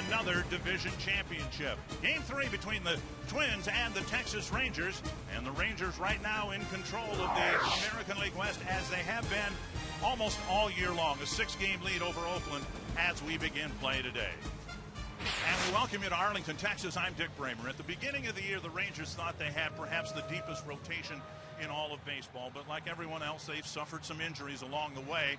another division championship. Game 3 between the Twins and the Texas Rangers. And the Rangers right now in control of the American League West, as they have been almost all year long. A 6-game lead over Oakland as we begin play today. And we welcome you to Arlington, Texas. I'm Dick Bramer. At the beginning of the year, the Rangers thought they had perhaps the deepest rotation in all of baseball. But like everyone else, they've suffered some injuries along the way.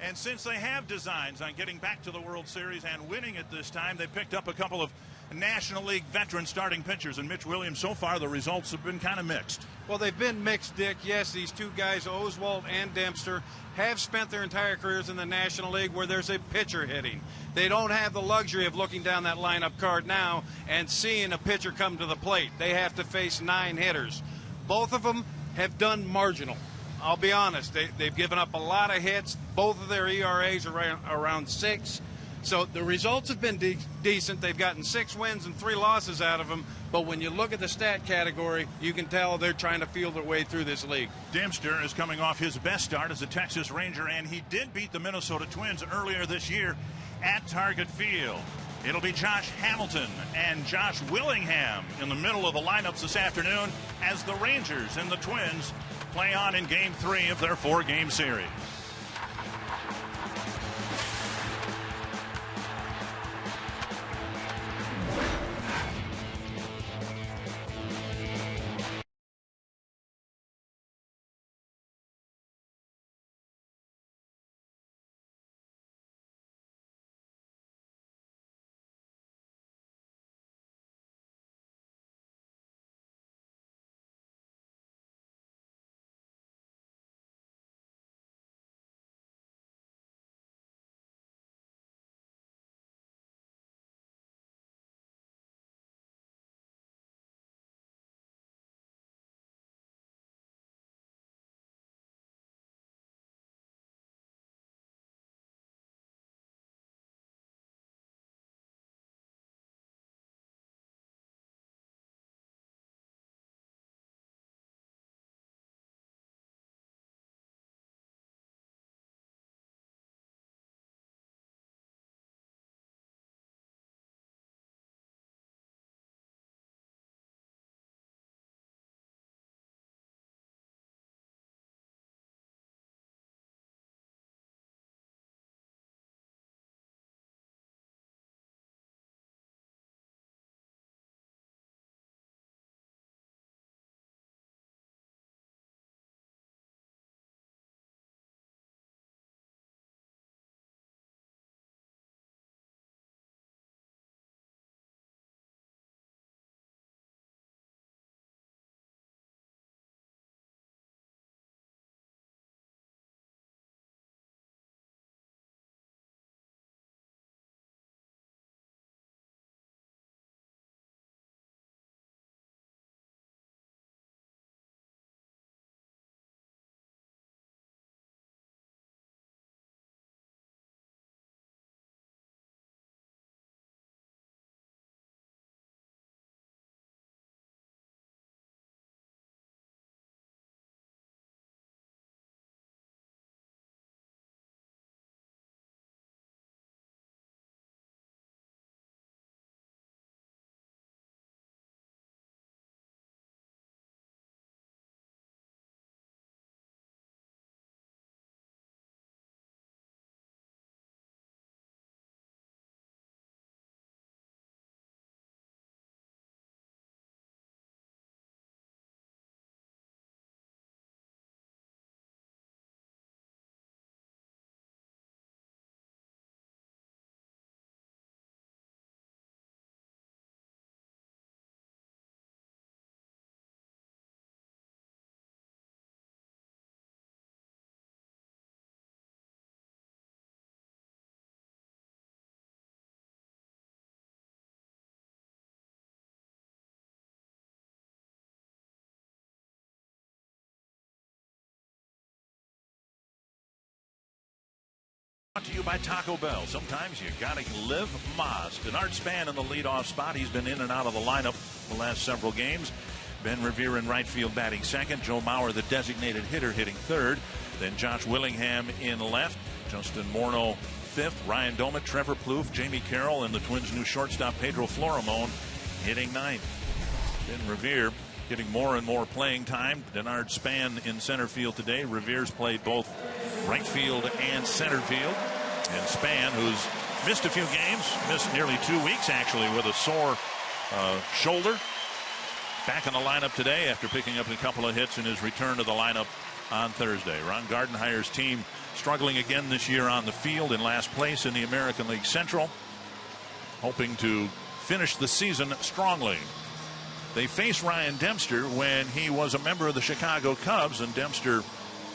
And since they have designs on getting back to the World Series and winning it this time, they picked up a couple of National League veteran starting pitchers. And Mitch Williams, so far, the results have been kind of mixed. Well, they've been mixed, Dick. Yes, these two guys, Oswalt and Dempster, have spent their entire careers in the National League where there's a pitcher hitting. They don't have the luxury of looking down that lineup card now and seeing a pitcher come to the plate. They have to face 9 hitters. Both of them have done marginal. I'll be honest. They've given up a lot of hits. Both of their ERAs are around 6. So the results have been decent. They've gotten 6 wins and 3 losses out of them. But when you look at the stat category, you can tell they're trying to feel their way through this league. Dempster is coming off his best start as a Texas Ranger, and he did beat the Minnesota Twins earlier this year at Target Field. It'll be Josh Hamilton and Josh Willingham in the middle of the lineups this afternoon as the Rangers and the Twins play on in Game 3 of their 4-game series. Brought to you by Taco Bell. Sometimes you gotta live Moss. Denard Span in the leadoff spot. He's been in and out of the lineup the last several games. Ben Revere in right field batting second. Joe Mauer, the designated hitter, hitting third. Then Josh Willingham in left. Justin Morneau fifth. Ryan Domet, Trevor Plouffe, Jamie Carroll, and the Twins' new shortstop Pedro Florimon hitting ninth. Ben Revere getting more and more playing time. Denard Span in center field today. Revere's played both right field and center field. And Span, who's missed a few games, missed nearly 2 weeks actually with a sore shoulder, back in the lineup today after picking up a couple of hits in his return to the lineup on Thursday. Ron Gardenhire's team struggling again this year on the field, in last place in the American League Central, hoping to finish the season strongly. They faced Ryan Dempster when he was a member of the Chicago Cubs, and Dempster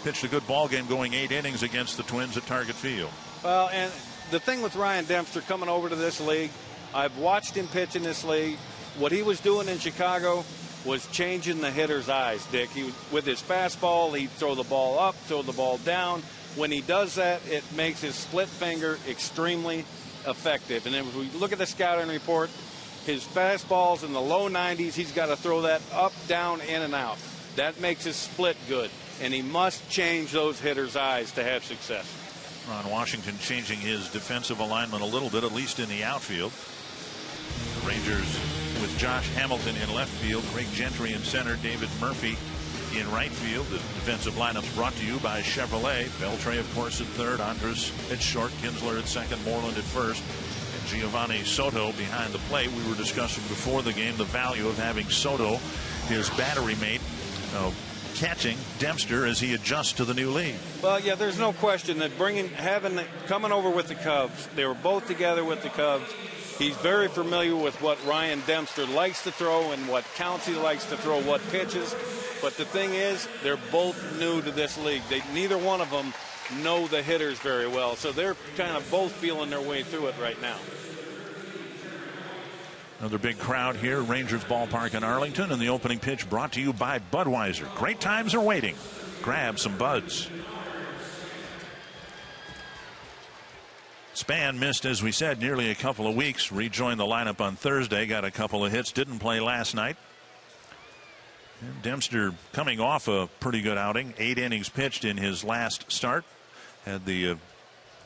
pitched a good ball game going 8 innings against the Twins at Target Field. Well, and the thing with Ryan Dempster coming over to this league, I've watched him pitch in this league. What he was doing in Chicago was changing the hitter's eyes, Dick. With his fastball, he'd throw the ball up, throw the ball down. When he does that, it makes his split finger extremely effective. And then if we look at the scouting report, his fastball's in the low 90s. He's got to throw that up, down, in, and out. That makes his split good. And he must change those hitters' eyes to have success. Ron Washington changing his defensive alignment a little bit, at least in the outfield. The Rangers with Josh Hamilton in left field, Craig Gentry in center, David Murphy in right field. The defensive lineup's brought to you by Chevrolet. Beltre, of course, at third, Andrus at short, Kinsler at second, Moreland at first, and Giovanni Soto behind the plate. We were discussing before the game the value of having Soto, his battery mate, catching Dempster as he adjusts to the new league. Well, yeah, there's no question that coming over with the Cubs, they were both together with the Cubs. He's very familiar with what Ryan Dempster likes to throw and what counts he likes to throw, what pitches. But the thing is, they're both new to this league. Neither one of them know the hitters very well, so they're kind of both feeling their way through it right now. Another big crowd here, Rangers Ballpark in Arlington, and the opening pitch brought to you by Budweiser. Great times are waiting. Grab some Buds. Span missed, as we said, nearly a couple of weeks. Rejoined the lineup on Thursday, got a couple of hits, didn't play last night. And Dempster coming off a pretty good outing. 8 innings pitched in his last start. Had the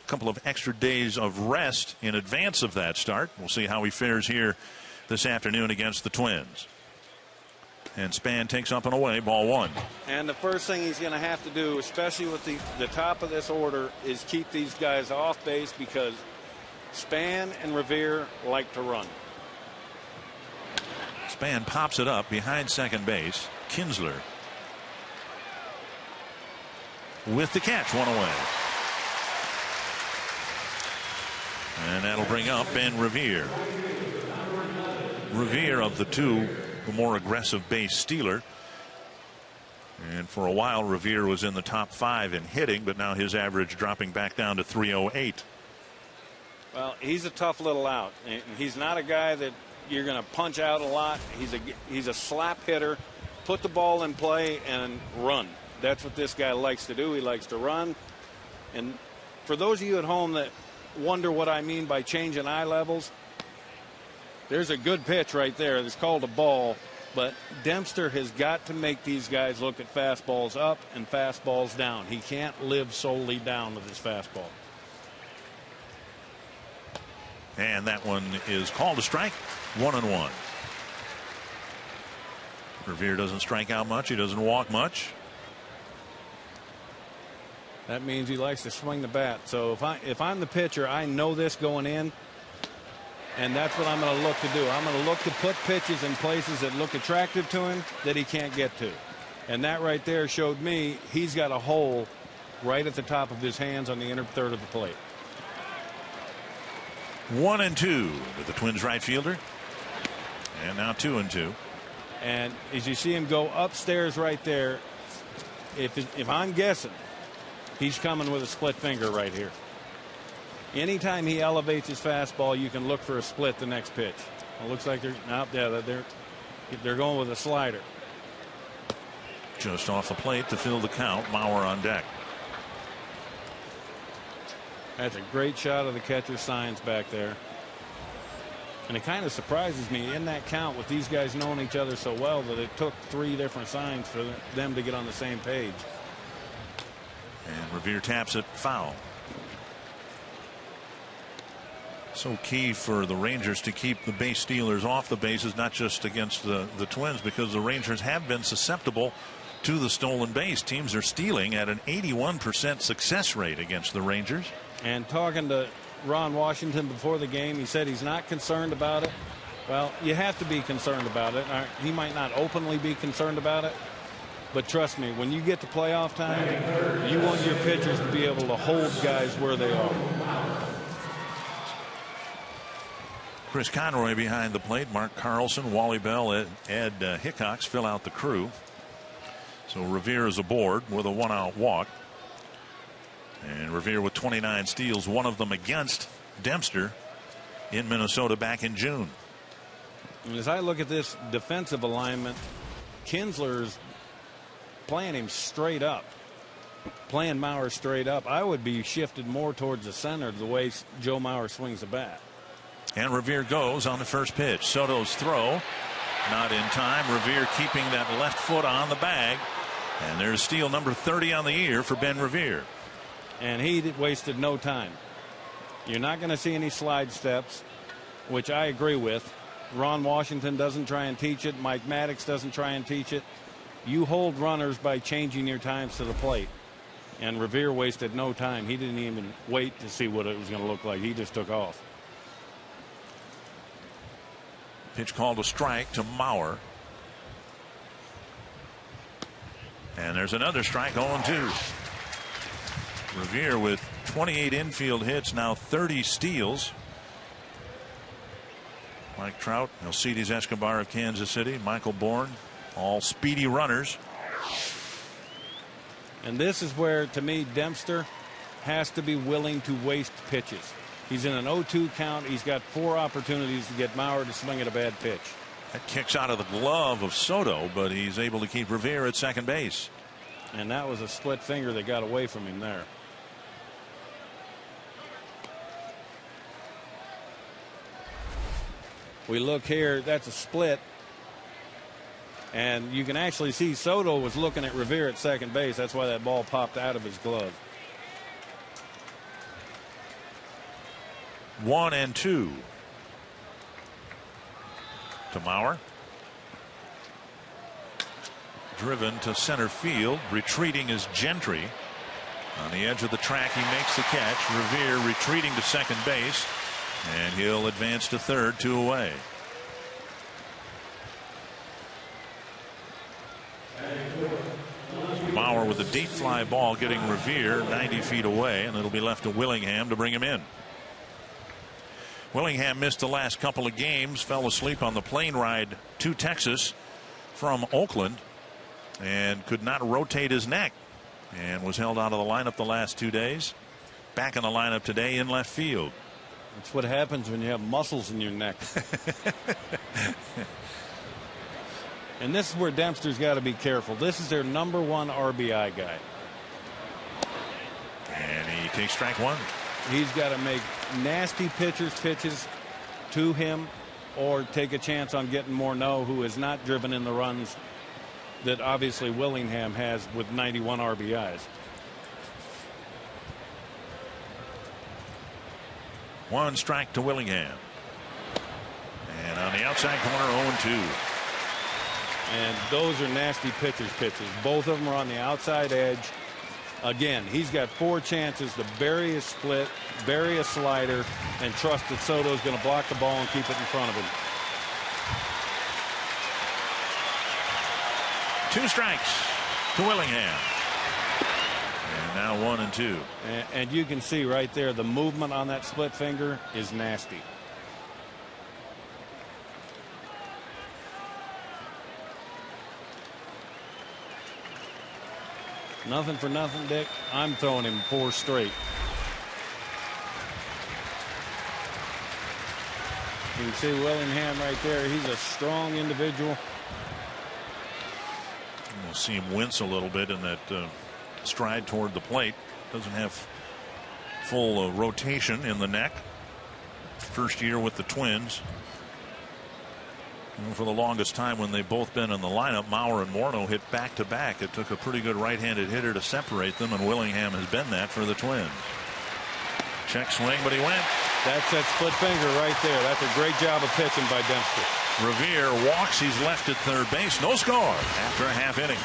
couple of extra days of rest in advance of that start. We'll see how he fares here this afternoon against the Twins. And Span takes up and away, ball one. And the first thing he's going to have to do, especially with the top of this order, is keep these guys off base, because Span and Revere like to run. Span pops it up behind second base. Kinsler with the catch, one away. And that'll bring up Ben Revere. Revere, of the two, the more aggressive base stealer. And for a while, Revere was in the top 5 in hitting, but now his average dropping back down to 308. Well, he's a tough little out. He's not a guy that you're going to punch out a lot. He's a slap hitter. Put the ball in play and run. That's what this guy likes to do. He likes to run. And for those of you at home that wonder what I mean by changing eye levels, there's a good pitch right there. It's called a ball. But Dempster has got to make these guys look at fastballs up and fastballs down. He can't live solely down with his fastball. And that one is called a strike. 1-1. Revere doesn't strike out much. He doesn't walk much. That means he likes to swing the bat. So if I'm the pitcher, I know this going in, and that's what I'm going to look to do. I'm going to look to put pitches in places that look attractive to him that he can't get to. And that right there showed me he's got a hole right at the top of his hands on the inner third of the plate. 1-2 with the Twins right fielder. And now 2-2. And as you see him go upstairs right there, if I'm guessing, he's coming with a split finger right here. Anytime he elevates his fastball, you can look for a split the next pitch. It looks like they're going with a slider. Just off the plate to fill the count. Mauer on deck. That's a great shot of the catcher's signs back there. And it kind of surprises me in that count, with these guys knowing each other so well, that it took 3 different signs for them to get on the same page. And Revere taps it foul. So key for the Rangers to keep the base stealers off the bases, not just against the Twins, because the Rangers have been susceptible to the stolen base. Teams are stealing at an 81% success rate against the Rangers. And talking to Ron Washington before the game, he said he's not concerned about it. Well, you have to be concerned about it. He might not openly be concerned about it, but trust me, when you get to playoff time, you want your pitchers to be able to hold guys where they are. Chris Conroy behind the plate. Mark Carlson, Wally Bell, Ed Hickox fill out the crew. So Revere is aboard with a 1-out walk. And Revere with 29 steals, one of them against Dempster in Minnesota back in June. And as I look at this defensive alignment, Kinsler's playing him straight up, playing Mauer straight up. I would be shifted more towards the center the way Joe Mauer swings the bat. And Revere goes on the first pitch. Soto's throw not in time. Revere keeping that left foot on the bag. And there's steal number 30 on the year for Ben Revere. And he wasted no time. You're not going to see any slide steps, which I agree with. Ron Washington doesn't try and teach it. Mike Maddox doesn't try and teach it. You hold runners by changing your times to the plate. And Revere wasted no time. He didn't even wait to see what it was going to look like. He just took off. Pitch called a strike to Mauer. And there's another strike, 0-2. Revere with 28 infield hits, now 30 steals. Mike Trout, Alcides Escobar of Kansas City, Michael Bourne, all speedy runners. And this is where, to me, Dempster has to be willing to waste pitches. He's in an 0-2 count. He's got 4 opportunities to get Mauer to swing at a bad pitch. That kicks out of the glove of Soto, but he's able to keep Revere at second base. And that was a split finger that got away from him there. We look here, that's a split. And you can actually see Soto was looking at Revere at second base. That's why that ball popped out of his glove. 1-2 to Mauer. Driven to center field. Retreating is Gentry. On the edge of the track, he makes the catch. Revere retreating to second base. And he'll advance to third, 2 away. Mauer with a deep fly ball getting Revere 90 feet away, and it'll be left to Willingham to bring him in. Willingham missed the last couple of games, fell asleep on the plane ride to Texas from Oakland, and could not rotate his neck, and was held out of the lineup the last 2 days. Back in the lineup today in left field. That's what happens when you have muscles in your neck. And this is where Dempster's got to be careful. This is their number 1 RBI guy. And he takes strike 1. He's got to make nasty pitches to him, or take a chance on getting Morneau, who has not driven in the runs that obviously Willingham has with 91 RBIs. 1 strike to Willingham. And on the outside corner, 0-2. And those are nasty pitches. Both of them are on the outside edge. Again, he's got 4 chances to bury a split, bury a slider, and trust that Soto's going to block the ball and keep it in front of him. 2 strikes to Willingham. And now 1-2. And you can see right there the movement on that split finger is nasty. Nothing for nothing, Dick. I'm throwing him 4 straight. You can see Willingham right there. He's a strong individual. We'll see him wince a little bit in that stride toward the plate. Doesn't have full rotation in the neck. First year with the Twins. And for the longest time when they've both been in the lineup, Mauer and Morneau hit back to back. It took a pretty good right-handed hitter to separate them, and Willingham has been that for the Twins. Check swing, but he went. That's that split finger right there. That's a great job of pitching by Dempster. Revere walks. He's left at third base. No score after a half inning.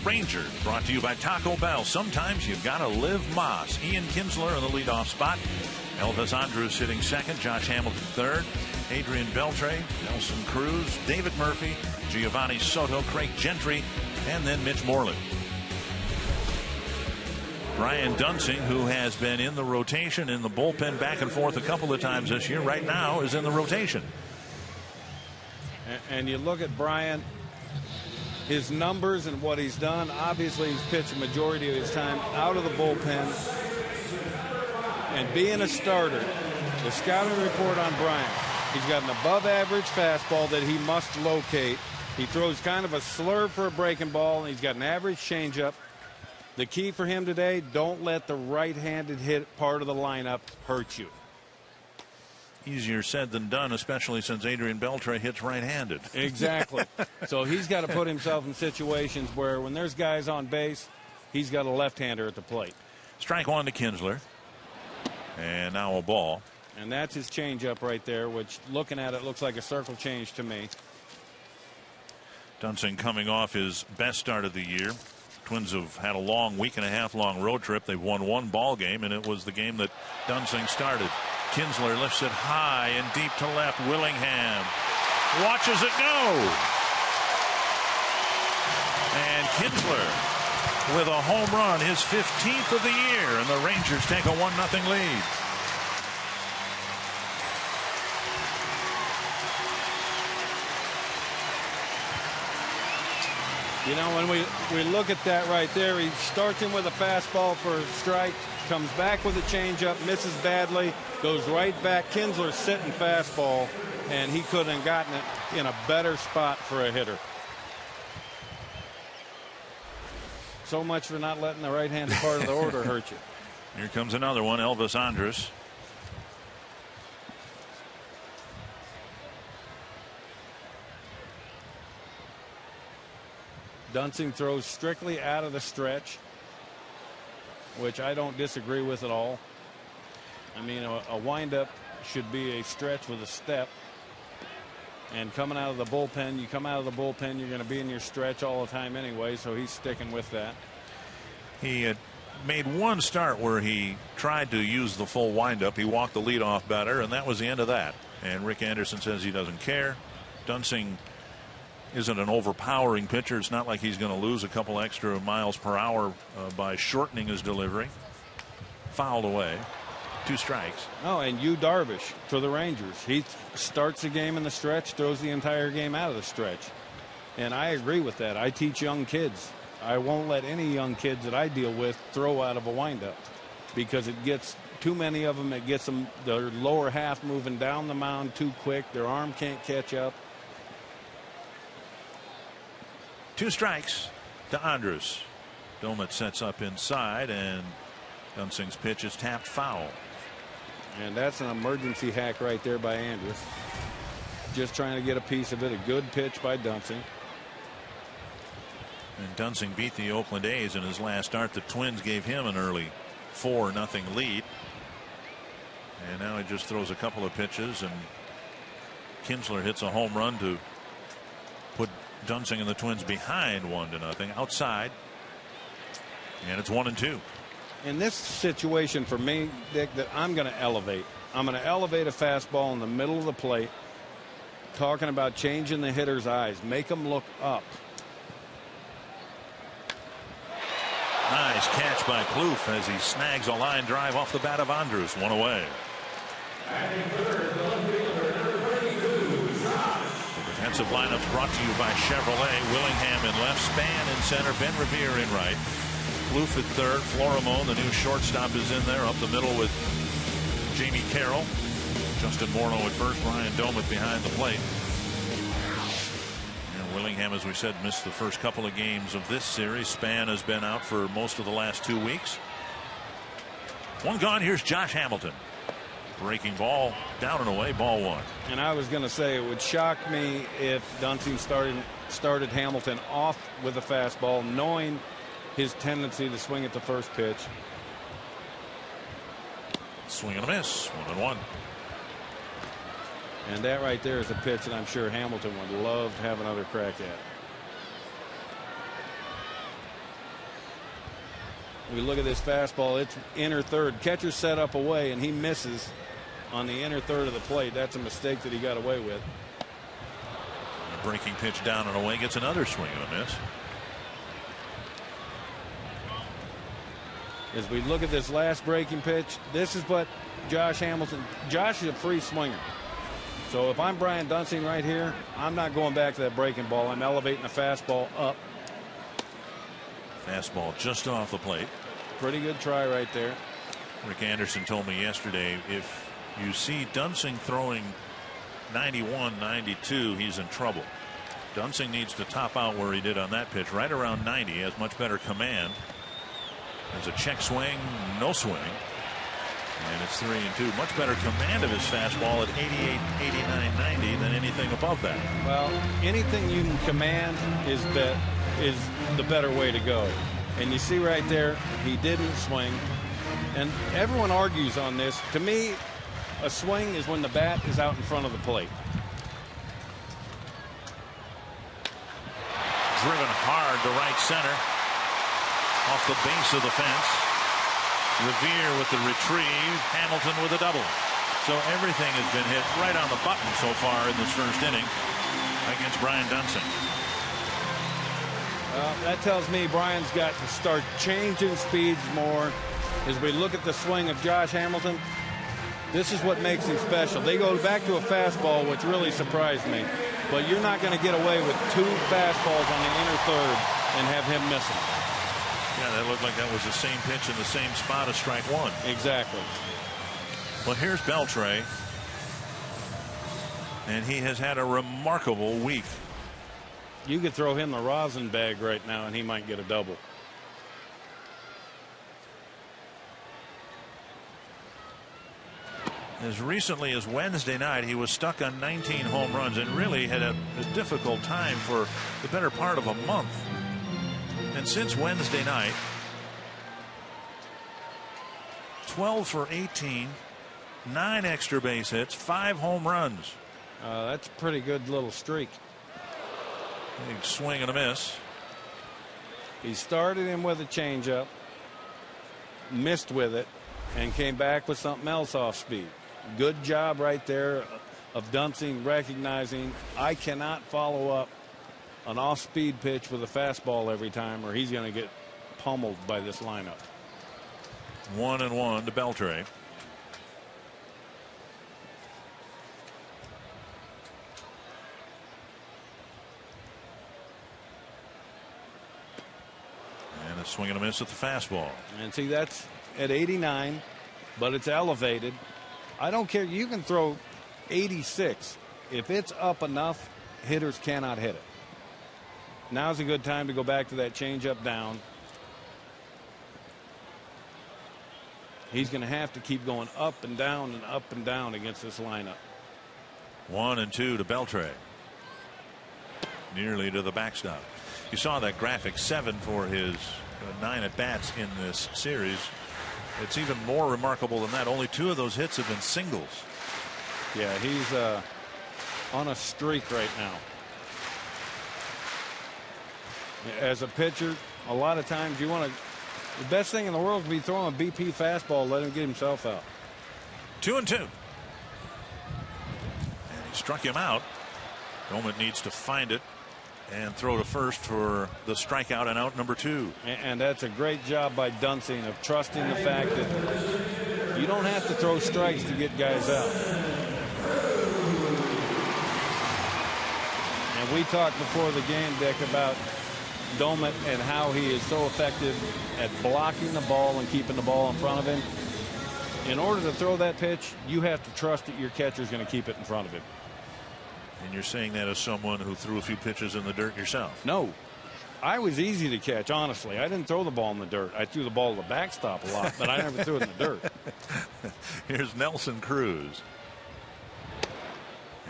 Rangers, brought to you by Taco Bell. Sometimes you've got to live Moss. Ian Kinsler in the leadoff spot. Elvis Andrus hitting second. Josh Hamilton third. Adrian Beltre, Nelson Cruz, David Murphy, Giovanni Soto, Craig Gentry, and then Mitch Moreland. Brian Dunsing, who has been in the rotation in the bullpen back and forth a couple of times this year, right now is in the rotation. And you look at Brian, his numbers and what he's done. Obviously, he's pitched a majority of his time out of the bullpen. And being a starter, the scouting report on Brian, he's got an above-average fastball that he must locate. He throws kind of a slurve for a breaking ball, and he's got an average changeup. The key for him today, don't let the right-handed hit part of the lineup hurt you. Easier said than done, especially since Adrian Beltre hits right-handed. Exactly. So he's got to put himself in situations where when there's guys on base, he's got a left-hander at the plate. Strike one to Kinsler. And now a ball. And that's his changeup right there, which looking at it looks like a circle change to me. Dunsing coming off his best start of the year. Twins have had a long week-and-a-half long road trip. They've won one ball game, and it was the game that Dunsing started. Kinsler lifts it high and deep to left. Willingham watches it go. And Kinsler with a home run, his 15th of the year, and the Rangers take a 1-0 lead. You know, when we look at that right there, he starts in with a fastball for a strike, comes back with a changeup, misses badly, goes right back. Kinsler's sitting fastball, and he couldn't have gotten it in a better spot for a hitter. So much for not letting the right-handed part of the order hurt you. Here comes another one, Elvis Andrus. Dunsing throws strictly out of the stretch, which I don't disagree with at all. I mean, a windup should be a stretch with a step. And coming out of the bullpen, you come out of the bullpen, you're going to be in your stretch all the time anyway, so he's sticking with that. He had made one start where he tried to use the full windup. He walked the leadoff batter, and that was the end of that. And Rick Anderson says he doesn't care. Dunsing isn't an overpowering pitcher. It's not like he's going to lose a couple extra miles per hour by shortening his delivery. Fouled away. 2 strikes. Oh, and Yu Darvish for the Rangers. He starts the game in the stretch, throws the entire game out of the stretch. And I agree with that. I teach young kids. I won't let any young kids that I deal with throw out of a windup because it gets too many of them. It gets them their lower half moving down the mound too quick. Their arm can't catch up. 2 strikes to Andrus. Domet sets up inside, and Dunsing's pitch is tapped foul. And that's an emergency hack right there by Andrus. Just trying to get a piece of it. A good pitch by Dunsing. And Dunsing beat the Oakland A's in his last start. The Twins gave him an early 4-0 lead. And now he just throws a couple of pitches, and Kinsler hits a home run to put Dunsing and the Twins behind 1-0 outside. And it's 1-2. In this situation for me, Dick, that I'm going to elevate. I'm going to elevate a fastball in the middle of the plate. Talking about changing the hitter's eyes. Make them look up. Nice catch by Plouffe as he snags a line drive off the bat of Andrus. 1 away. The defensive lineup's brought to you by Chevrolet. Willingham in left, Span in center, Ben Revere in right. Plouffe at third. Florimone, the new shortstop, is in there up the middle with Jamie Carroll. Justin Morneau at first. Ryan Domet behind the plate. And Willingham, as we said, missed the first couple of games of this series. Span has been out for most of the last 2 weeks. 1 gone. Here's Josh Hamilton. Breaking ball down and away. Ball 1. And I was going to say it would shock me if Dunsing started Hamilton off with a fastball, knowing his tendency to swing at the first pitch. Swing and a miss. 1-1. And that right there is a pitch that I'm sure Hamilton would love to have another crack at. We look at this fastball. It's inner third. Catcher set up away, and he misses on the inner third of the plate. That's a mistake that he got away with. A breaking pitch down and away gets another swing and a miss. As we look at this last breaking pitch, this is what Josh Hamilton. Josh is a free swinger. So if I'm Brian Dunsing right here, I'm not going back to that breaking ball. I'm elevating the fastball up. Fastball just off the plate. Pretty good try right there. Rick Anderson told me yesterday, if you see Dunsing throwing 91, 92, he's in trouble. Dunsing needs to top out where he did on that pitch, right around 90. He has much better command. There's a check swing, no swing. And it's 3-2. Much better command of his fastball at 88, 89, 90 than anything above that. Well, anything you can command is the better way to go. And you see right there, he didn't swing. And everyone argues on this. To me, a swing is when the bat is out in front of the plate. Driven hard to right center. Off the base of the fence. Revere with the retrieve. Hamilton with a double. So everything has been hit right on the button so far in this first inning against Brian Dunsing. That tells me Brian's got to start changing speeds more. As we look at the swing of Josh Hamilton, this is what makes him special. They go back to a fastball, which really surprised me. But you're not going to get away with 2 fastballs on the inner third and have him missing. Yeah, that looked like that was the same pitch in the same spot as strike 1. Exactly. Well, here's Beltre. And he has had a remarkable week. You could throw him the rosin bag right now, and he might get a double. As recently as Wednesday night, he was stuck on 19 home runs and really had a difficult time for the better part of a month. And since Wednesday night, 12 for 18, 9 extra base hits, 5 home runs. That's a pretty good little streak. Big swing and a miss. He started him with a changeup, missed with it, and came back with something else off speed. Good job right there of Dunsing recognizing I cannot follow up an off-speed pitch with a fastball every time, or he's going to get pummeled by this lineup. 1-1 to Beltre. And a swing and a miss at the fastball. And see, that's at 89, but it's elevated. I don't care. You can throw 86. If it's up enough, hitters cannot hit it. Now's a good time to go back to that changeup down. He's going to have to keep going up and down against this lineup. 1-2 to Beltre. Nearly to the backstop. You saw that graphic, 7 for his 9 at bats in this series. It's even more remarkable than that. Only 2 of those hits have been singles. Yeah, he's on a streak right now. As a pitcher, a lot of times you want to. The best thing in the world would be throwing a BP fastball, let him get himself out. 2-2. And he struck him out. Bowman needs to find it and throw to first for the strikeout and out number 2. And that's a great job by Dunsing of trusting the fact that you don't have to throw strikes to get guys out. And we talked before the game, Dick, about Domet and how he is so effective at blocking the ball and keeping the ball in front of him. In order to throw that pitch, you have to trust that your catcher is going to keep it in front of him. And you're saying that as someone who threw a few pitches in the dirt yourself? No. I was easy to catch, honestly. I didn't throw the ball in the dirt. I threw the ball to the backstop a lot, but I never threw it in the dirt. Here's Nelson Cruz.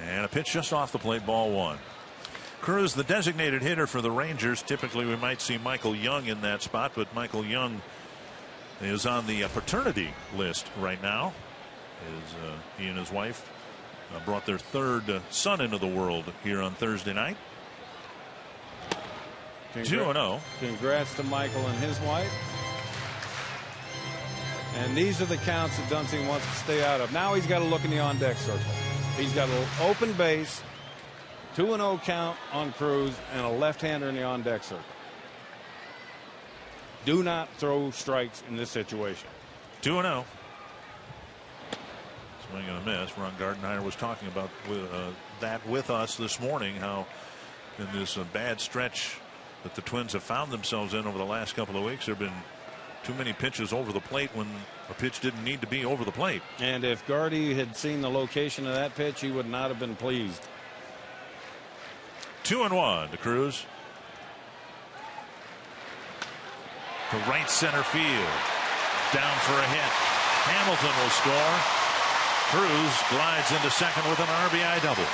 And a pitch just off the plate, ball 1. Cruz, the designated hitter for the Rangers. Typically we might see Michael Young in that spot, but Michael Young is on the paternity list right now. He and his wife brought their 3rd son into the world here on Thursday night. 2-0. Congrats to Michael and his wife. And these are the counts that Dunsing wants to stay out of. Now he's got to look in the on-deck circle. He's got an open base, 2-0 count on Cruz, and a left-hander in the on-deck circle. Do not throw strikes in this situation. 2-0. Swing and a miss. Ron Gardenhire was talking about that with us this morning, how in this bad stretch that the Twins have found themselves in over the last couple of weeks, there have been too many pitches over the plate when a pitch didn't need to be over the plate. And if Gardy had seen the location of that pitch, he would not have been pleased. 2-1 to Cruz. To right center field. Down for a hit. Hamilton will score. Cruz glides into second with an RBI double.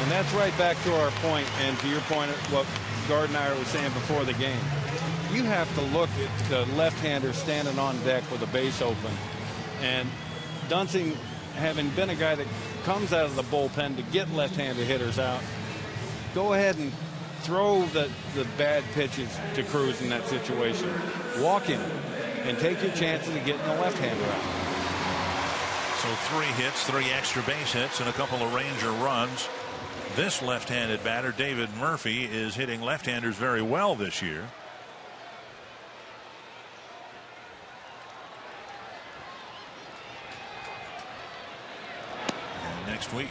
And that's right back to our point, and to your point, what Gardenhire was saying before the game. You have to look at the left-hander standing on deck with a base open. And Dunsing, having been a guy that comes out of the bullpen to get left-handed hitters out, go ahead and throw the bad pitches to Cruz in that situation. Walk him and take your chances of getting the left-hander out. So 3 hits, 3 extra base hits, and a couple of Ranger runs. This left-handed batter, David Murphy, is hitting left-handers very well this year. And next week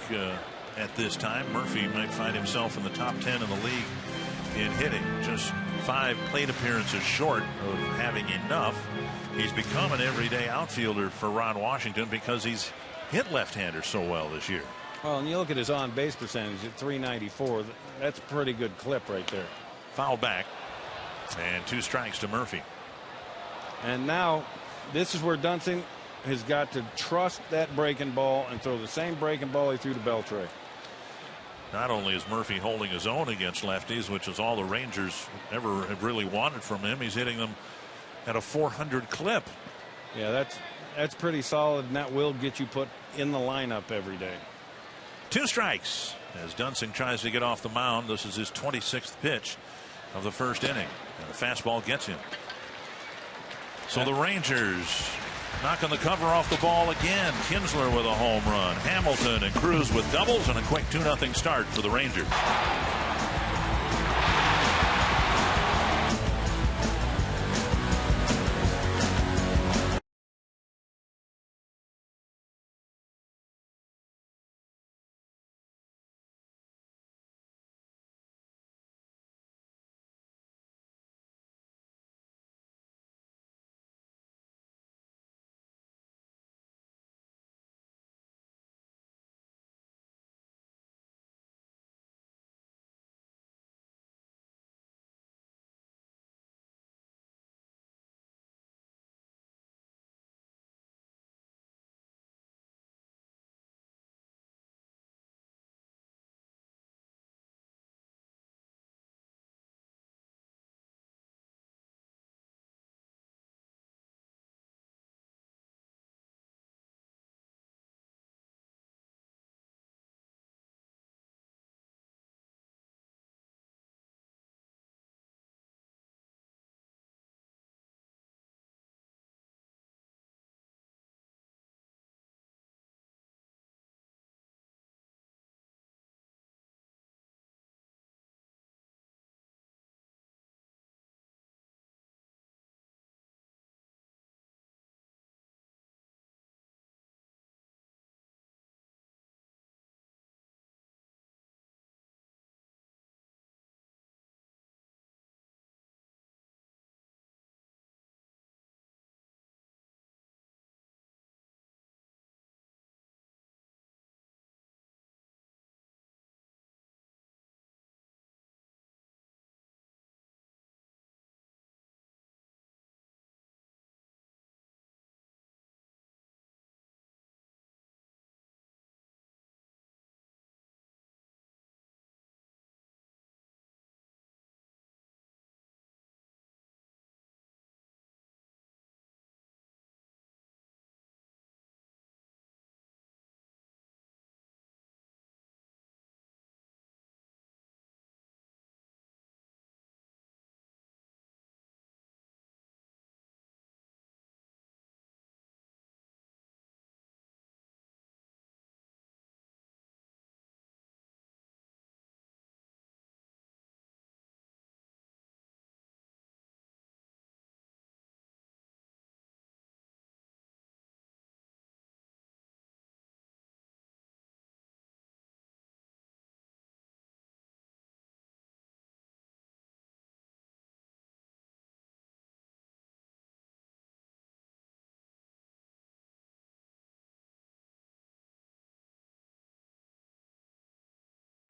at this time, Murphy might find himself in the top 10 in the league in hitting. Just 5 plate appearances short of having enough. He's become an everyday outfielder for Ron Washington because he's hit left-handers so well this year. Well, and you look at his on-base percentage at .394. That's a pretty good clip right there. Foul back. And 2 strikes to Murphy. And now this is where Dunsing has got to trust that breaking ball and throw the same breaking ball he threw to Beltre. Not only is Murphy holding his own against lefties, which is all the Rangers ever have really wanted from him, he's hitting them at a .400 clip. Yeah, that's pretty solid, and that will get you put in the lineup every day. 2 strikes as Dunsing tries to get off the mound. This is his 26th pitch of the first inning, and the fastball gets him. So the Rangers knocking the cover off the ball again. Kinsler with a home run. Hamilton and Cruz with doubles, and a quick 2-0 start for the Rangers.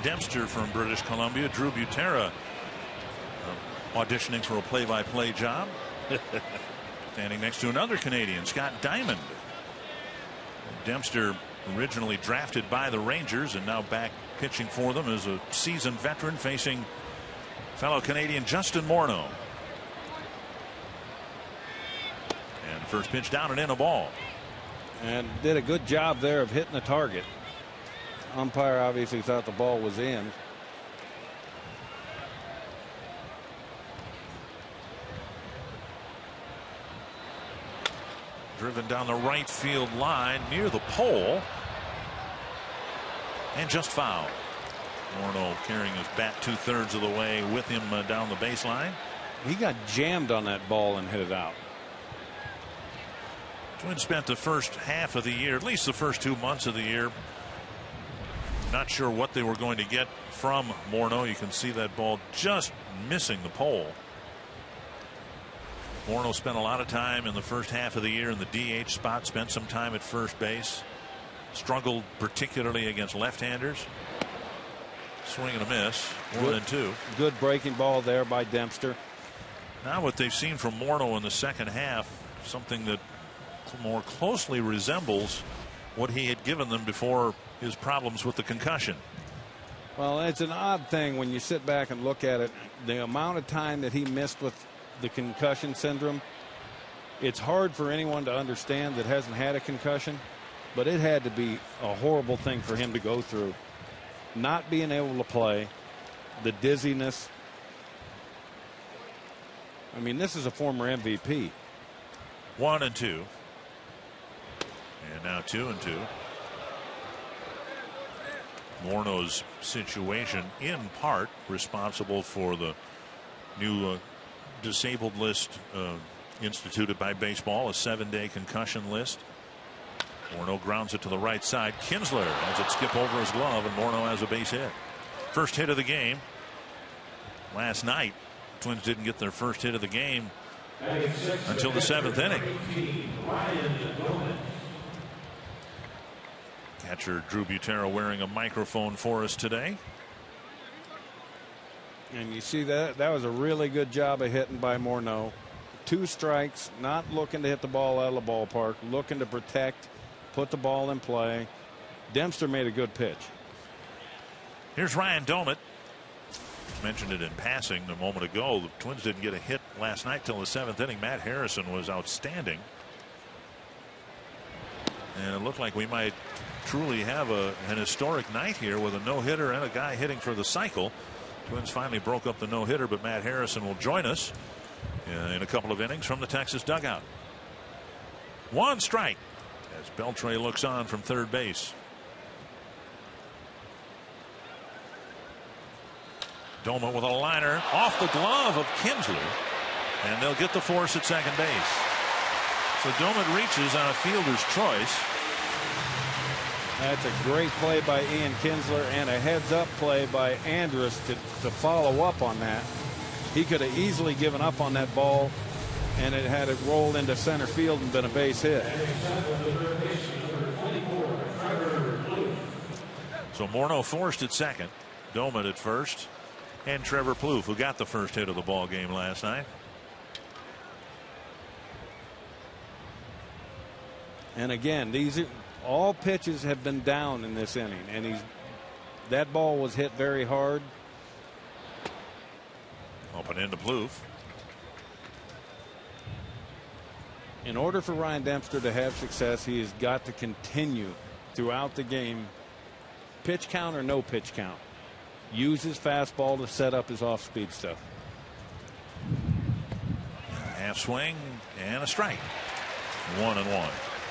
Dempster from British Columbia. Drew Butera auditioning for a play-by-play job. Standing next to another Canadian, Scott Diamond. Dempster originally drafted by the Rangers and now back pitching for them as a seasoned veteran, facing fellow Canadian Justin Morneau. And first pitch down and in, a ball. And did a good job there of hitting the target. Umpire obviously thought the ball was in. Driven down the right field line near the pole. And just foul. Morneau carrying his bat 2/3 of the way with him down the baseline. He got jammed on that ball and hit it out. Twins spent the first half of the year, at least the first 2 months of the year, not sure what they were going to get from Morneau. You can see that ball just missing the pole. Morneau spent a lot of time in the first half of the year in the DH spot, spent some time at first base, struggled particularly against left-handers. Swing and a miss, 1-2. Good breaking ball there by Dempster. Now what they've seen from Morneau in the second half, something that more closely resembles what he had given them before his problems with the concussion. Well, it's an odd thing when you sit back and look at it. The amount of time that he missed with the concussion syndrome It's hard for anyone to understand that hasn't had a concussion, but it had to be a horrible thing for him to go through. Not being able to play, the dizziness. I mean, this is a former MVP. 1-2. And now 2-2. Morneau's situation in part responsible for the new disabled list instituted by baseball, a 7-day concussion list. Morneau grounds it to the right side. Kinsler has it skip over his glove, and Morneau has a base hit. First hit of the game. Last night, Twins didn't get their first hit of the game until the 7th inning. Catcher Drew Butera wearing a microphone for us today. And you see that was a really good job of hitting by Morneau. 2 strikes, not looking to hit the ball out of the ballpark, looking to protect, put the ball in play. Dempster made a good pitch. Here's Ryan Domit. Mentioned it in passing a moment ago. The Twins didn't get a hit last night till the 7th inning. Matt Harrison was outstanding. And it looked like we might truly have an historic night here with a no-hitter and a guy hitting for the cycle. Twins finally broke up the no-hitter, but Matt Harrison will join us in a couple of innings from the Texas dugout. 1 strike as Beltre looks on from third base. Doma with a liner off the glove of Kinsler, and they'll get the force at second base. So Doma reaches on a fielder's choice. That's a great play by Ian Kinsler and a heads-up play by Andrus to follow up on that. He could have easily given up on that ball, and it had it rolled into center field and been a base hit. So Morneau forced at second, Doma at first, and Trevor Plouffe, who got the first hit of the ball game last night. And again, all pitches have been down in this inning, and that ball was hit very hard. Open into Plouffe. In order for Ryan Dempster to have success, he has got to continue throughout the game, pitch count or no pitch count, use his fastball to set up his off-speed stuff. Half swing and a strike. 1-1.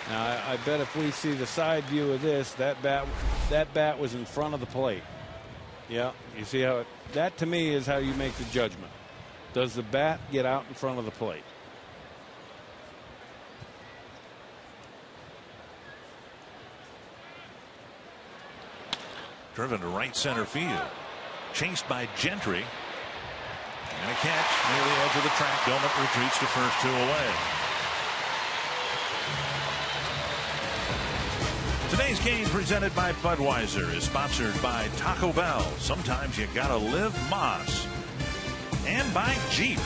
Now I bet if we see the side view of this, that bat was in front of the plate. Yeah, you see how that to me is how you make the judgment. Does the bat get out in front of the plate? Driven to right center field. Chased by Gentry. And a catch near the edge of the track. Domit retreats to first, 2 away. Today's game presented by Budweiser is sponsored by Taco Bell. Sometimes you gotta live Moss. And by Jeep.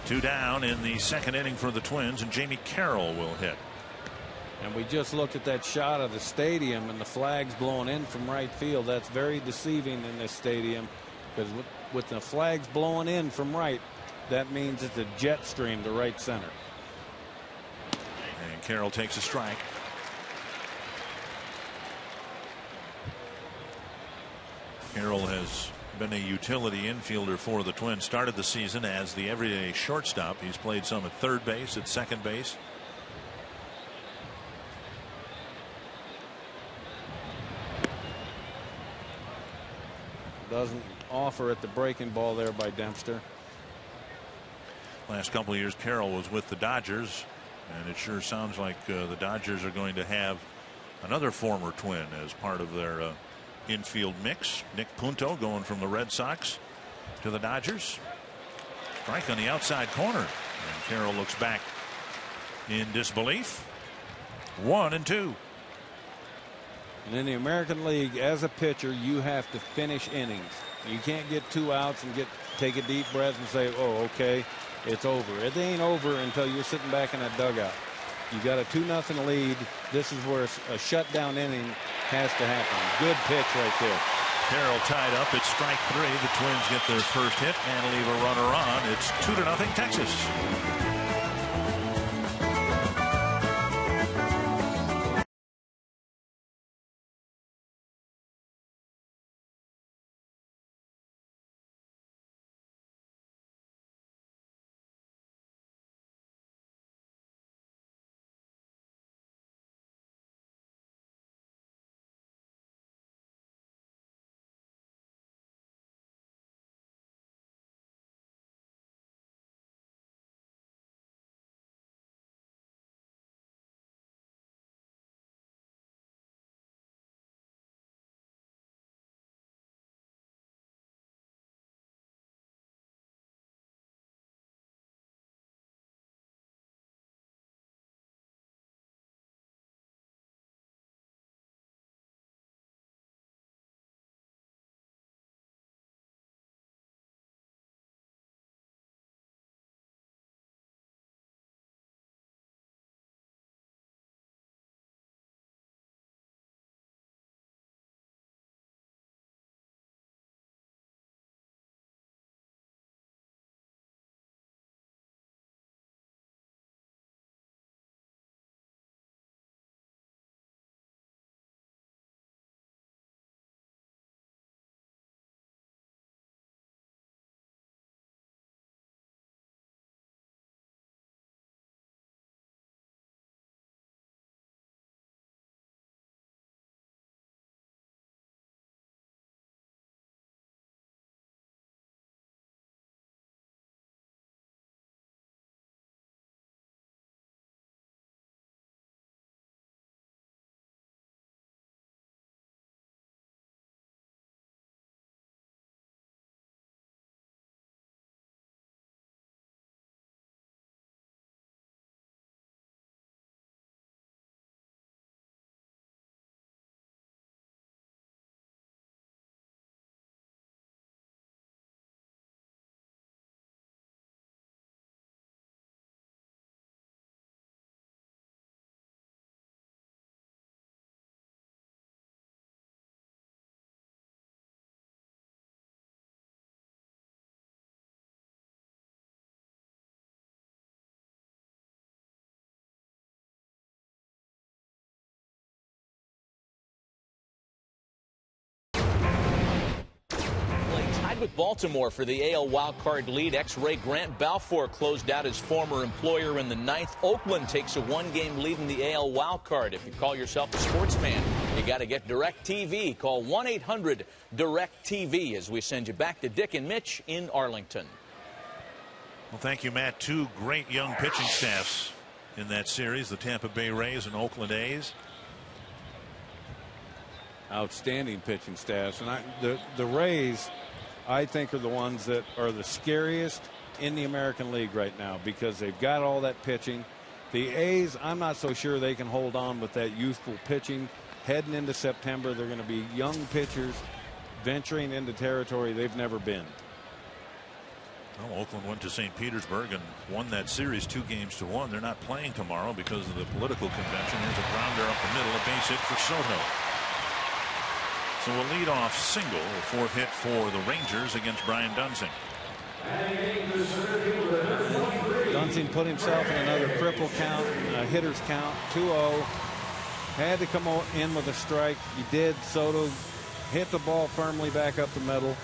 Two down in the second inning for the Twins, and Jamie Carroll will hit. And we just looked at that shot of the stadium and the flags blowing in from right field. That's very deceiving in this stadium, because with the flags blowing in from right, that means it's a jet stream to right center. And Carroll takes a strike. Carroll has been a utility infielder for the Twins. Started the season as the everyday shortstop. He's played some at third base, at second base. Doesn't offer at the breaking ball there by Dempster. Last couple of years Carroll was with the Dodgers, and it sure sounds like the Dodgers are going to have another former Twin as part of their infield mix. Nick Punto going from the Red Sox to the Dodgers. Strike on the outside corner, and Carroll looks back in disbelief. 1-2. And in the American League, as a pitcher, you have to finish innings. You can't get 2 outs and take a deep breath and say, oh, okay, it's over. It ain't over until you're sitting back in that dugout. You got a 2-0 lead. This is where a shutdown inning has to happen. Good pitch right there. Carroll tied up. It's strike 3. The Twins get their first hit and leave a runner on. It's 2-0 Texas. With Baltimore for the AL wildcard lead. X-Ray Grant Balfour closed out his former employer in the 9th. Oakland takes a 1-game lead in the AL wildcard. If you call yourself a sports fan, you got to get DirecTV. Call 1-800-DirecTV as we send you back to Dick and Mitch in Arlington. Well, thank you, Matt. Two great young pitching staffs in that series, the Tampa Bay Rays and Oakland A's. Outstanding pitching staffs. And the Rays, I think, are the ones that are the scariest in the American League right now because they've got all that pitching. The A's, I'm not so sure they can hold on with that youthful pitching. Heading into September, they're going to be young pitchers venturing into territory they've never been. Well, Oakland went to St. Petersburg and won that series 2-1. They're not playing tomorrow because of the political convention. Here's a grounder up the middle, a base hit for Soto. So a leadoff single, a 4th hit for the Rangers against Brian Dunsing. Dunsing put himself in another triple count, a hitter's count, 2-0. Had to come in with a strike. He did. Soto hit the ball firmly back up the middle.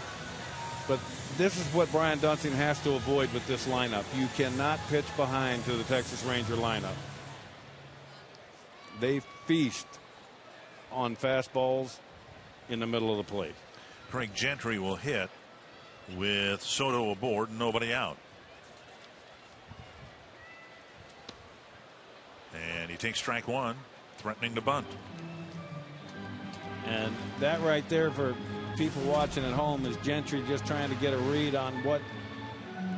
But this is what Brian Dunsing has to avoid with this lineup. You cannot pitch behind to the Texas Ranger lineup. They feast on fastballs in the middle of the plate. Craig Gentry will hit with Soto aboard, nobody out. And he takes strike 1, threatening to bunt. And that right there for people watching at home is Gentry just trying to get a read on what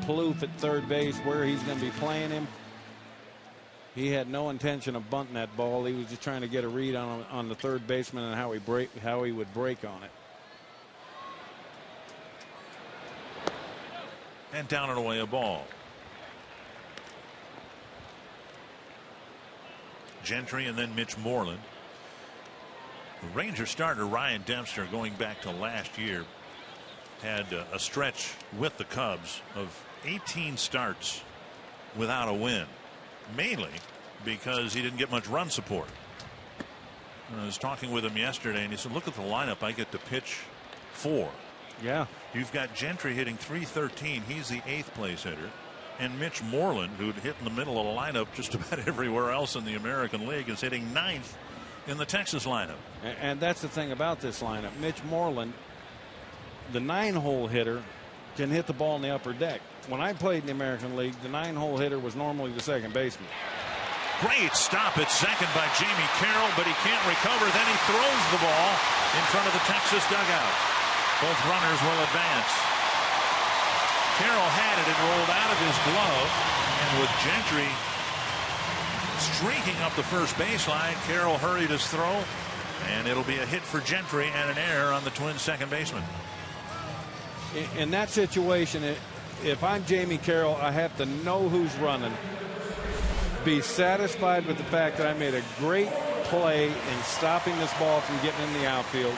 Plouffe at third base, where he's going to be playing him. He had no intention of bunting that ball. He was just trying to get a read on the third baseman and how he would break on it. And down and away a ball. Gentry and then Mitch Moreland. The Ranger starter Ryan Dempster, going back to last year, had a stretch with the Cubs of 18 starts without a win, mainly because he didn't get much run support. I was talking with him yesterday, and he said, look at the lineup I get to pitch for. Yeah. You've got Gentry hitting .313. He's the 8th place hitter. And Mitch Moreland, who'd hit in the middle of the lineup just about everywhere else in the American League, is hitting 9th in the Texas lineup. And that's the thing about this lineup. Mitch Moreland, the 9-hole hitter, can hit the ball in the upper deck. When I played in the American League, the 9-hole hitter was normally the second baseman. Great stop at second by Jamie Carroll, but he can't recover. Then he throws the ball in front of the Texas dugout. Both runners will advance. Carroll had it. It rolled out of his glove, and with Gentry streaking up the first baseline, Carroll hurried his throw, and it'll be a hit for Gentry and an error on the Twins' second baseman. In that situation, if I'm Jamie Carroll, I have to know who's running, be satisfied with the fact that I made a great play in stopping this ball from getting in the outfield.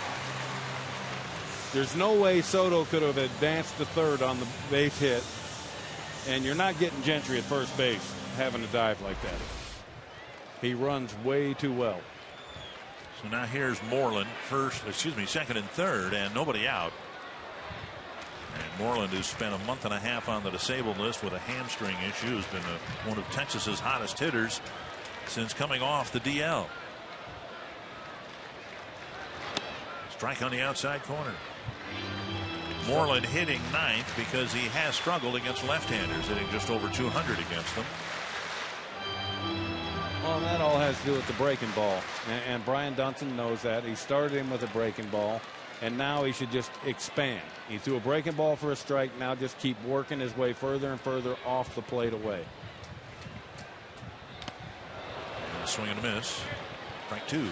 There's no way Soto could have advanced to third on the base hit, and you're not getting Gentry at first base having a dive like that. He runs way too well. So now here's Moreland, second and third, and nobody out. And Moreland, who's spent a month and a half on the disabled list with a hamstring issue, has been one of Texas's hottest hitters since coming off the DL. Strike on the outside corner. Moreland hitting 9th because he has struggled against left-handers, hitting just over 200 against them. Well, that all has to do with the breaking ball, and Brian Dunson knows that. He started him with a breaking ball, and now he should just expand. He threw a breaking ball for a strike. Now just keep working his way further and further off the plate away. And a swing and a miss. Strike 2.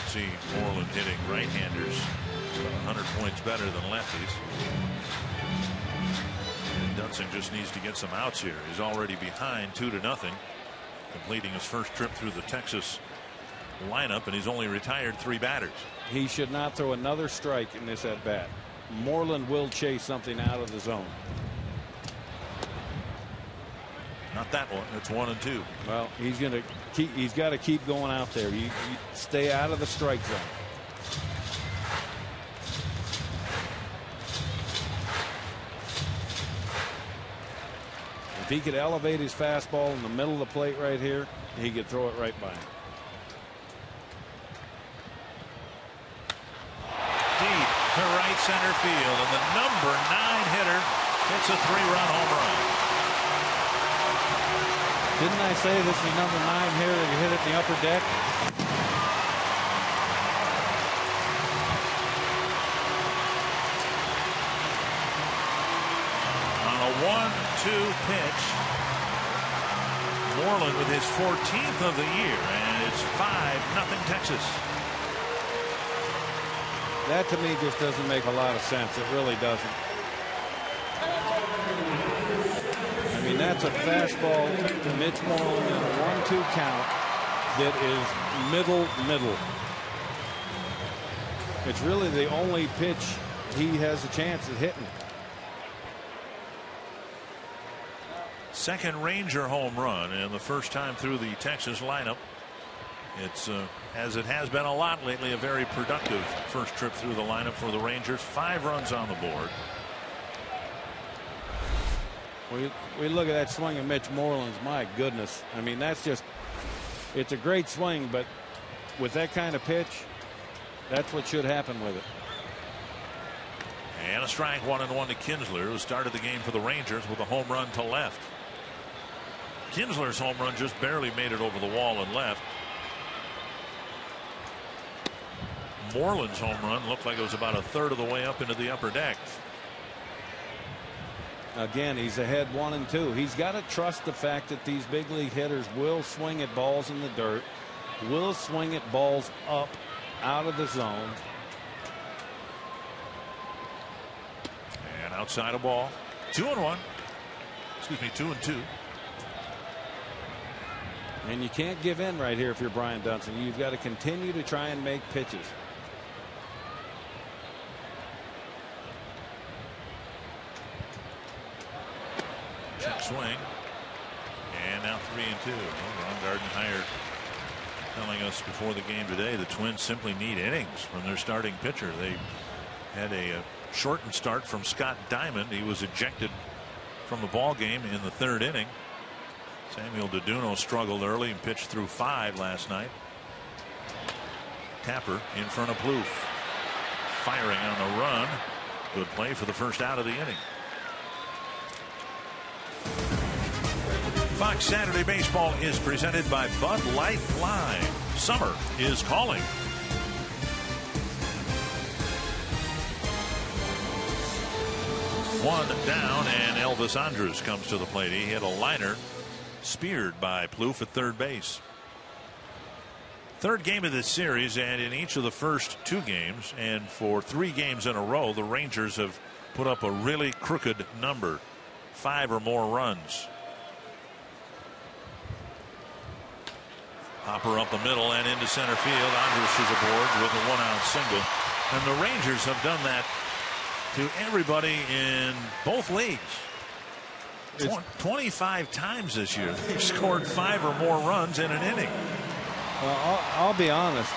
See Moreland hitting right-handers 100 points better than lefties. And Dunson just needs to get some outs here. He's already behind 2-0, completing his first trip through the Texas lineup, and he's only retired 3 batters. He should not throw another strike in this at bat. Moreland will chase something out of the zone. Not that one. It's 1 and 2. Well, he's got to keep going out there. You stay out of the strike zone. If he could elevate his fastball in the middle of the plate right here, he could throw it right by him. Deep to right center field, and the number 9 hitter hits a 3-run home run. Didn't I say this is number 9 here that hit it in the upper deck? On a 1-2 pitch, Moreland with his 14th of the year, and it's 5-0 Texas. That to me just doesn't make a lot of sense. It really doesn't. I mean, that's a fastball to Mitch Moreland in a 1-2 count that is middle. It's really the only pitch he has a chance at hitting. Second Ranger home run, and the first time through the Texas lineup. It's as it has been a lot lately, a very productive first trip through the lineup for the Rangers. 5 runs on the board. We look at that swing of Mitch Moreland's. My goodness. I mean, that's just, it's a great swing, but with that kind of pitch, that's what should happen with it. And a strike, 1-1 to Kinsler, who started the game for the Rangers with a home run to left. Kinsler's home run just barely made it over the wall and left. Moreland's home run looked like it was about a third of the way up into the upper deck. Again, he's ahead 1-2. He's got to trust the fact that these big league hitters will swing at balls in the dirt, will swing at balls up out of the zone. And outside a ball. 2-1. Excuse me, 2-2. And you can't give in right here if you're Brian Dunston. You've got to continue to try and make pitches. Check swing. And now 3-2. Well, Ron Gardenhire telling us before the game today the Twins simply need innings from their starting pitcher. They had a shortened start from Scott Diamond. He was ejected from the ball game in the 3rd inning. Samuel Deduno struggled early and pitched through 5 last night. Tapper in front of Plouffe. Firing on the run. Good play for the first out of the inning. Fox Saturday Baseball is presented by Bud Light Lime. Summer is calling. One down, and Elvis Andrus comes to the plate. He hit a liner, speared by Plouffe at third base. 3rd game of this series, and in each of the first 2 games, and for 3 games in a row, the Rangers have put up a really crooked number, 5 or more runs. Hopper up the middle and into center field. Andrus is aboard with a 1-out single. And the Rangers have done that to everybody in both leagues. 25 times this year. They've scored 5 or more runs in an inning. Well, I'll be honest.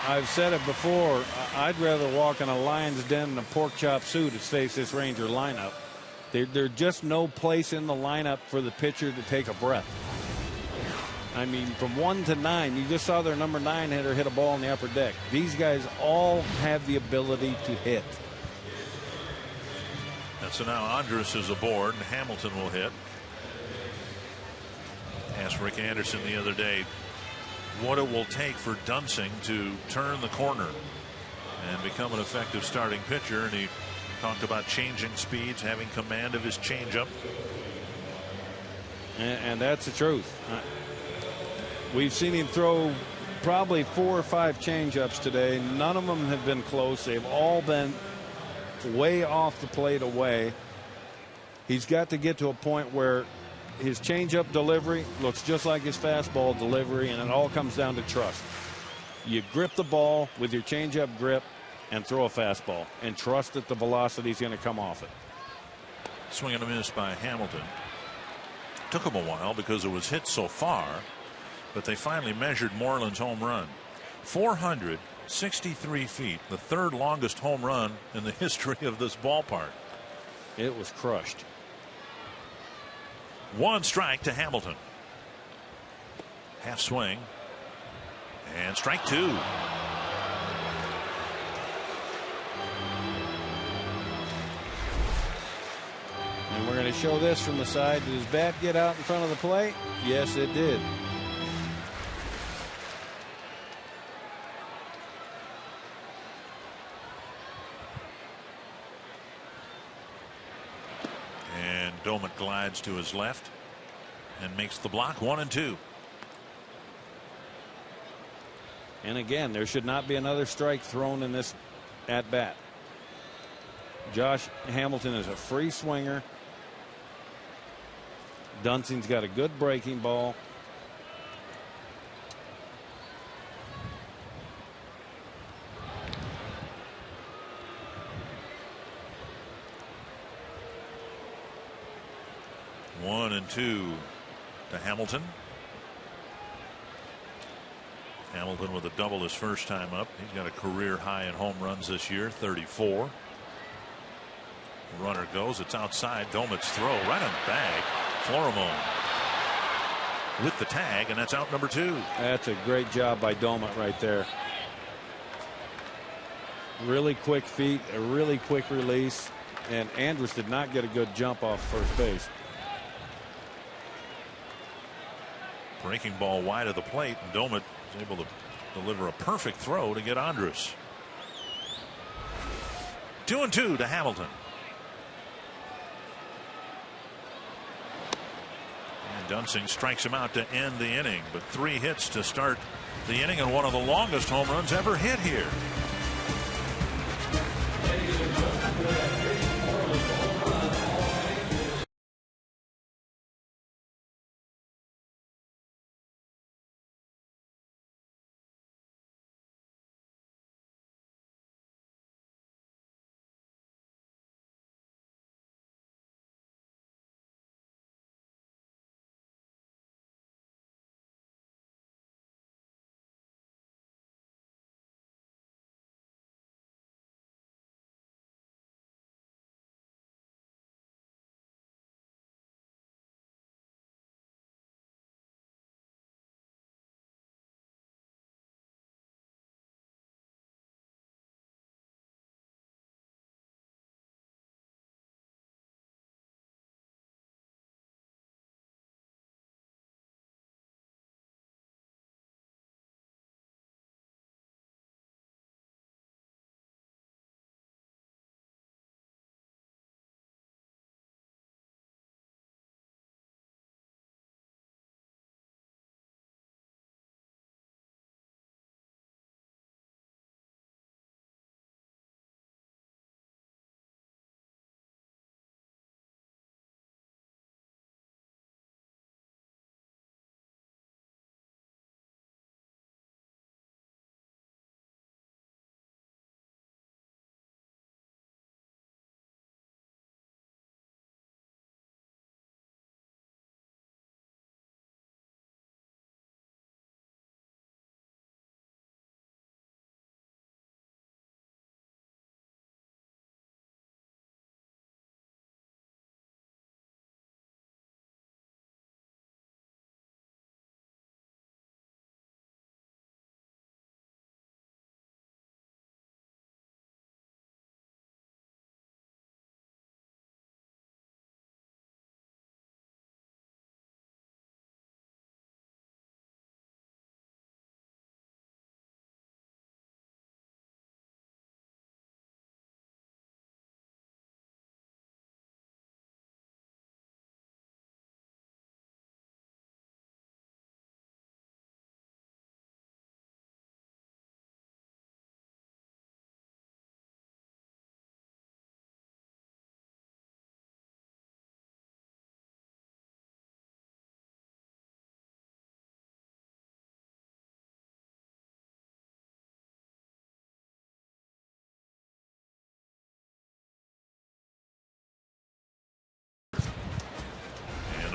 I've said it before. I'd rather walk in a lion's den in a pork chop suit to face this Ranger lineup. There's just no place in the lineup for the pitcher to take a breath. I mean, from 1 to 9, you just saw their number 9 hitter hit a ball in the upper deck. These guys all have the ability to hit. And so now Andrus is aboard, and Hamilton will hit. Asked Rick Anderson the other day what it will take for Dunsing to turn the corner and become an effective starting pitcher, and he talked about changing speeds, having command of his changeup. And that's the truth. We've seen him throw probably 4 or 5 changeups today. None of them have been close. They've all been way off the plate away. He's got to get to a point where his changeup delivery looks just like his fastball delivery, and it all comes down to trust. You grip the ball with your changeup grip and throw a fastball and trust that the velocity is going to come off it. Swing and a miss by Hamilton. Took him a while because it was hit so far, but they finally measured Moreland's home run. 463 feet, the 3rd longest home run in the history of this ballpark. It was crushed. 1 strike to Hamilton. Half swing. And strike 2. And we're going to show this from the side. Did his bat get out in front of the plate? Yes, it did. Domet glides to his left and makes the block. 1-2. And again, there should not be another strike thrown in this at bat. Josh Hamilton is a free swinger. Dunsing's got a good breaking ball. One and 2 to Hamilton. Hamilton with a double his first time up. He's got a career high in home runs this year, 34. The runner goes. It's outside. Domet's throw right on the bag. Florimon with the tag, and that's out number 2. That's a great job by Domet right there. Really quick feet, a really quick release, and Andrus did not get a good jump off first base. Breaking ball wide of the plate, and Domet is able to deliver a perfect throw to get Andrus. 2-2 to Hamilton. And Dunsing strikes him out to end the inning, but 3 hits to start the inning, and one of the longest home runs ever hit here.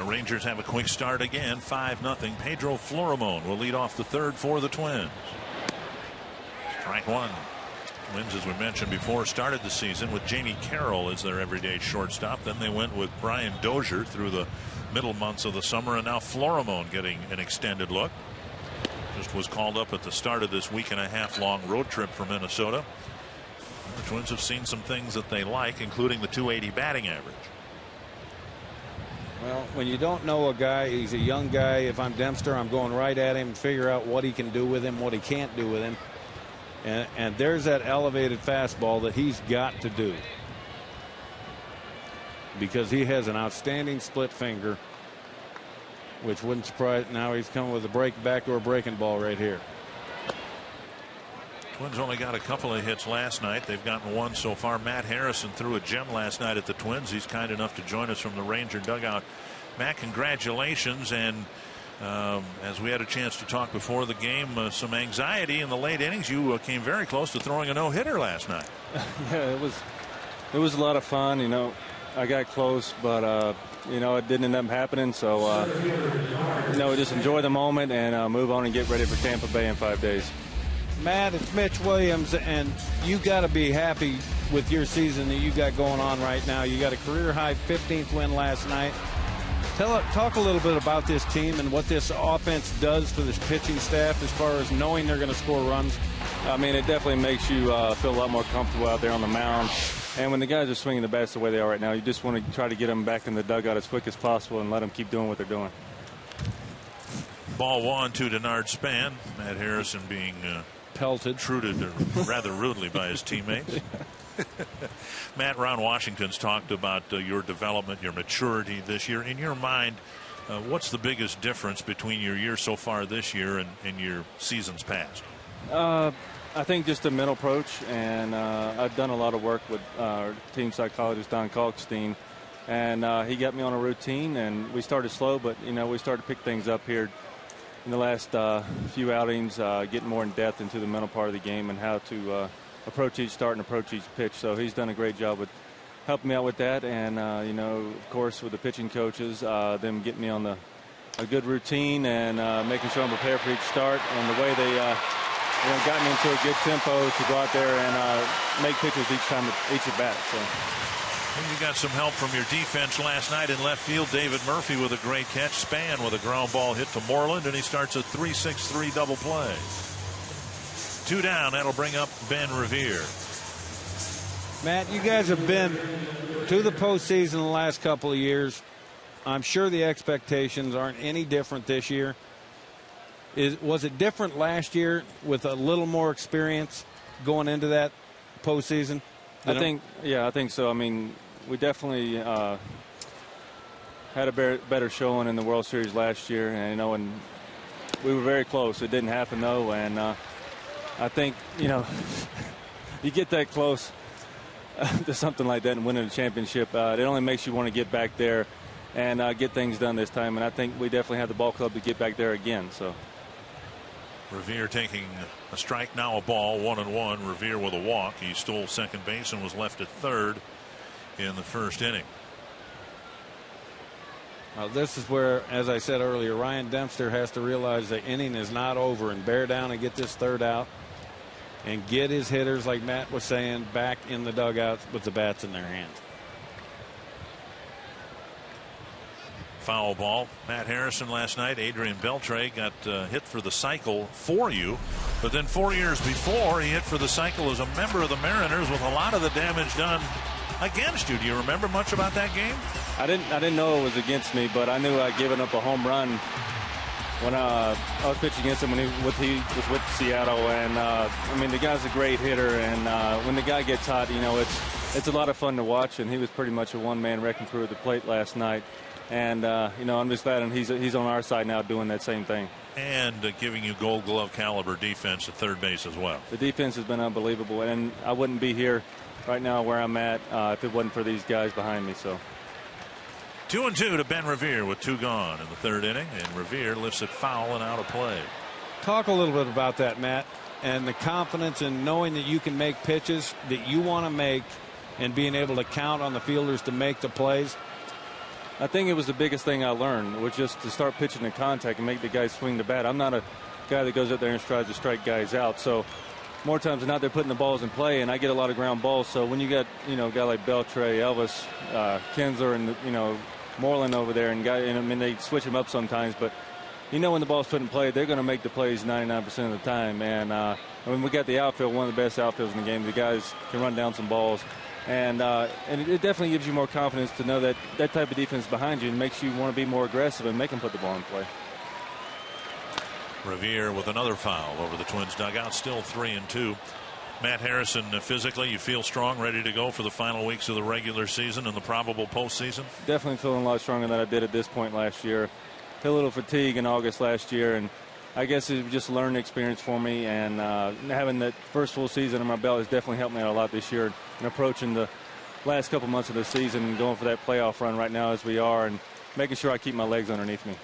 The Rangers have a quick start again, 5-0. Pedro Florimon will lead off the third for the Twins. Strike one. Twins, as we mentioned before, started the season with Jamie Carroll as their everyday shortstop. Then they went with Brian Dozier through the middle months of the summer, and now Florimon getting an extended look. Just was called up at the start of this week-and-a-half long road trip for Minnesota. The Twins have seen some things that they like, including the .280 batting average. Well, when you don't know a guy, he's a young guy. If I'm Dempster, I'm going right at him and figure out what he can do with him, what he can't do with him. And there's that elevated fastball that he's got to do, because he has an outstanding split finger, which wouldn't surprise. Now he's coming with a backdoor breaking ball right here. Twins only got a couple of hits last night. They've gotten one so far. Matt Harrison threw a gem last night at the Twins. He's kind enough to join us from the Ranger dugout. Matt, congratulations. And as we had a chance to talk before the game, some anxiety in the late innings. You came very close to throwing a no-hitter last night. Yeah, it was a lot of fun. You know, I got close, but you know, it didn't end up happening. So you know, just enjoy the moment and move on and get ready for Tampa Bay in 5 days. Matt, it's Mitch Williams, and you got to be happy with your season that you got going on right now. You got a career high 15th win last night. Talk a little bit about this team and what this offense does to this pitching staff as far as knowing they're going to score runs. I mean, it definitely makes you feel a lot more comfortable out there on the mound. And when the guys are swinging the bats the way they are right now, you just want to try to get them back in the dugout as quick as possible and let them keep doing what they're doing. Ball one to Denard Span. Matt Harrison being pelted, treated rather rudely by his teammates. Matt, Ron Washington's talked about your development, your maturity this year. In your mind, what's the biggest difference between your year so far this year and your seasons past? I think just a mental approach, and I've done a lot of work with our team psychologist Don Kalkstein, and he got me on a routine, and we started slow, but you know, we started to pick things up here in the last few outings, getting more in depth into the mental part of the game and how to approach each start and approach each pitch. So he's done a great job with helping me out with that, and you know, of course, with the pitching coaches, them getting me on a good routine and making sure I'm prepared for each start, and the way they you know, got me into a good tempo to go out there and make pitches each at bat. So. You got some help from your defense last night in left field. David Murphy with a great catch. Span with a ground ball hit to Moreland, and he starts a 3-6-3 double play. 2 down. That'll bring up Ben Revere. Matt, you guys have been to the postseason the last couple of years. I'm sure the expectations aren't any different this year. Was it different last year with a little more experience going into that postseason? I think so. I mean, we definitely had a better showing in the World Series last year, and you know, and we were very close. It didn't happen though, and I think, you know, you get that close to something like that and winning a championship, it only makes you want to get back there and get things done this time. And I think we definitely have the ball club to get back there again. So. Revere taking a strike, now a ball, 1-1. Revere with a walk. He stole second base and was left at third in the first inning. This is where, as I said earlier, Ryan Dempster has to realize the inning is not over and bear down and get this third out and get his hitters, like Matt was saying, back in the dugouts with the bats in their hands. Foul ball. Matt Harrison last night. Adrian Beltre got hit for the cycle for you, but then 4 years before he hit for the cycle as a member of the Mariners with a lot of the damage done against you. Do you remember much about that game? I didn't know it was against me, but I knew I'd given up a home run when I was pitching against him when he was with Seattle. And I mean, the guy's a great hitter, and when the guy gets hot, you know, it's a lot of fun to watch. And he was pretty much a one-man wrecking crew at the plate last night. And you know, I'm just glad, and he's on our side now doing that same thing. And giving you Gold Glove caliber defense at third base as well. The defense has been unbelievable, and I wouldn't be here right now where I'm at if it wasn't for these guys behind me. So. 2-2 to Ben Revere with 2 gone in the third inning, and Revere lifts it foul and out of play. Talk a little bit about that, Matt, and the confidence in knowing that you can make pitches that you want to make and being able to count on the fielders to make the plays. I think it was the biggest thing I learned was just to start pitching to contact and make the guys swing the bat. I'm not a guy that goes out there and tries to strike guys out. So more times than not, they're putting the balls in play, and I get a lot of ground balls. So when you got, a guy like Beltre, Elvis, Kinsler, and, Moreland over there, and I mean, they switch them up sometimes, but when the ball's put in play, they're going to make the plays 99% of the time. And when we got the outfield, one of the best outfields in the game, the guys can run down some balls. And it definitely gives you more confidence to know that that type of defense behind you and makes you want to be more aggressive and make them put the ball in play. Revere with another foul over the Twins dugout, still 3-2. Matt Harrison, physically, you feel strong, ready to go for the final weeks of the regular season and the probable postseason? Definitely feeling a lot stronger than I did at this point last year. Hit a little fatigue in August last year, and I guess it was just a learning experience for me. And having that first full season on my belt has definitely helped me out a lot this year. And approaching the last couple months of the season and going for that playoff run right now as we are, and making sure I keep my legs underneath me.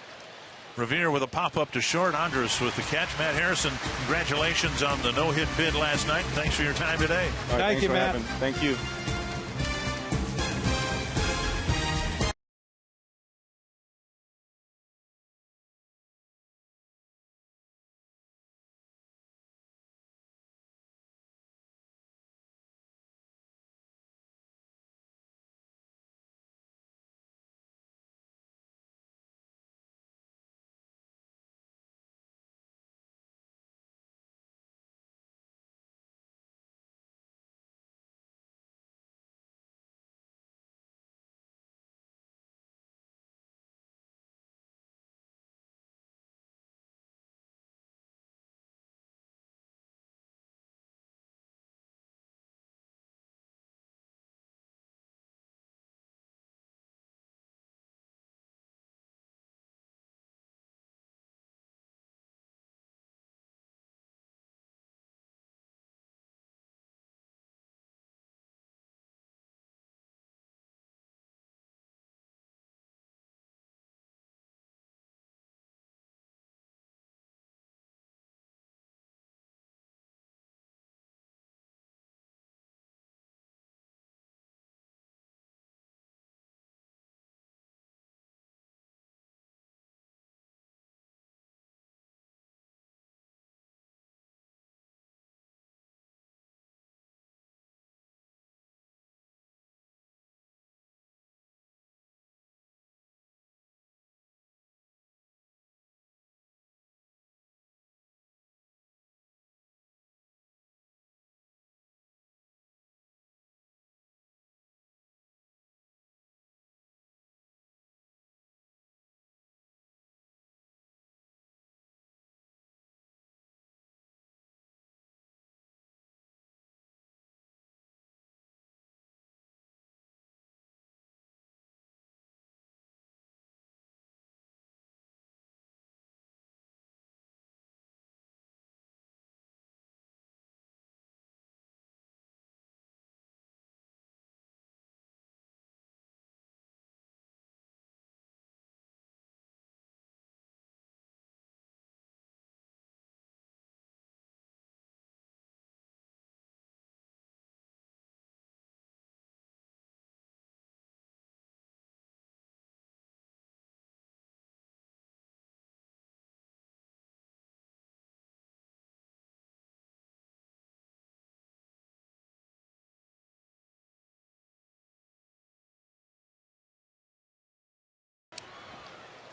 Revere with a pop-up to short. Andrus with the catch. Matt Harrison, congratulations on the no-hit bid last night. Thanks for your time today. All right, Thank you, Matt. Thank you.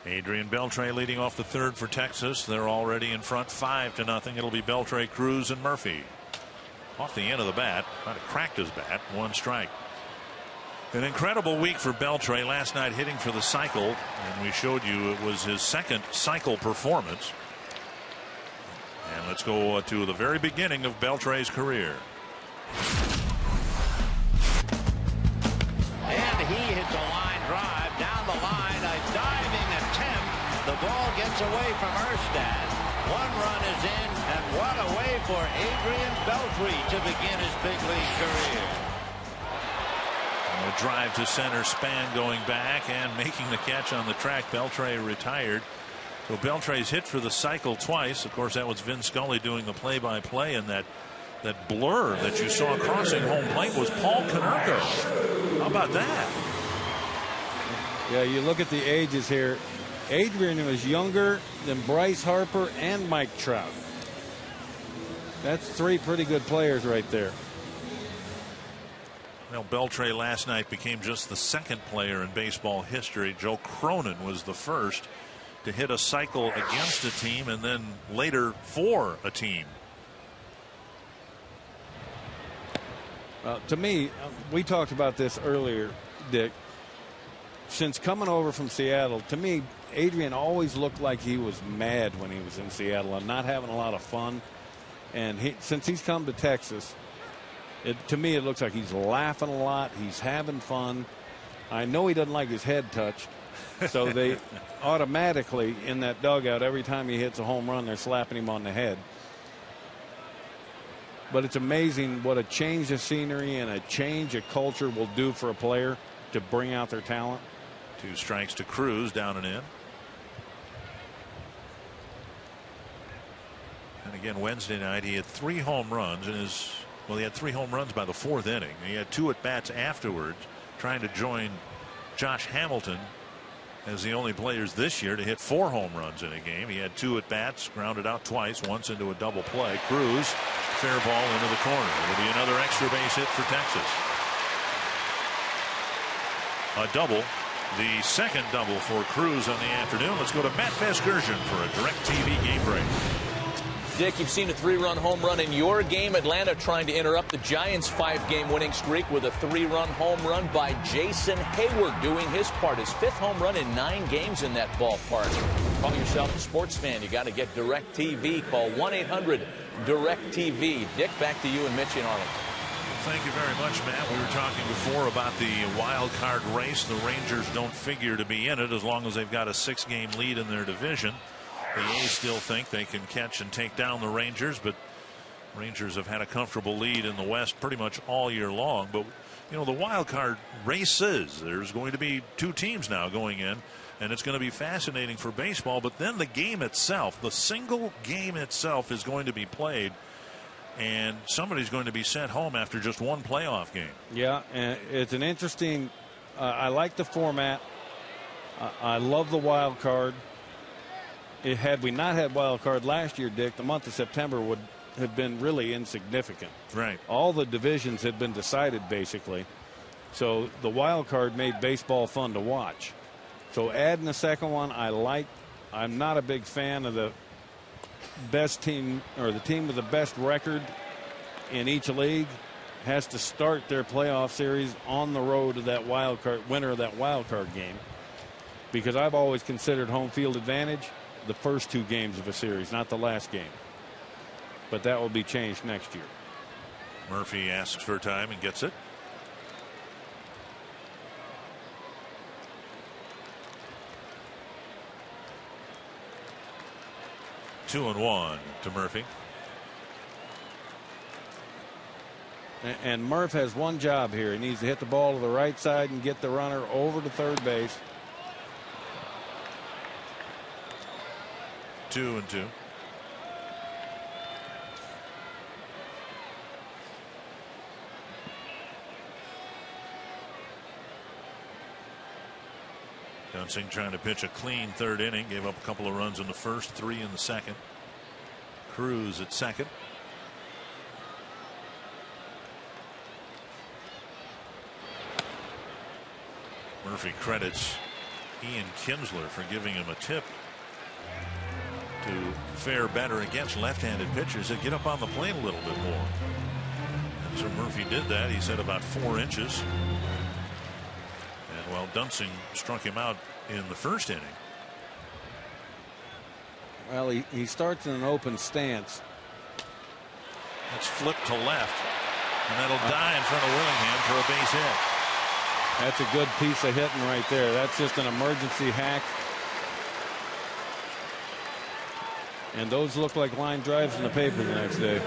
Adrian Beltre leading off the third for Texas. They're already in front 5-0. It'll be Beltre, Cruz, and Murphy. Off the end of the bat. Might have cracked his bat. 1 strike. An incredible week for Beltre. Last night hitting for the cycle. And we showed you it was his second cycle performance. And let's go to the very beginning of Beltre's career. And he hits a line drive down the line. A diving attempt. The ball gets away from Erstad. 1 run is in, and what a way for Adrian Beltre to begin his big league career. And a drive to center, Span going back and making the catch on the track. Beltre retired. So Beltre's hit for the cycle twice. Of course, that was Vin Scully doing the play-by-play, and that blur that you saw crossing home plate was Paul Konerko. How about that? Yeah, you look at the ages here. Adrian was younger than Bryce Harper and Mike Trout. That's 3 pretty good players right there. Well, Beltre last night became just the 2nd player in baseball history. Joe Cronin was the first to hit a cycle against a team and then later for a team. To me, we talked about this earlier, Dick. Since coming over from Seattle, to me, Adrian always looked like he was mad when he was in Seattle and not having a lot of fun. And since he's come to Texas, to me, it looks like he's laughing a lot. He's having fun. I know he doesn't like his head touched. So they automatically, in that dugout, every time he hits a home run, they're slapping him on the head. But it's amazing what a change of scenery and a change of culture will do for a player to bring out their talent. 2 strikes to Cruz, down and in. And again, Wednesday night, he had 3 home runs in his. Well, he had 3 home runs by the 4th inning. He had 2 at bats afterwards, trying to join Josh Hamilton as the only players this year to hit 4 home runs in a game. He had 2 at bats, grounded out twice, once into a double play. Cruz, fair ball into the corner. It'll be another extra base hit for Texas. A double, the 2nd double for Cruz on the afternoon. Let's go to Matt Vasgersian for a DirecTV game break. Dick, you've seen a 3-run home run in your game. Atlanta trying to interrupt the Giants' 5-game winning streak with a 3-run home run by Jason Hayward, doing his part. His 5th home run in 9 games in that ballpark. Call yourself a sports fan. You got to get DirecTV. Call 1-800-DirecTV. Dick, back to you and Mitch in Arlington. Thank you very much, Matt. We were talking before about the wild card race. The Rangers don't figure to be in it as long as they've got a 6-game lead in their division. The A's still think they can catch and take down the Rangers, but Rangers have had a comfortable lead in the West pretty much all year long. But, you know, the wild card races, there's going to be 2 teams now going in, and it's going to be fascinating for baseball. But then the game itself, the single game itself, is going to be played, and somebody's going to be sent home after just 1 playoff game. Yeah, and it's an interesting I like the format. I love the wild card. Had we not had wild card last year, Dick, the month of September would have been really insignificant. Right. All the divisions had been decided basically. So the wild card made baseball fun to watch. So adding a second one, I like. I'm not a big fan of the best team or the team with the best record in each league has to start their playoff series on the road to that wild card winner of that wild card game, because I've always considered home field advantage the first 2 games of a series, not the last game. But that will be changed next year. Murphy asks for time and gets it. Two and one to Murphy. And Murph has one job here. He needs to hit the ball to the right side and get the runner over to third base. 2 and 2. Dunsing trying to pitch a clean 3rd inning. Gave up a couple of runs in the first, 3 in the second. Cruz at second. Murphy credits Ian Kinsler for giving him a tip to fare better against left-handed pitchers that get up on the plate a little bit more. And so Murphy did that. He said about 4 inches. And while Dunsing struck him out in the first inning. Well, he starts in an open stance. That's flipped to left. And that'll die in front of Willingham for a base hit. That's a good piece of hitting right there. That's just an emergency hack. And those look like line drives in the paper the next day.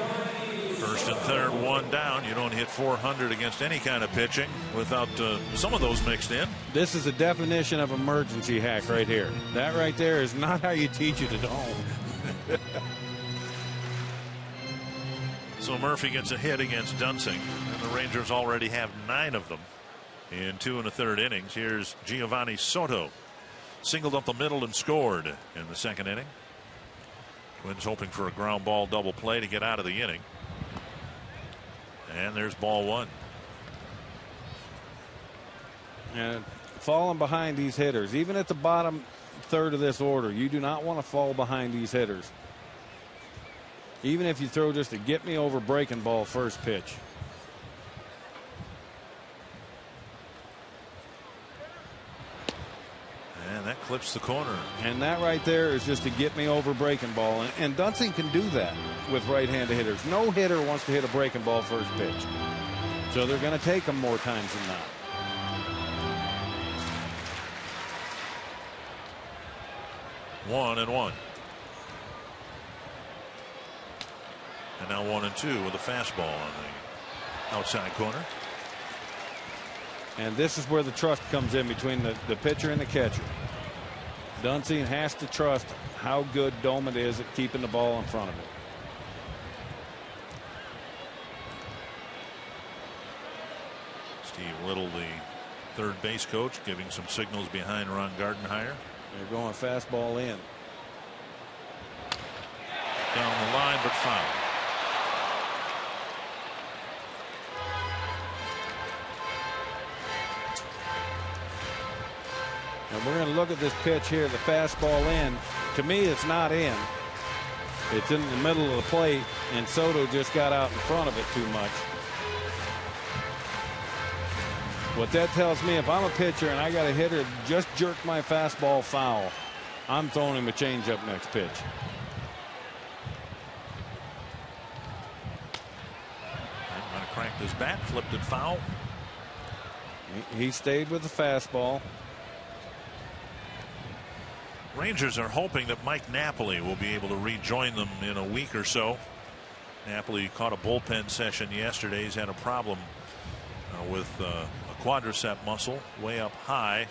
First and third, 1 down. You don't hit 400 against any kind of pitching without some of those mixed in. This is a definition of emergency hack right here. That right there is not how you teach it at home. So Murphy gets a hit against Dunsing, and the Rangers already have 9 of them. in 2 1/3 innings. Here's Giovanni Soto. Singled up the middle and scored in the 2nd inning. Twins hoping for a ground ball double play to get out of the inning. And there's ball 1. And falling behind these hitters, even at the bottom third of this order, you do not want to fall behind these hitters. Even if you throw just a get me over breaking ball first pitch. And that clips the corner. And that right there is just a get me over breaking ball. And Dunsing can do that with right-handed hitters. No hitter wants to hit a breaking ball first pitch. So they're going to take them more times than not. 1-1. And now 1-2 with a fastball on the outside corner. And this is where the trust comes in between the pitcher and the catcher. Dunsing has to trust how good Doman is at keeping the ball in front of him. Steve Little, the third base coach, giving some signals behind Ron Gardenhire. They're going fastball in. Down the line, but foul. And we're going to look at this pitch here, the fastball in. To me, it's not in. It's in the middle of the plate, and Soto just got out in front of it too much. What that tells me, if I'm a pitcher and I got a hitter just jerk my fastball foul, I'm throwing him a changeup next pitch. Might have cracked his bat, flipped it foul. He stayed with the fastball. Rangers are hoping that Mike Napoli will be able to rejoin them in a week or so. Napoli caught a bullpen session yesterday. He's had a problem with a quadricep muscle way up high.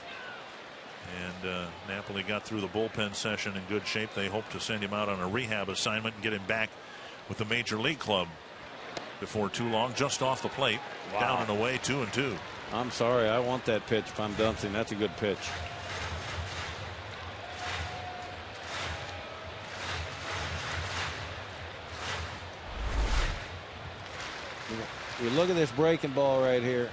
And Napoli got through the bullpen session in good shape. They hope to send him out on a rehab assignment and get him back with the major league club before too long. Just off the plate. Wow. Down and away, 2-2. I'm sorry. I want that pitch if I'm Dunsing. That's a good pitch. You look at this breaking ball right here.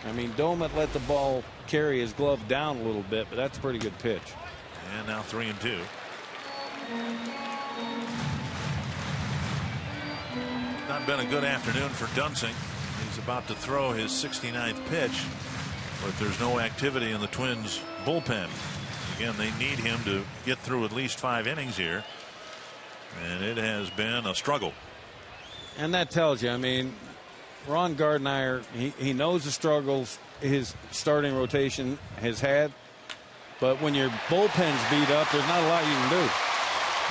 I mean, Doman let the ball carry his glove down a little bit, but that's a pretty good pitch. And now 3-2. Not been a good afternoon for Dunsing. He's about to throw his 69th pitch, but there's no activity in the Twins bullpen. Again, they need him to get through at least 5 innings here, and it has been a struggle. And that tells you, I mean, Ron Gardenhire, he knows the struggles his starting rotation has had, but when your bullpen's beat up, there's not a lot you can do.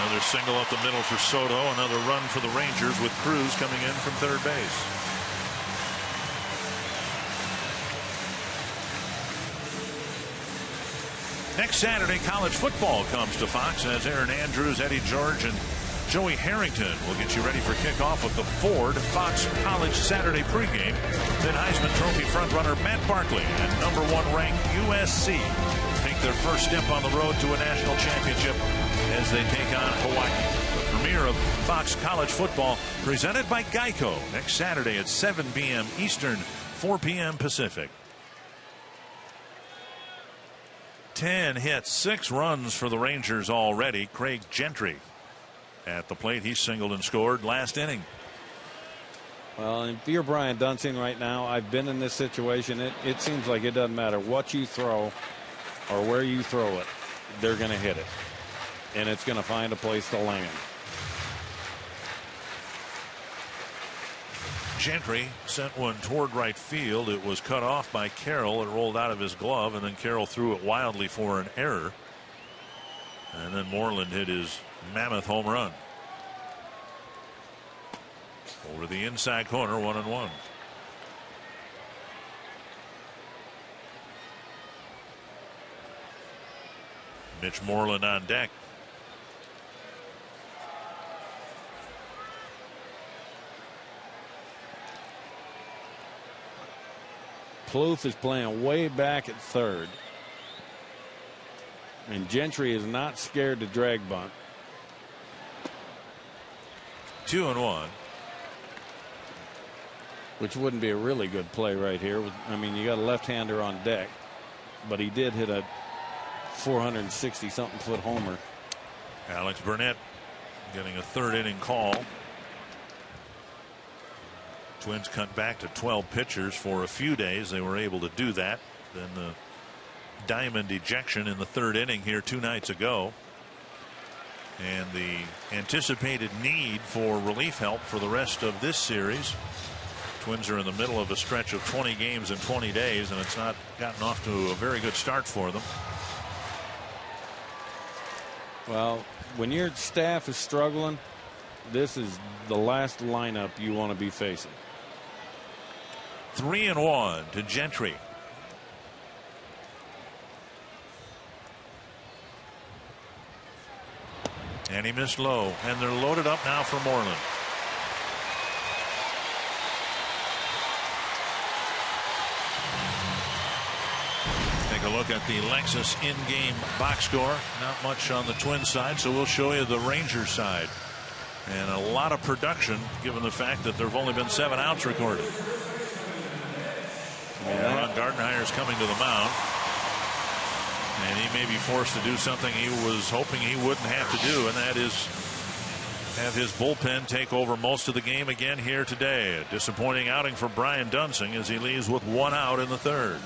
Another single up the middle for Soto. Another run for the Rangers with Cruz coming in from third base. Next Saturday, college football comes to Fox as Aaron Andrews, Eddie George, and Joey Harrington will get you ready for kickoff with the Ford Fox College Saturday pregame. Then Heisman Trophy frontrunner Matt Barkley and #1 ranked USC take their first step on the road to a national championship as they take on Hawaii. The premiere of Fox College Football presented by Geico next Saturday at 7 p.m. Eastern, 4 p.m. Pacific. 10 hits, 6 runs for the Rangers already. Craig Gentry at the plate. He singled and scored last inning. Well, if you're Brian Dunsing right now, I've been in this situation. It seems like it doesn't matter what you throw or where you throw it, they're going to hit it. And it's going to find a place to land. Gentry sent one toward right field. It was cut off by Carroll. It rolled out of his glove, and then Carroll threw it wildly for an error. And then Moreland hit his mammoth home run. Over the inside corner, 1-1. Mitch Moreland on deck. Plouffe is playing way back at third. And Gentry is not scared to drag bunt. 2-1. Which wouldn't be a really good play right here. I mean, you got a left-hander on deck, but he did hit a 460-something foot homer. Alex Burnett getting a third inning call. Twins cut back to 12 pitchers for a few days. They were able to do that. Then the diamond ejection in the third inning here 2 nights ago. And the anticipated need for relief help for the rest of this series. Twins are in the middle of a stretch of 20 games in 20 days, and it's not gotten off to a very good start for them. Well, when your staff is struggling, this is the last lineup you want to be facing. 3-1 to Gentry. And he missed low, and they're loaded up now for Moreland. Take a look at the Lexus in-game box score. Not much on the Twins side, so we'll show you the Rangers side. And a lot of production, given the fact that there have only been 7 outs recorded. Ron Gardenhire's coming to the mound. And he may be forced to do something he was hoping he wouldn't have to do, and that is have his bullpen take over most of the game again here today. A disappointing outing for Brian Dunsing as he leaves with 1 out in the third.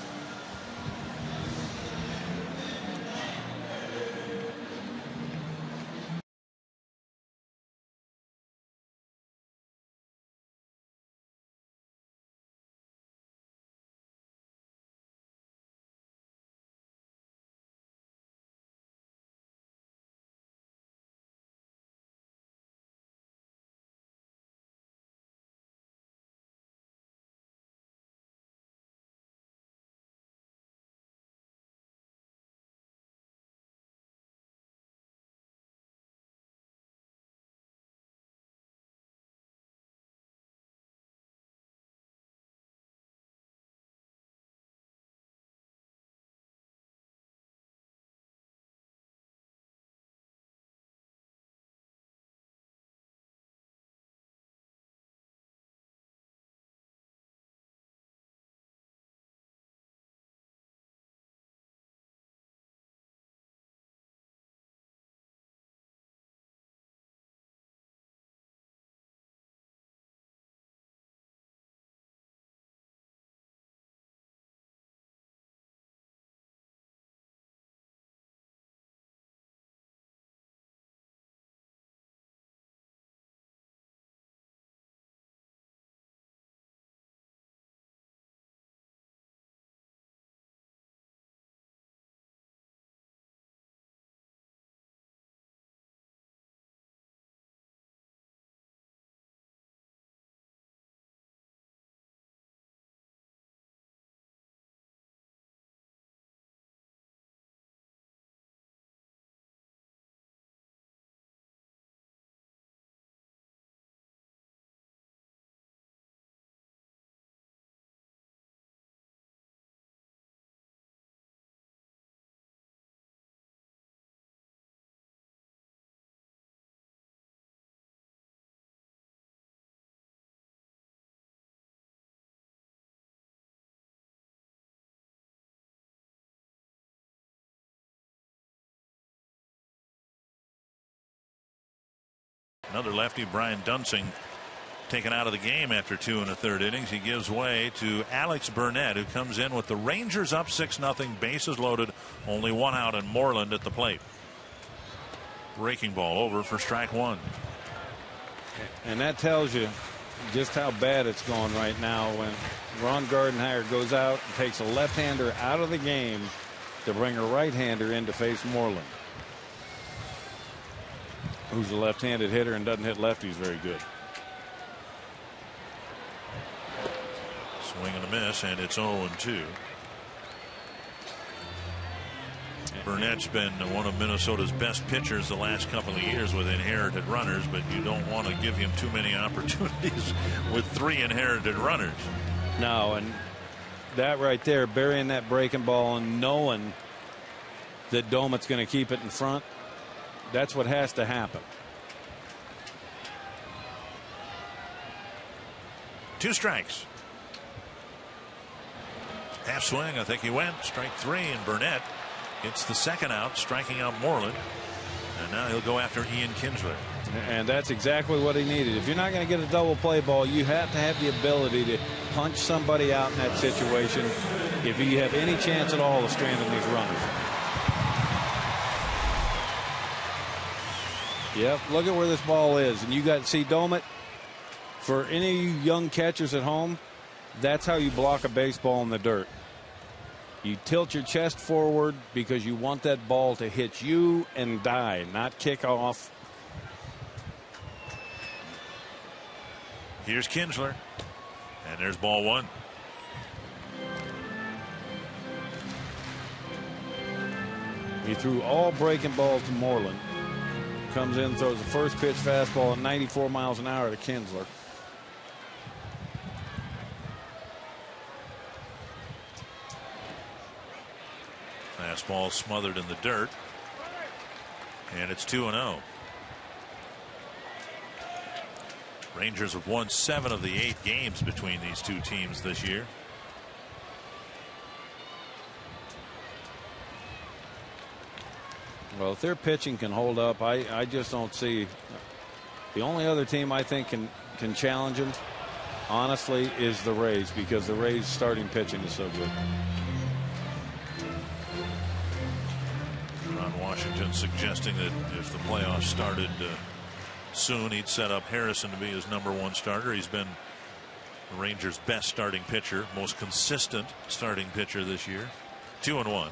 Another lefty, Brian Dunsing, taken out of the game after 2 1/3 innings. He gives way to Alex Burnett, who comes in with the Rangers up 6-0, bases loaded, only 1 out, and Moreland at the plate. Breaking ball over for strike 1. And that tells you just how bad it's going right now when Ron Gardenhire goes out and takes a left-hander out of the game to bring a right-hander in to face Moreland, who's a left-handed hitter and doesn't hit lefties very good. Swing and a miss, and it's 0-2. Burnett's been one of Minnesota's best pitchers the last couple of years with inherited runners, but you don't want to give him too many opportunities with 3 inherited runners. No, and that right there, burying that breaking ball and knowing that Domit's going to keep it in front, that's what has to happen. 2 strikes. Half swing, I think he went. Strike 3, and Burnett gets the second out, striking out Moreland. And now he'll go after Ian Kinsler. And that's exactly what he needed. If you're not going to get a double play ball, you have to have the ability to punch somebody out in that situation if you have any chance at all of stranding these runners. Yep, look at where this ball is. And you got to see Domit. For any of you young catchers at home, that's how you block a baseball in the dirt. You tilt your chest forward because you want that ball to hit you and die, not kick off. Here's Kinsler, and there's ball 1. He threw all breaking balls to Moreland. Comes in, throws the first pitch fastball at 94 miles an hour to Kinsler. Fastball smothered in the dirt, and it's 2-0. Rangers have won 7 of the 8 games between these two teams this year. Well, if their pitching can hold up, I just don't see. The only other team I think can challenge them, honestly, is the Rays, because the Rays' starting pitching is so good. Ron Washington suggesting that if the playoffs started soon, he'd set up Harrison to be his #1 starter. He's been the Rangers' best starting pitcher, most consistent starting pitcher this year. 2-1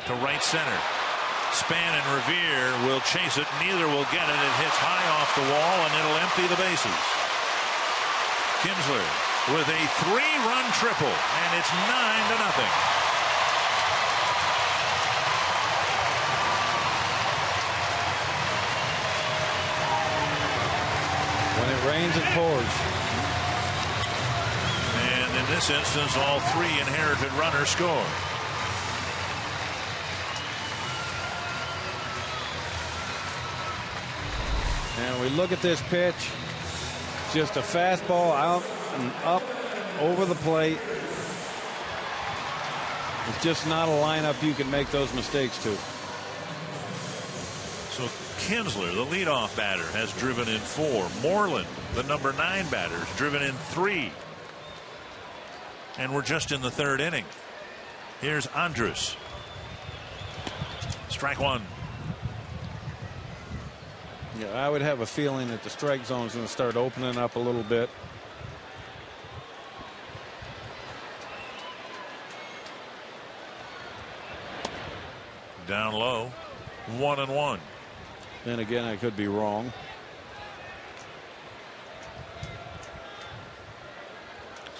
to right center. Span and Revere will chase it. Neither will get it. It hits high off the wall, and it'll empty the bases. Kinsler with a 3-run triple, and it's 9-0. When it rains, it pours. And in this instance, all 3 inherited runners score. And we look at this pitch. It's just a fastball out and up over the plate. It's just not a lineup you can make those mistakes to. So Kinsler, the leadoff batter, has driven in 4. Moreland, the #9 batter, has driven in 3. And we're just in the 3rd inning. Here's Andrus. Strike 1. Yeah, I would have a feeling that the strike zone is going to start opening up a little bit. Down low, 1-1. Then again, I could be wrong.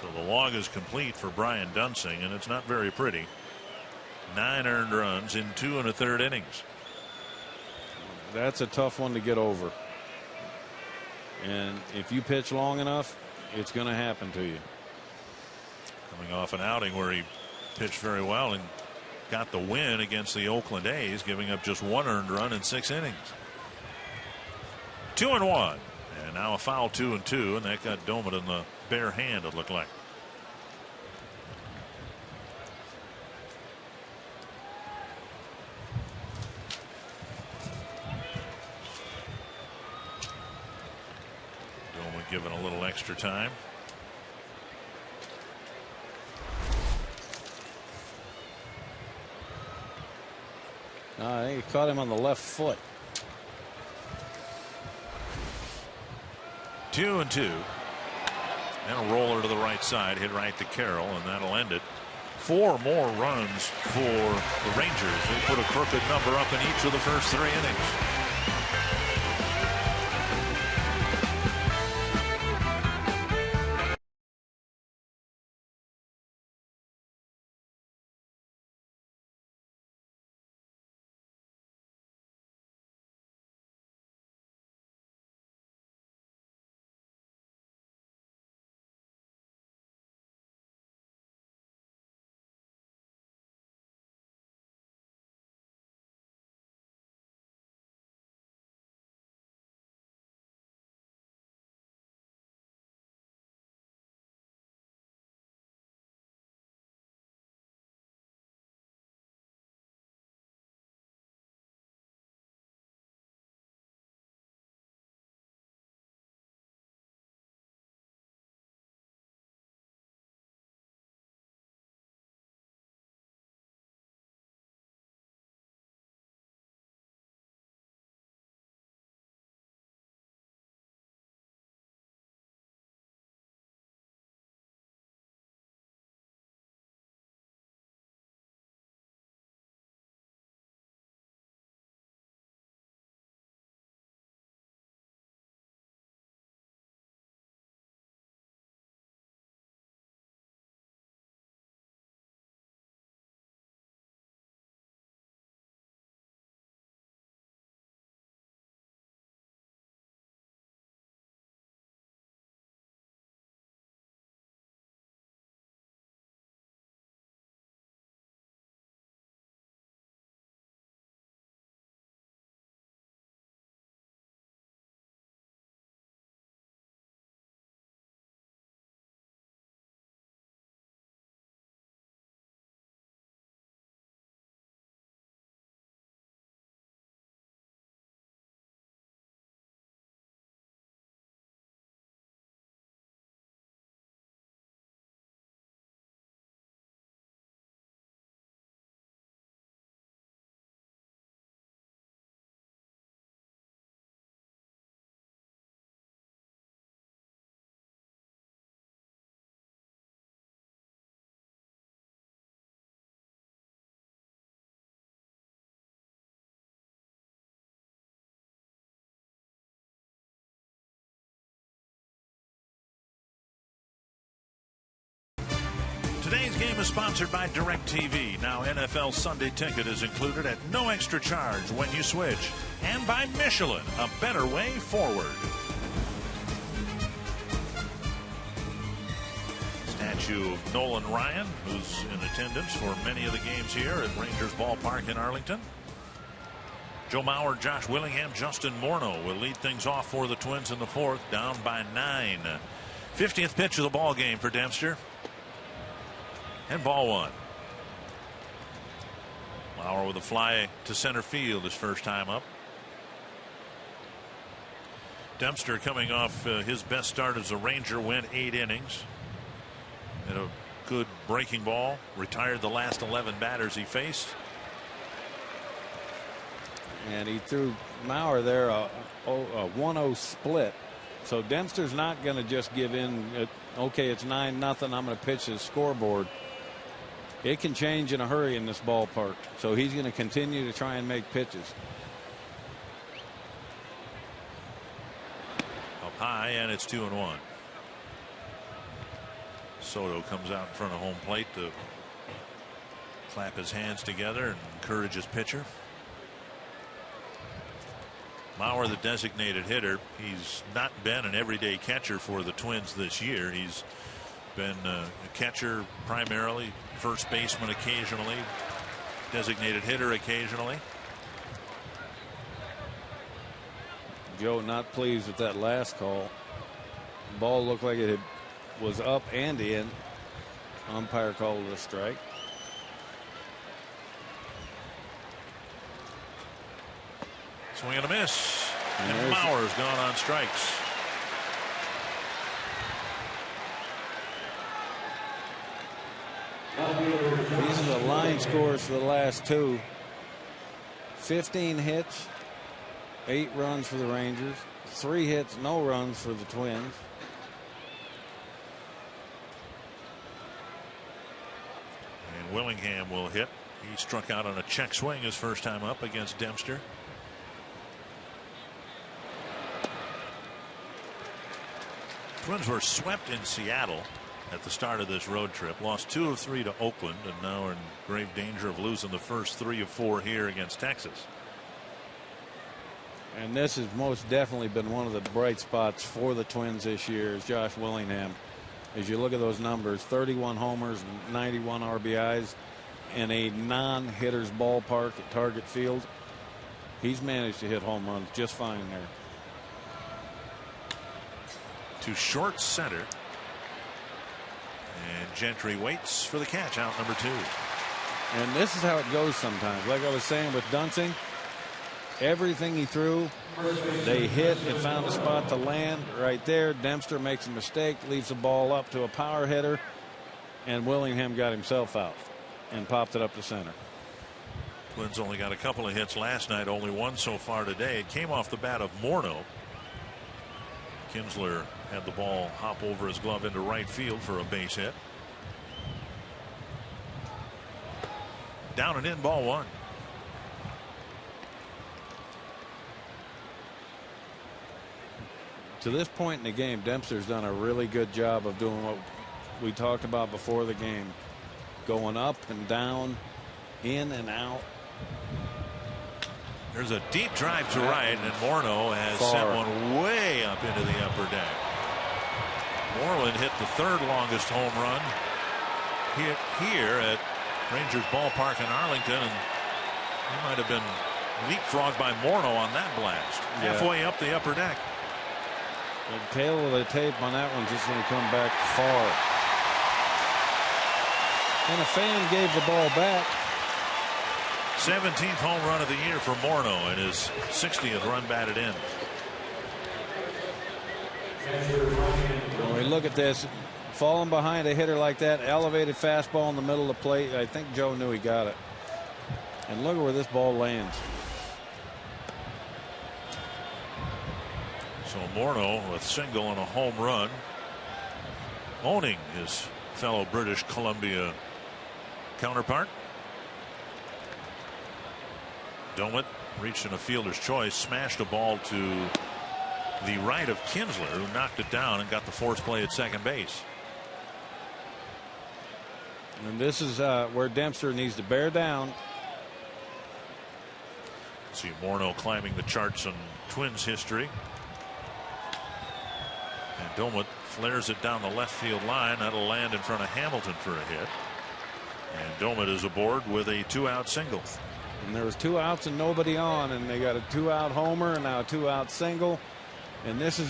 So the log is complete for Brian Dunsing, and it's not very pretty. 9 earned runs in 2 1/3 innings. That's a tough one to get over. And if you pitch long enough, it's going to happen to you. Coming off an outing where he pitched very well and got the win against the Oakland A's, giving up just 1 earned run in 6 innings. 2-1. And now a foul 2-2, and that got Domit in the bare hand, it looked like. Given a little extra time. I think he caught him on the left foot. 2-2. And a roller to the right side, hit right to Carroll, and that'll end it. 4 more runs for the Rangers. They put a crooked number up in each of the first 3 innings. is sponsored by DirecTV. Now NFL Sunday Ticket is included at no extra charge when you switch. And by Michelin, a better way forward. Statue of Nolan Ryan, who's in attendance for many of the games here at Rangers Ballpark in Arlington. Joe Mauer, Josh Willingham, Justin Morneau will lead things off for the Twins in the fourth, down by 9. 50th pitch of the ball game for Dempster. And ball one. Mauer with a fly to center field his first time up. Dempster coming off his best start as a Ranger, went 8 innings. Had a good breaking ball, retired the last 11 batters he faced. And he threw Mauer there a 1-0 split. So Dempster's not going to just give in. Okay, it's 9-0. I'm going to pitch his scoreboard. It can change in a hurry in this ballpark. So he's going to continue to try and make pitches. Up high, and it's 2-1. Soto comes out in front of home plate to clap his hands together and encourage his pitcher. Mauer, the designated hitter, he's not been an everyday catcher for the Twins this year. He's been a catcher primarily, first baseman occasionally, designated hitter occasionally. Joe not pleased with that last call. The ball looked like it was up and in. Umpire called it a strike. Swing and a miss. And Mauer's gone on strikes. These are the line scores for the last two. 15 hits, 8 runs for the Rangers, 3 hits, no runs for the Twins. And Willingham will hit. He struck out on a check swing his first time up against Dempster. Twins were swept in Seattle at the start of this road trip, lost 2 of 3 to Oakland, and now are in grave danger of losing the first 3 of 4 here against Texas. And this has most definitely been one of the bright spots for the Twins this year is Josh Willingham. As you look at those numbers, 31 homers, 91 RBIs in a non-hitter's ballpark at Target Field. He's managed to hit home runs just fine there. To short center. And Gentry waits for the catch, out number 2. And this is how it goes sometimes. Like I was saying with Dunsing, everything he threw, they hit and found a spot to land right there. Dempster makes a mistake, leaves the ball up to a power hitter, and Willingham got himself out and popped it up to center. Twins only got a couple of hits last night, only 1 so far today. It came off the bat of Morneau. Kinsler had the ball hop over his glove into right field for a base hit. Down and in, ball 1. To this point in the game, Dempster's done a really good job of doing what we talked about before the game. Going up and down, in and out. There's a deep drive to right, and Morneau has sent one way up into the upper deck. Moreland hit the 3rd longest home run here at Rangers Ballpark in Arlington, and he might have been leapfrogged by Morneau on that blast. Halfway up the upper deck. The tail of the tape on that one's just going to come back far. And a fan gave the ball back. 17th home run of the year for Morneau and his 60th run batted in. When we look at this, falling behind a hitter like that, elevated fastball in the middle of the plate, I think Joe knew he got it. And look at where this ball lands. So Morneau with single and a home run, owning his fellow British Columbia counterpart. Dunlett reached in a fielder's choice, smashed a ball to the right of Kinsler, who knocked it down and got the force play at second base. And this is where Dempster needs to bear down. See Morneau climbing the charts in Twins history. And Domet flares it down the left field line. That'll land in front of Hamilton for a hit. And Domet is aboard with a 2-out single. And there was 2 outs and nobody on, and they got a 2-out homer and now a 2-out single. And this is,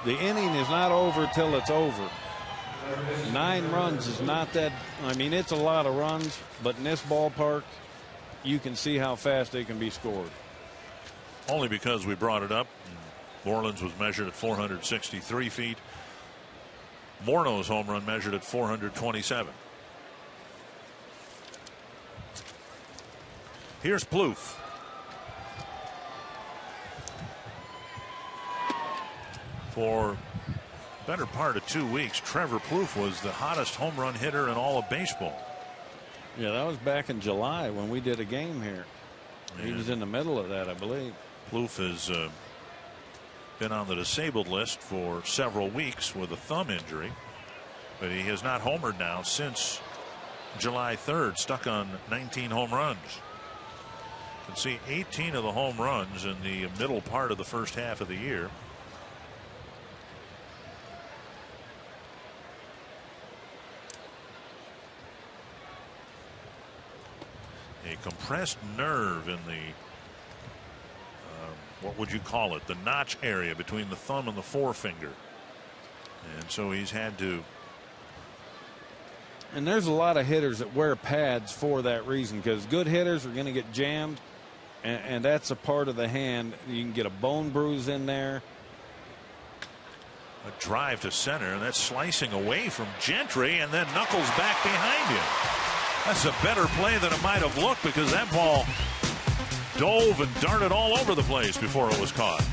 the inning is not over till it's over. 9 runs is not that, I mean, it's a lot of runs, but in this ballpark, you can see how fast they can be scored. Only because we brought it up. Moreland's was measured at 463 feet. Morneau's home run measured at 427. Here's Plouffe. For better part of 2 weeks, Trevor Plouffe was the hottest home run hitter in all of baseball. Yeah, that was back in July when we did a game here. He was in the middle of that, I believe. Plouffe has been on the disabled list for several weeks with a thumb injury, but he has not homered now since July 3rd, stuck on 19 home runs. You can see 18 of the home runs in the middle part of the first half of the year. A compressed nerve in the what would you call it, the notch area between the thumb and the forefinger, and so he's had to. And there's a lot of hitters that wear pads for that reason, because good hitters are going to get jammed, and that's a part of the hand. You can get a bone bruise in there. A drive to center, and that's slicing away from Gentry, and then knuckles back behind him. That's a better play than it might have looked, because that ball dove and darted all over the place before it was caught.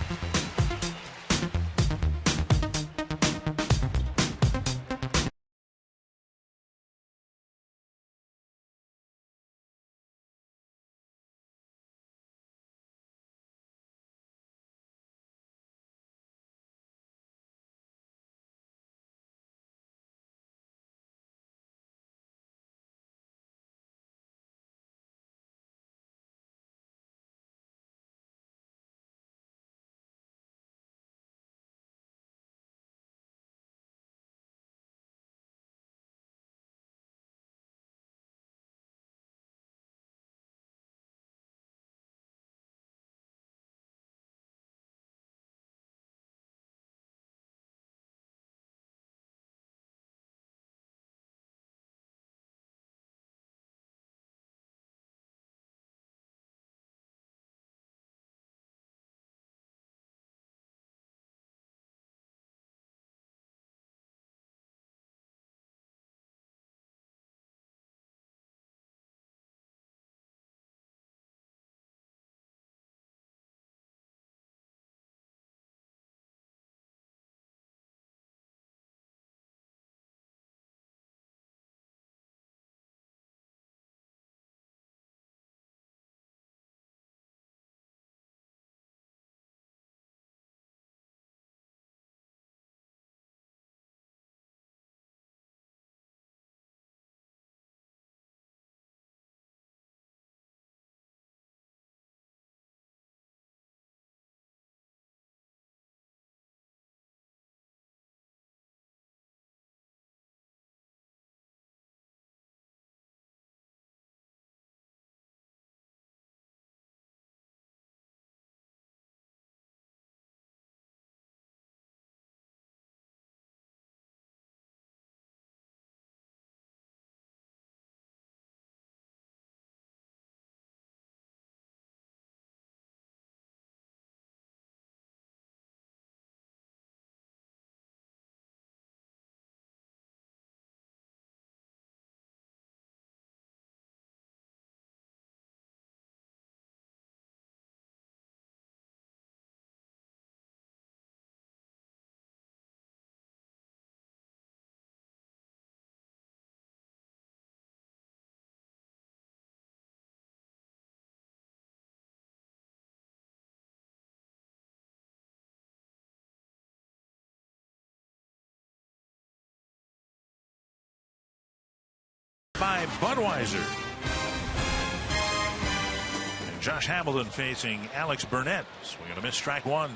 by Budweiser. And Josh Hamilton facing Alex Burnett. Swing and a miss, strike one.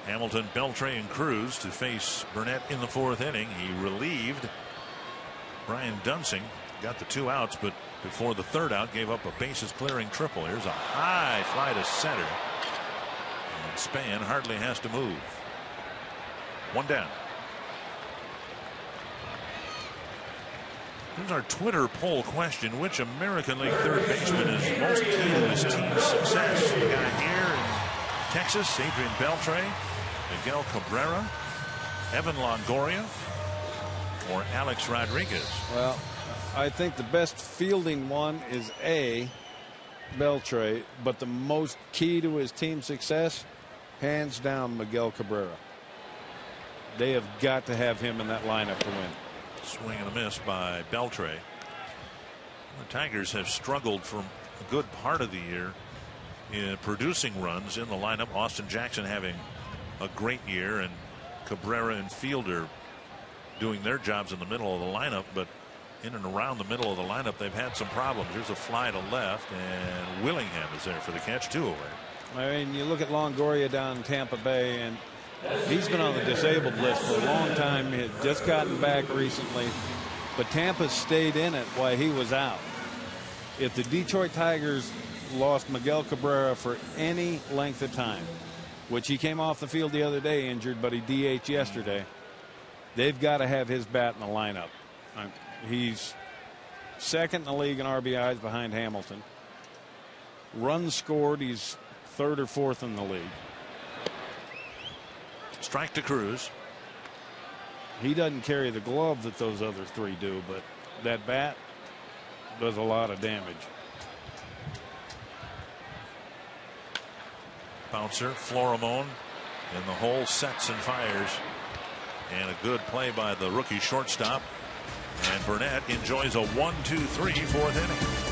Hamilton, Beltre, and Cruz to face Burnett in the 4th inning. He relieved Brian Dunsing. Got the 2 outs, but before the 3rd out gave up a bases clearing triple. Here's a high fly to center. And Span hardly has to move. 1 down. Here's our Twitter poll question. Which American League third baseman is most key to his team's success? The guy here in Texas, Adrian Beltre, Miguel Cabrera, Evan Longoria, or Alex Rodriguez? Well, I think the best fielding one is Beltre, but the most key to his team's success, hands down, Miguel Cabrera. They have got to have him in that lineup to win. Swing and a miss by Beltre. The Tigers have struggled for a good part of the year in producing runs in the lineup. Austin Jackson having a great year, and Cabrera and Fielder doing their jobs in the middle of the lineup, but in and around the middle of the lineup they've had some problems. Here's a fly to left, and Willingham is there for the catch, 2 away. I mean, you look at Longoria down in Tampa Bay, and he's been on the disabled list for a long time. He had just gotten back recently, but Tampa stayed in it while he was out. If the Detroit Tigers lost Miguel Cabrera for any length of time, which he came off the field the other day injured, but he DH'd yesterday, they've got to have his bat in the lineup. He's second in the league in RBIs behind Hamilton. Runs scored, he's 3rd or 4th in the league. Strike to Cruz. He doesn't carry the glove that those other 3 do, but that bat does a lot of damage. Bouncer, Florimone in the hole, sets and fires. And a good play by the rookie shortstop. And Burnett enjoys a 1-2-3 4th inning.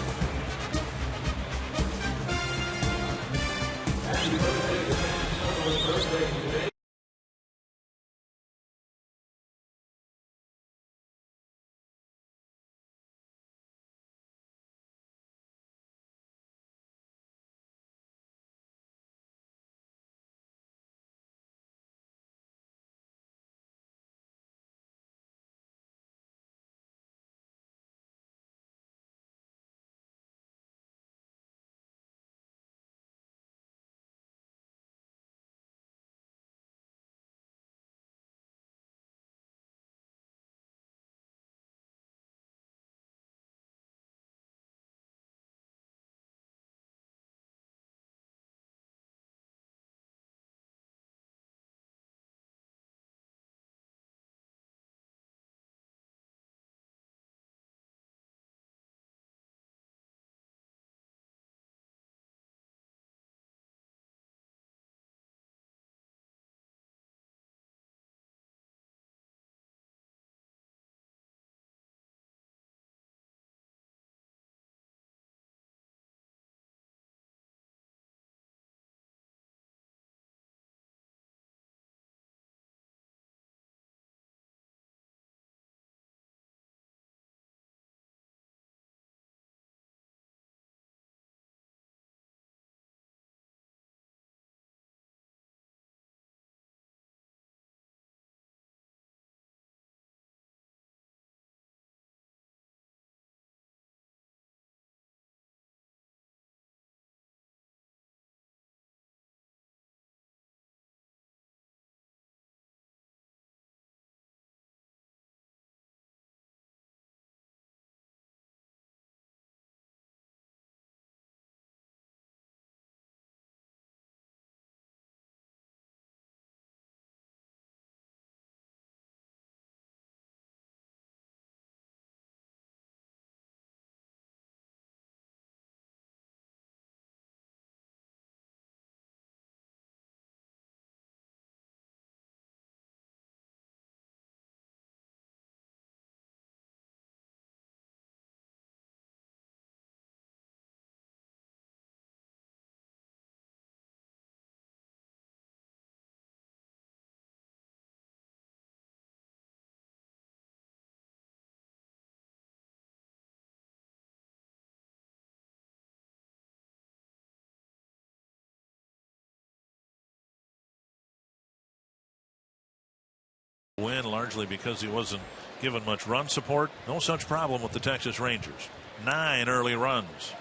largely because he wasn't given much run support. No such problem with the Texas Rangers. 9 early runs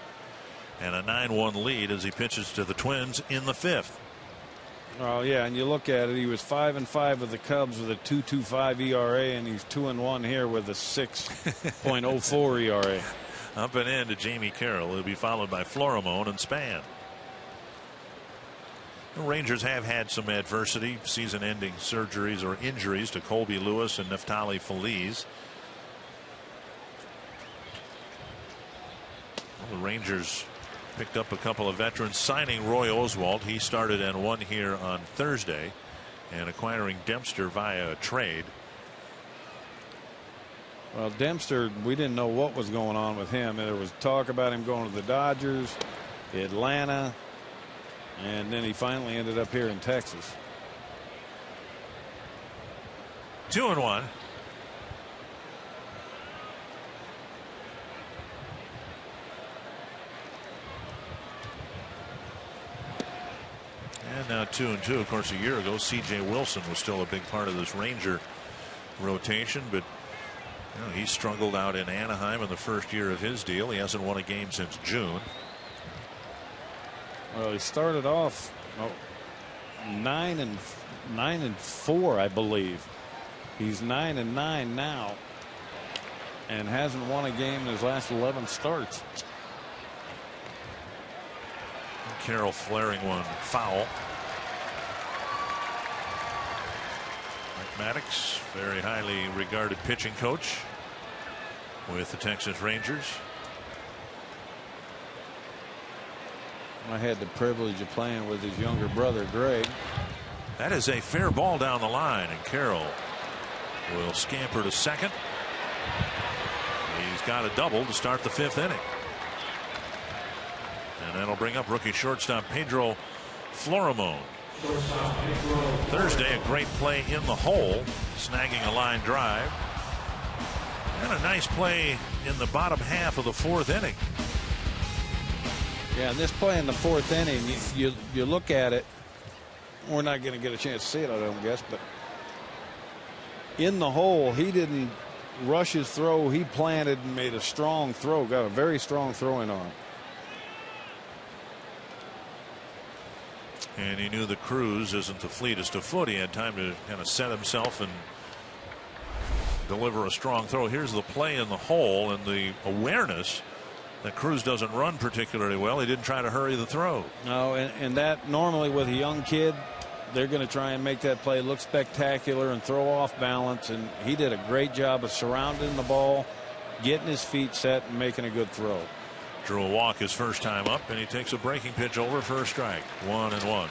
and a 9-1 lead as he pitches to the Twins in the 5th. Oh yeah, and you look at it, he was 5-5 with the Cubs with a 2.25 ERA, and he's 2-1 here with a 6.04 ERA. Up and in to Jamie Carroll. He'll be followed by Florimone and Span. The Rangers have had some adversity, season-ending surgeries or injuries to Colby Lewis and Neftali Feliz. Well, the Rangers picked up a couple of veterans, signing Roy Oswalt. He started and won here on Thursday, and acquiring Dempster via a trade. Well, Dempster, we didn't know what was going on with him. There was talk about him going to the Dodgers, Atlanta, and then he finally ended up here in Texas. 2-1. And now 2-2. Of course, a year ago, C.J. Wilson was still a big part of this Ranger rotation, but he struggled out in Anaheim in the first year of his deal. He hasn't won a game since June. Well, he started off 9-4, I believe. He's 9-9 now, and hasn't won a game in his last 11 starts. Carroll flaring one foul. Mike Maddox, very highly regarded pitching coach with the Texas Rangers. I had the privilege of playing with his younger brother, Greg. That is a fair ball down the line, and Carroll will scamper to second. He's got a double to start the 5th inning. And that'll bring up rookie shortstop Pedro Florimone. Thursday, a great play in the hole, snagging a line drive. And a nice play in the bottom half of the 4th inning. Yeah, and this play in the 4th inning, you look at it, we're not going to get a chance to see it, I don't guess, but in the hole, he didn't rush his throw. He planted and made a strong throw, got a very strong throwing arm. And he knew the Cruz isn't the fleetest of foot. He had time to kind of set himself and deliver a strong throw. Here's the play in the hole, and the awareness that Cruz doesn't run particularly well. He didn't try to hurry the throw. No, and that normally with a young kid, they're going to try and make that play look spectacular and throw off balance. And he did a great job of surrounding the ball, getting his feet set, and making a good throw. Drew a walk his first time up, and he takes a breaking pitch over for a strike. 1-1.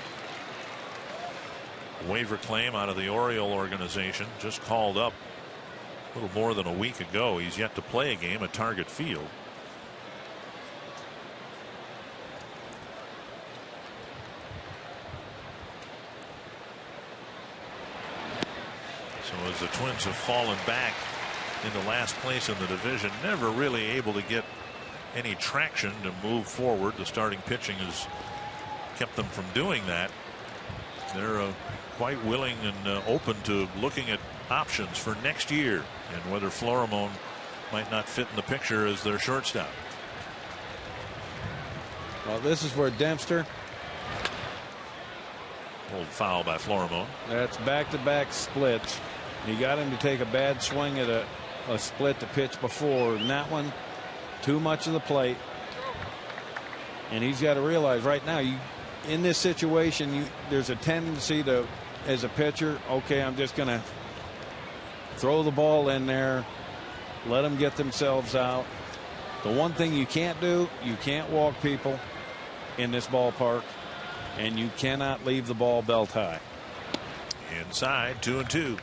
Waiver claim out of the Oriole organization, just called up a little more than a week ago. He's yet to play a game at Target Field. So as the Twins have fallen back into last place in the division, never really able to get any traction to move forward. The starting pitching has kept them from doing that. They're quite willing and open to looking at options for next year and whether Florimone might not fit in the picture as their shortstop. Well, this is where Dempster. Old foul by Florimone. That's back-to-back splits. He got him to take a bad swing at a split to pitch before, and that one, too much of the plate. And he's got to realize right now, in this situation, there's a tendency to, as a pitcher, okay, I'm just going to throw the ball in there, let them get themselves out. The one thing you can't do, you can't walk people in this ballpark, and you cannot leave the ball belt high. Inside, 2-2.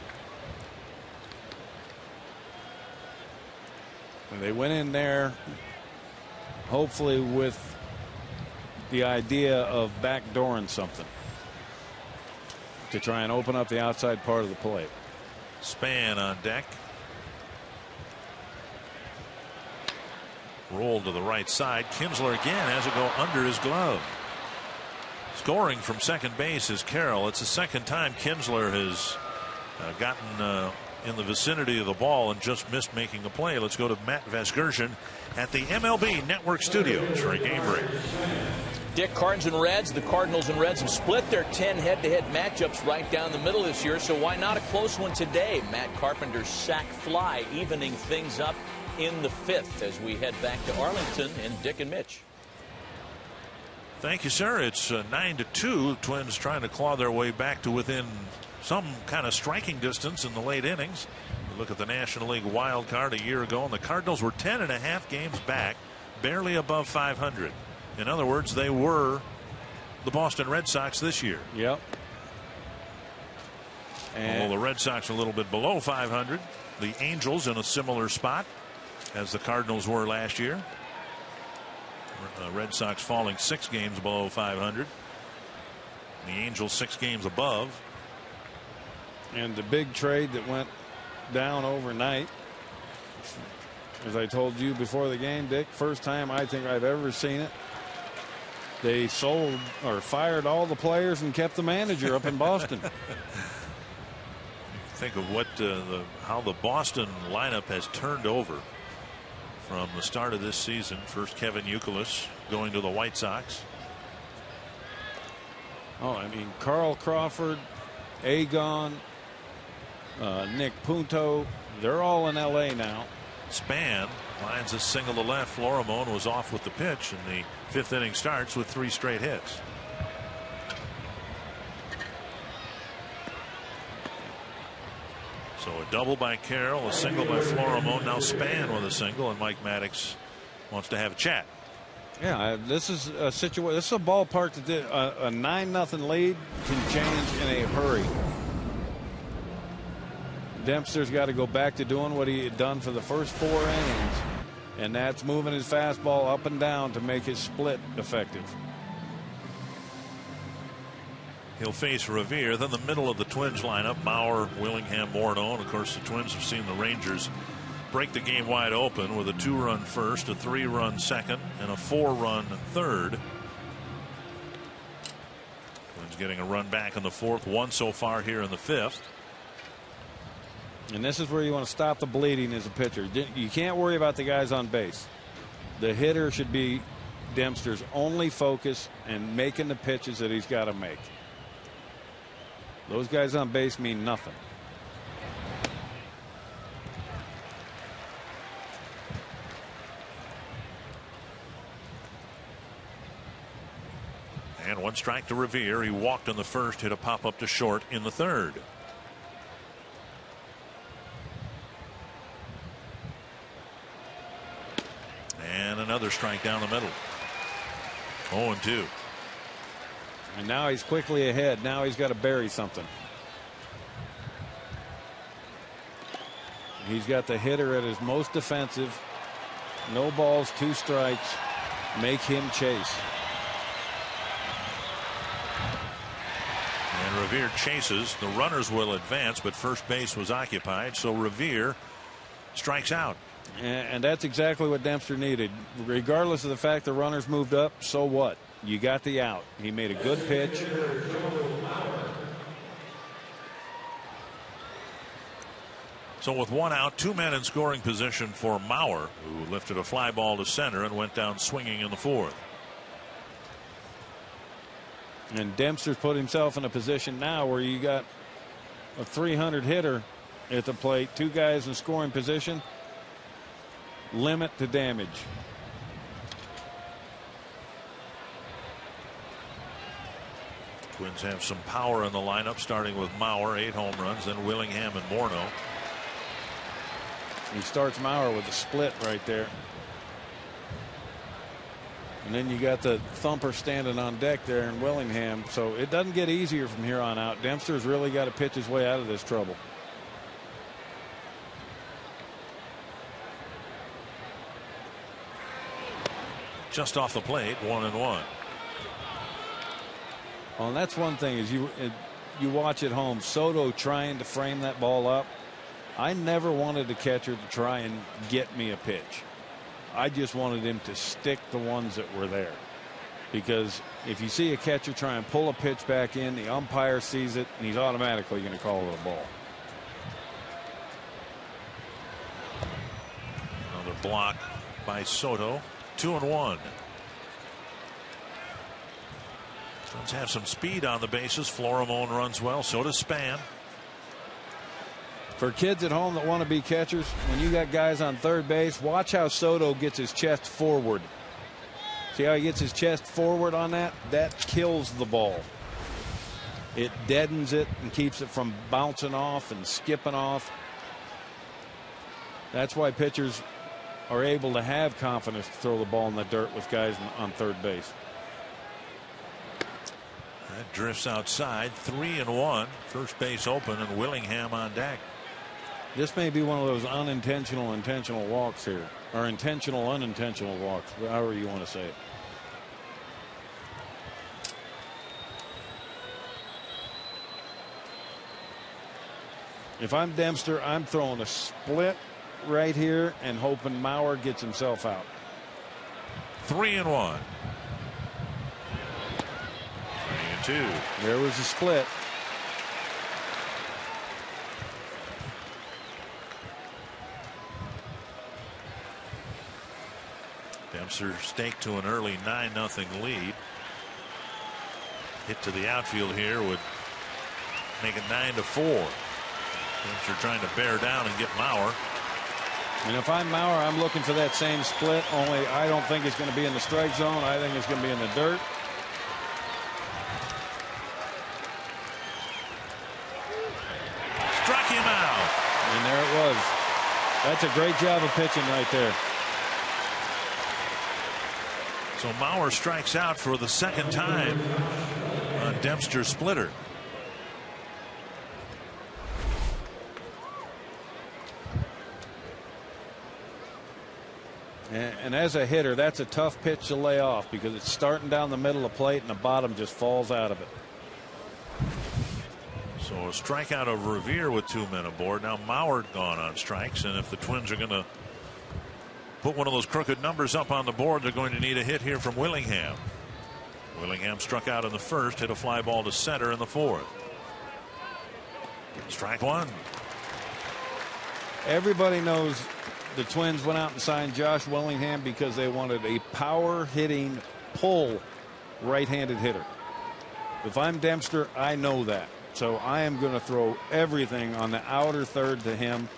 And they went in there hopefully with the idea of backdooring something to try and open up the outside part of the plate. Span on deck. Roll to the right side. Kinsler again has it go under his glove. Scoring from second base is Carroll. It's the second time Kinsler has gotten in the vicinity of the ball and just missed making a play. Let's go to Matt Vasgersian at the MLB Network Studios for a game break. Dick, Cards and Reds. The Cardinals and Reds have split their 10 head-to-head matchups right down the middle this year, so why not a close one today? Matt Carpenter's sac fly evening things up in the 5th as we head back to Arlington and Dick and Mitch. Thank you, sir. It's 9-2. Twins trying to claw their way back to within some kind of striking distance in the late innings. You look at the National League wild card a year ago, and the Cardinals were 10.5 games back, barely above 500. In other words, they were the Boston Red Sox this year. Yep. And the Red Sox a little bit below 500. The Angels in a similar spot as the Cardinals were last year. Red Sox falling 6 games below 500. The Angels 6 games above. And the big trade that went down overnight, as I told you before the game, Dick, first time I think I've ever seen it. They sold or fired all the players and kept the manager up in Boston. Think of what how the Boston lineup has turned over from the start of this season. First Kevin Youkilis going to the White Sox. Oh, I mean, Carl Crawford, Agon, Nick Punto, they're all in L.A. now. Span lines a single to left. Florimon was off with the pitch, and the 5th inning starts with 3 straight hits. So a double by Carroll, a single by Florimon, now Span with a single, and Mike Maddox wants to have a chat. Yeah, this is a situation. This is a ballpark that a 9-0 lead can change in a hurry. Dempster's got to go back to doing what he had done for the first 4 innings, and that's moving his fastball up and down to make his split effective. He'll face Revere. Then the middle of the Twins lineup, Mauer, Willingham, Morneau. And of course, the Twins have seen the Rangers break the game wide open with a 2-run first, a 3-run second, and a 4-run third. Twins getting a run back in the 4th, 1 so far here in the 5th. And this is where you want to stop the bleeding as a pitcher. You can't worry about the guys on base. The hitter should be Dempster's only focus and making the pitches that he's got to make. Those guys on base mean nothing. And 1 strike to Revere. He walked in the 1st, hit a pop up to short in the 3rd. And another strike down the middle. 0-2. And now he's quickly ahead. Now he's got to bury something. He's got the hitter at his most defensive. No balls, 2 strikes. Make him chase. And Revere chases. The runners will advance, but first base was occupied, so Revere strikes out. And that's exactly what Dempster needed. Regardless of the fact the runners moved up, so what? You got the out. He made a good pitch. So with 1 out, 2 men in scoring position for Mauer, who lifted a fly ball to center and went down swinging in the 4th. And Dempster's put himself in a position now where you got a 300 hitter at the plate, 2 guys in scoring position. Limit the damage. Twins have some power in the lineup, starting with Mauer, 8 home runs, then Willingham and Morneau. He starts Mauer with a split right there. And then you got the thumper standing on deck there in Willingham. So it doesn't get easier from here on out. Dempster's really got to pitch his way out of this trouble. Just off the plate, 1-1. Well, and that's one thing is you watch at home Soto trying to frame that ball up. I never wanted the catcher to try and get me a pitch. I just wanted him to stick the ones that were there, because if you see a catcher try and pull a pitch back in, the umpire sees it and he's automatically going to call it a ball. block by Soto. 2-1. Twins have some speed on the bases. Florimone runs well. So does Span. For kids at home that want to be catchers, when you got guys on third base, watch how Soto gets his chest forward. See how he gets his chest forward on that? That kills the ball. It deadens it and keeps it from bouncing off and skipping off. That's why pitchers are able to have confidence to throw the ball in the dirt with guys on third base. That drifts outside. 3-1. First base open and Willingham on deck. This may be one of those unintentional intentional walks here, or intentional unintentional walks, however you want to say it. If I'm Dempster, I'm throwing a split right here and hoping Mauer gets himself out. 3-1. 3-2. There was a split. Dempster staked to an early 9-0 lead. Hit to the outfield here would make it 9-4. Dempster trying to bear down and get Mauer. And if I'm Mauer, I'm looking for that same split, only I don't think it's going to be in the strike zone. I think it's going to be in the dirt. Struck him out. And there it was. That's a great job of pitching right there. So Mauer strikes out for the second time on Dempster's splitter. And as a hitter, that's a tough pitch to lay off because it's starting down the middle of the plate and the bottom just falls out of it. So a strikeout of Revere with 2 men aboard. Now Mauer gone on strikes, and if the Twins are going to put one of those crooked numbers up on the board, they're going to need a hit here from Willingham. Willingham struck out in the first, hit a fly ball to center in the fourth. Strike one. Everybody knows the Twins went out and signed Josh Willingham because they wanted a power hitting pull right-handed hitter. If I'm Dempster, I know that. So I am going to throw everything on the outer third to him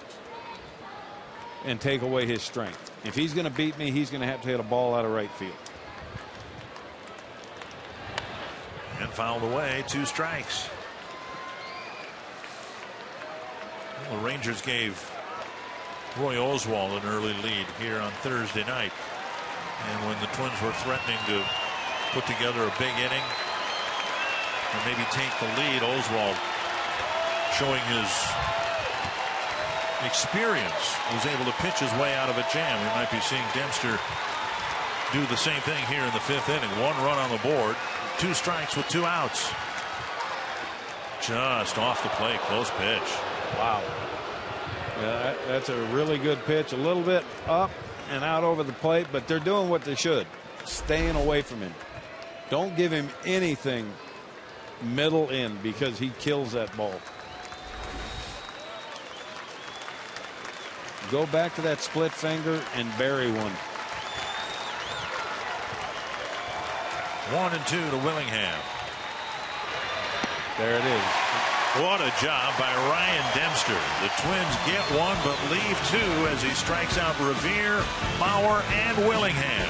and take away his strength. If he's going to beat me, he's going to have to hit a ball out of right field. And fouled away. 2 strikes. Well, the Rangers gave Roy Oswalt an early lead here on Thursday night. And when the Twins were threatening to put together a big inning or maybe take the lead, Oswalt, showing his experience, was able to pitch his way out of a jam. We might be seeing Dempster do the same thing here in the 5th inning. 1 run on the board, 2 strikes with 2 outs. Just off the plate, close pitch. Wow. Yeah, that's a really good pitch. A little bit up and out over the plate, but they're doing what they should. Staying away from him. Don't give him anything middle in because he kills that ball. Go back to that split finger and bury one. 1-2 to Willingham. There it is. What a job by Ryan Dempster. The Twins get 1 but leave 2 as he strikes out Revere, Mauer, and Willingham.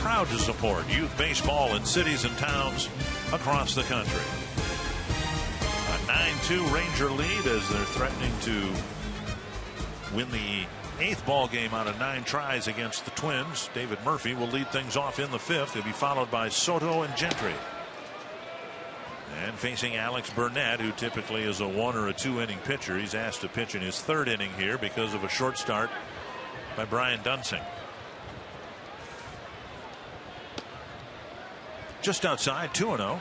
proud to support youth baseball in cities and towns across the country. A 9-2 Ranger lead as they're threatening to win the 8th ball game out of 9 tries against the Twins. David Murphy will lead things off in the 5th. He'll be followed by Soto and Gentry. And facing Alex Burnett, who typically is a 1 or a 2 inning pitcher. He's asked to pitch in his 3rd inning here because of a short start by Brian Dunsing. Just outside, 2-0.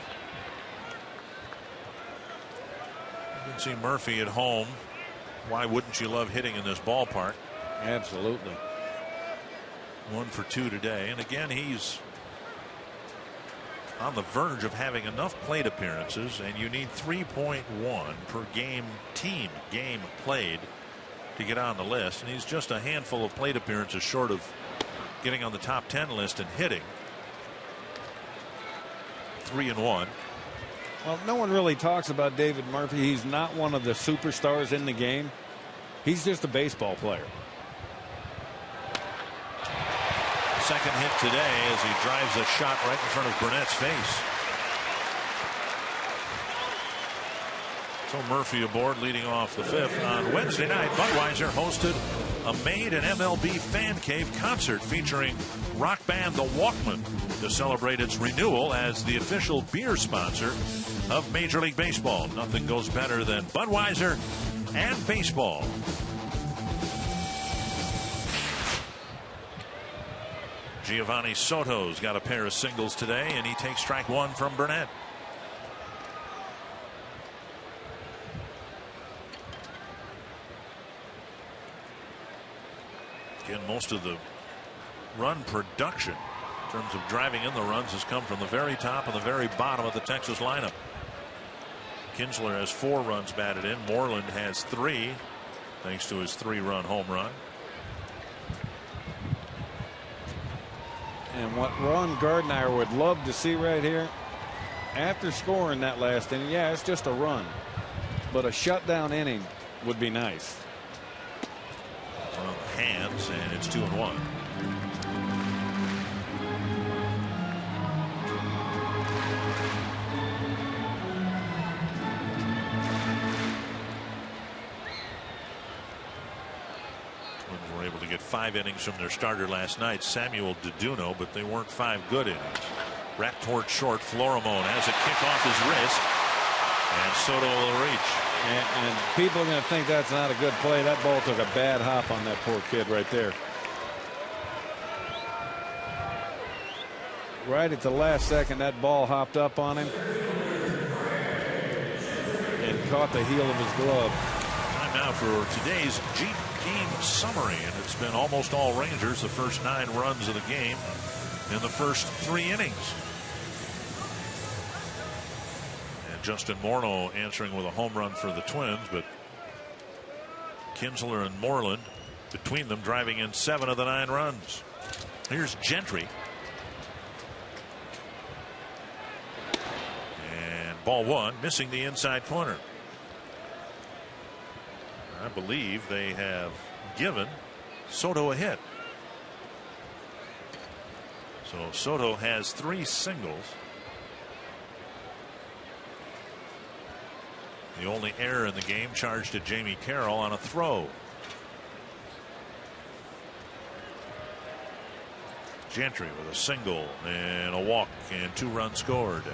You can see Murphy at home. Why wouldn't you love hitting in this ballpark? Absolutely. 1 for 2 today. And again, he's on the verge of having enough plate appearances, and you need 3.1 per game played to get on the list, and he's just a handful of plate appearances short of getting on the top 10 list and hitting. 3-1. Well, no one really talks about David Murphy. He's not one of the superstars in the game. He's just a baseball player. Second hit today as he drives a shot right in front of Burnett's face. So Murphy aboard leading off the 5th. On Wednesday night, Budweiser hosted a Made in MLB Fan Cave concert featuring rock band The Walkmen to celebrate its renewal as the official beer sponsor of Major League Baseball. Nothing goes better than Budweiser and baseball. Giovanni Soto's got a pair of singles today, and he takes strike 1 from Burnett. Again, most of the run production in terms of driving in the runs has come from the very top and the very bottom of the Texas lineup. Kinsler has 4 runs batted in. Moreland has 3 thanks to his 3-run home run. And what Ron Gardner would love to see right here, after scoring that last inning, yeah, it's just a run, but a shutdown inning would be nice. On the hands, and it's 2-1. Were able to get 5 innings from their starter last night, Samuel Deduno, but they weren't 5 good innings. Wrapped toward short. Florimone has a kick off his wrist, and Soto will reach. And people are going to think that's not a good play. That ball took a bad hop on that poor kid right there. Right at the last second, that ball hopped up on him and caught the heel of his glove. Time now for today's Jeep game summary, and it's been almost all Rangers the first 9 runs of the game in the first 3 innings. And Justin Morneau answering with a home run for the Twins, but Kinsler and Moreland between them driving in 7 of the 9 runs. Here's Gentry. And ball 1, missing the inside corner. I believe they have given Soto a hit. So Soto has 3 singles. The only error in the game charged to Jamie Carroll on a throw. Gentry with a single and a walk and 2 runs scored.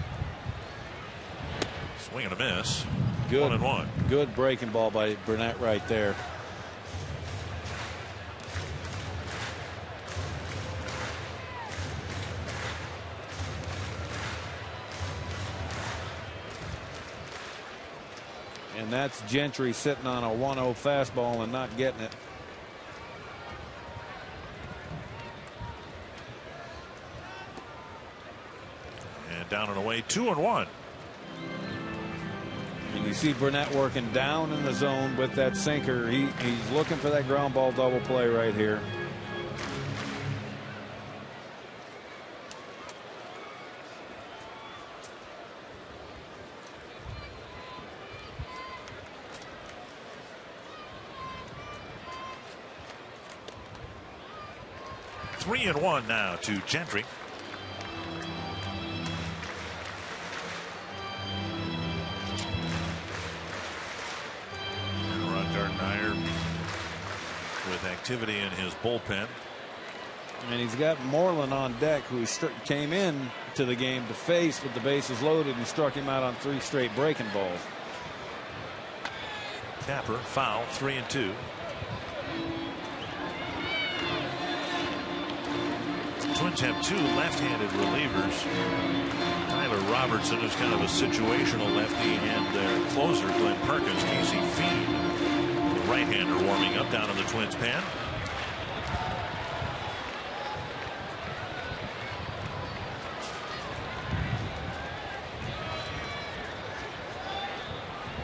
Swing and a miss. Good, 1-1. Good breaking ball by Burnett right there. And that's Gentry sitting on a 1-0 fastball and not getting it. And down and away, 2-1. And you see Burnett working down in the zone with that sinker. He's looking for that ground ball double play right here. Three and 1 now to Gentry. activity in his bullpen. And he's got Moreland on deck, who came in to the game to face with the bases loaded and struck him out on 3 straight breaking balls. Tapper foul, 3-2. Twins have 2 left-handed relievers. Tyler Robertson is kind of a situational lefty, and their closer Glenn Perkins, Casey Feed, the right-hander, warming up down in the Twins pen.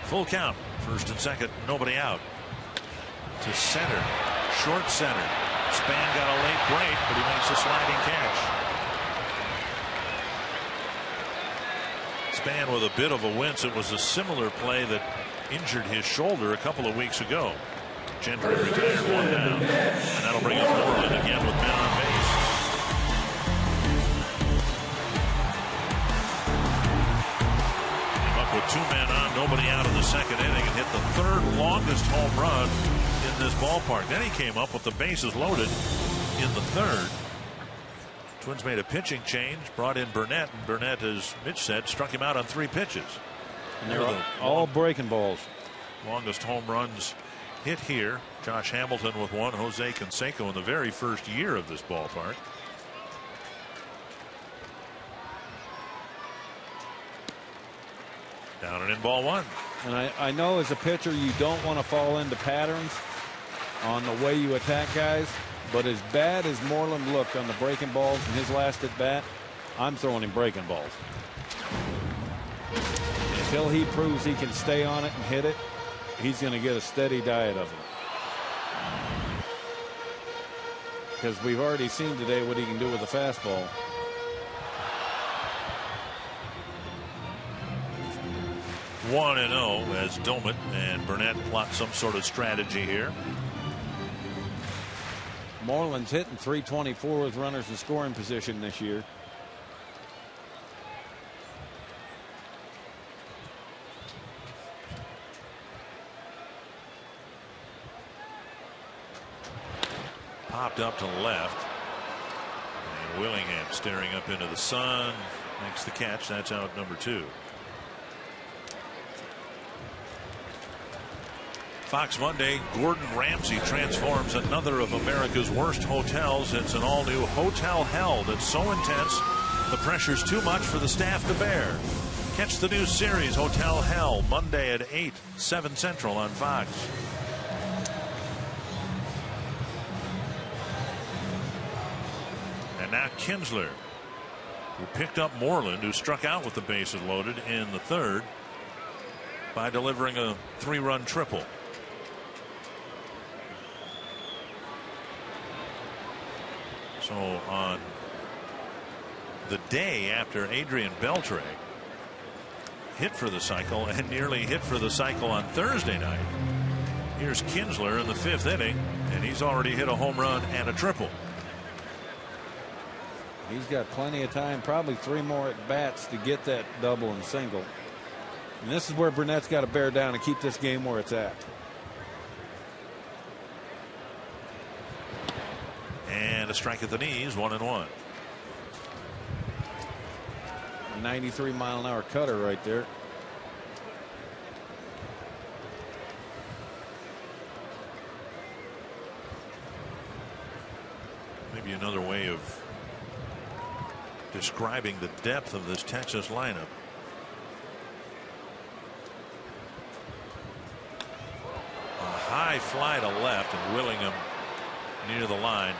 Full count, first and second, nobody out. To center, short center. Span got a late break, but he makes a sliding catch. Span with a bit of a wince. It was a similar play that injured his shoulder a couple of weeks ago. Gentry retired 1 down, and that'll bring up Moreland again with men on base. Came up with 2 men on, nobody out in the second inning, and hit the 3rd longest home run in this ballpark. Then he came up with the bases loaded in the 3rd. Twins made a pitching change, brought in Burnett, and Burnett, as Mitch said, struck him out on 3 pitches. And they're all breaking balls. Longest home runs hit here. Josh Hamilton with 1, Jose Canseco in the very first year of this ballpark. Down and in, ball 1. And I know as a pitcher you don't want to fall into patterns on the way you attack guys, but as bad as Moreland looked on the breaking balls in his last at bat, I'm throwing him breaking balls. Until he proves he can stay on it and hit it, he's going to get a steady diet of them. Because we've already seen today what he can do with a fastball. One and 0 as Domet and Burnett plot some sort of strategy here. Moreland's hitting .324 with runners in scoring position this year. Popped up to the left. And Willingham staring up into the sun. Makes the catch. That's out number 2. Fox Monday, Gordon Ramsay transforms another of America's worst hotels. It's an all-new hotel hell that's so intense the pressure's too much for the staff to bear. Catch the new series Hotel Hell Monday at 8, 7 Central on Fox. And now Kinsler, who picked up Moreland, who struck out with the bases loaded in the 3rd by delivering a 3-run triple. So on the day after Adrian Beltre hit for the cycle and nearly hit for the cycle on Thursday night, here's Kinsler in the 5th inning, and he's already hit a home run and a triple. He's got plenty of time, probably 3 more at bats to get that double and single. And this is where Burnett's got to bear down and keep this game where it's at. And a strike at the knees, 1-1. 93-mile-an-hour cutter right there. Maybe another way of describing the depth of this Texas lineup. A high fly to left, and Willingham near the line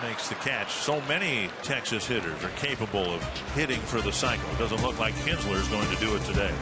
makes the catch. So many Texas hitters are capable of hitting for the cycle. It doesn't look like Kinsler is going to do it today.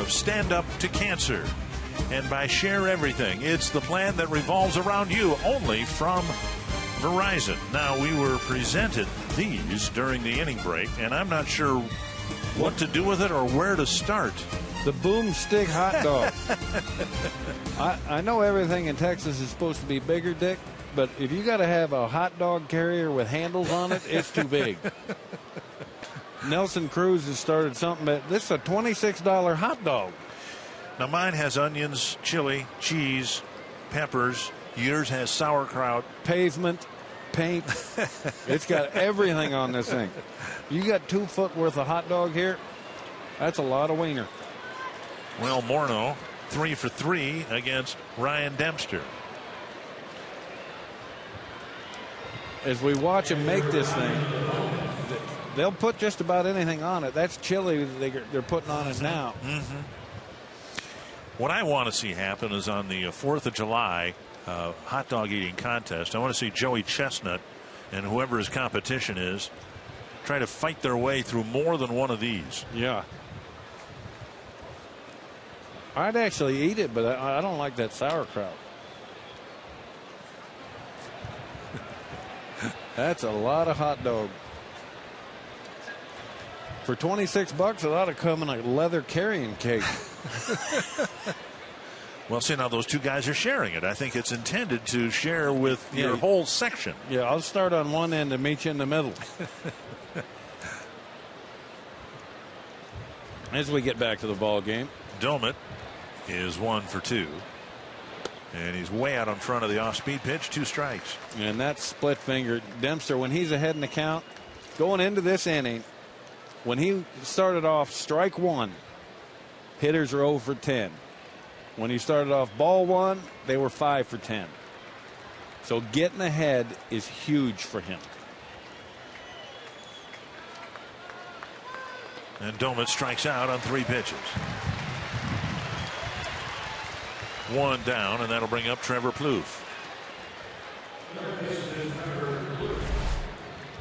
of Stand Up to Cancer. And by Share Everything, it's the plan that revolves around you, only from Verizon. Now, we were presented these during the inning break, and I'm not sure what to do with it or where to start. The Boomstick hot dog. I know everything in Texas is supposed to be bigger, Dick, but if you got to have a hot dog carrier with handles on it, it's too big. Nelson Cruz has started something, but this is a $26 hot dog. Now, mine has onions, chili, cheese, peppers. Yours has sauerkraut. Pavement, paint. It's got everything on this thing. You got 2 foot worth of hot dog here. That's a lot of wiener. Well, Morneau 3 for 3 against Ryan Dempster. As we watch him make this thing, they'll put just about anything on it. That's chili they're putting on it now. Mm-hmm. What I want to see happen is on the 4th of July hot dog eating contest, I want to see Joey Chestnut and whoever his competition is try to fight their way through more than one of these. Yeah. I'd actually eat it, but I don't like that sauerkraut. That's a lot of hot dog. For $26, it ought to come in a leather carrying case. Well, see, now those two guys are sharing it. I think it's intended to share with your whole section. Yeah, I'll start on one end and meet you in the middle. As we get back to the ball game, Domit is 1 for 2. And he's way out in front of the off-speed pitch. 2 strikes. And that split finger, Dempster, when he's ahead in the count, going into this inning, when he started off strike 1, hitters are 0 for 10. When he started off ball 1, they were 5 for 10. So getting ahead is huge for him. And Domit strikes out on 3 pitches. 1 down, and that'll bring up Trevor Plouffe.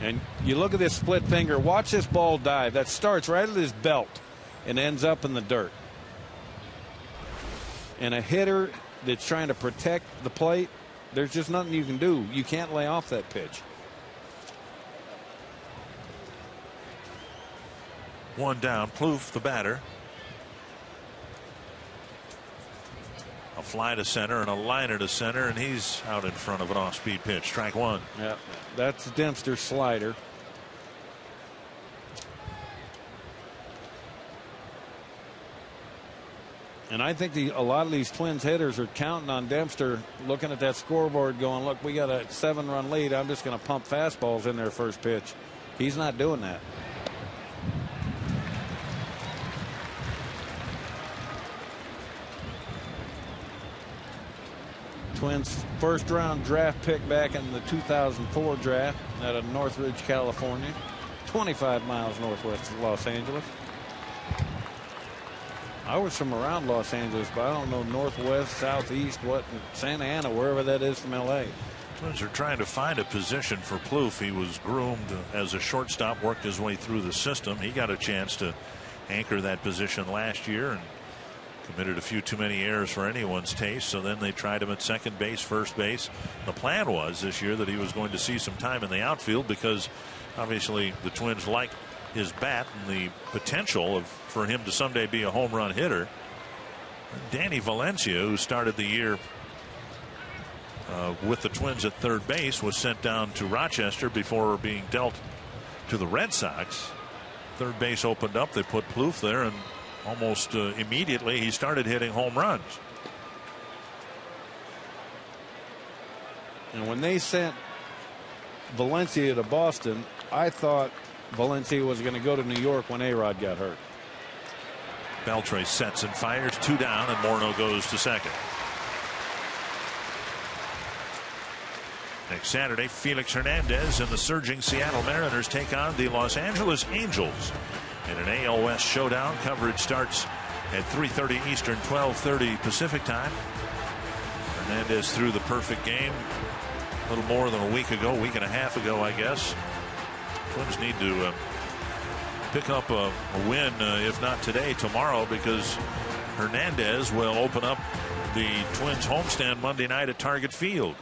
And you look at this split finger. Watch this ball dive. That starts right at his belt and ends up in the dirt. And a hitter that's trying to protect the plate, there's just nothing you can do. You can't lay off that pitch. 1 down. Plouffe, the batter. A fly to center and a liner to center, and he's out in front of an off-speed pitch. Strike 1. Yeah, that's Dempster's slider. And I think a lot of these Twins hitters are counting on Dempster, looking at that scoreboard going, look, we got a 7-run lead. I'm just going to pump fastballs in their first pitch. He's not doing that. Twins first round draft pick back in the 2004 draft out of Northridge, California, 25 miles northwest of Los Angeles. I was from around Los Angeles, but I don't know northwest, southeast, what, Santa Ana, wherever that is from LA. Twins are trying to find a position for Plouffe. He was groomed as a shortstop, worked his way through the system. He got a chance to anchor that position last year and committed a few too many errors for anyone's taste. So then they tried him at second base, first base. The plan was this year that he was going to see some time in the outfield because obviously the Twins like his bat and the potential for him to someday be a home run hitter. Danny Valencia, who started the year with the Twins at third base, was sent down to Rochester before being dealt to the Red Sox. Third base opened up. They put Plouffe there, and almost immediately he started hitting home runs. And when they sent Valencia to Boston, I thought Valencia was going to go to New York when A-Rod got hurt. Beltre sets and fires, 2 down, and Morneau goes to second. Next Saturday, Felix Hernandez and the surging Seattle Mariners take on the Los Angeles Angels in an AL West showdown. Coverage starts at 3:30 Eastern, 12:30 Pacific time. Hernandez threw the perfect game a little more than a week and a half ago, I guess. Twins need to pick up a win, if not today, tomorrow, because Hernandez will open up the Twins homestand Monday night at Target Field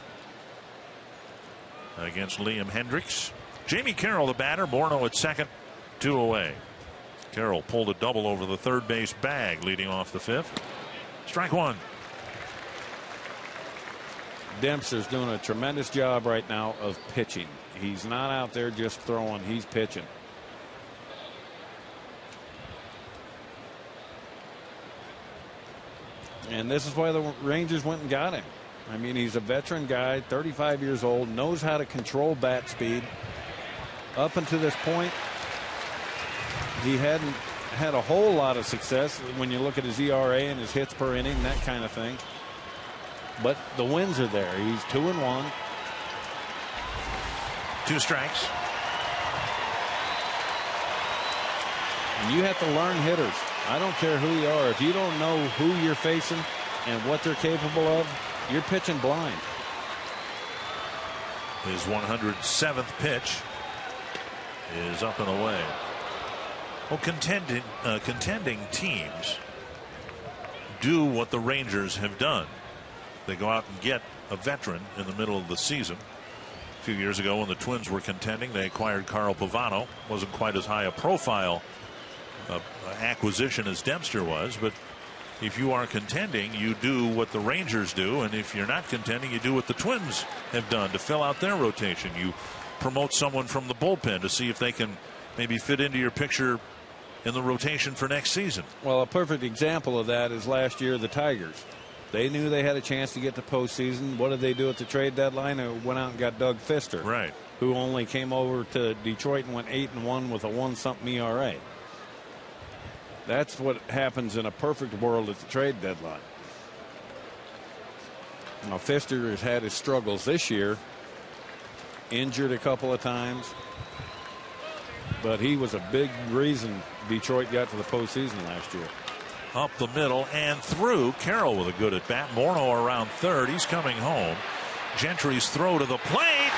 against Liam Hendricks. Jamie Carroll, the batter. Morneau at second, 2 away. Carroll pulled a double over the third base bag, leading off the fifth. Strike one. Dempster's doing a tremendous job right now of pitching. He's not out there just throwing, he's pitching. And this is why the Rangers went and got him. I mean, he's a veteran guy, 35 years old, knows how to control bat speed. Up until this point, he hadn't had a whole lot of success when you look at his ERA and his hits per inning, that kind of thing. But the wins are there. He's 2-1. 2 strikes. And you have to learn hitters. I don't care who you are. If you don't know who you're facing and what they're capable of, you're pitching blind. His 107th pitch is up and away. Well, contending teams do what the Rangers have done. They go out and get a veteran in the middle of the season. A few years ago when the Twins were contending, they acquired Carl Pavano. Wasn't quite as high a profile acquisition as Dempster was, but if you are contending, you do what the Rangers do, and if you're not contending, you do what the Twins have done to fill out their rotation. You promote someone from the bullpen to see if they can maybe fit into your picture in the rotation for next season. Well, a perfect example of that is last year the Tigers. They knew they had a chance to get to postseason. What did they do at the trade deadline? They went out and got Doug Fister, right, who only came over to Detroit and went 8-1 with a 1-something ERA. That's what happens in a perfect world at the trade deadline. Now, Fister has had his struggles this year, injured a couple of times, but he was a big reason Detroit got to the postseason last year. Up the middle and through. Carroll with a good at bat. Morneau around third. He's coming home. Gentry's throw to the plate.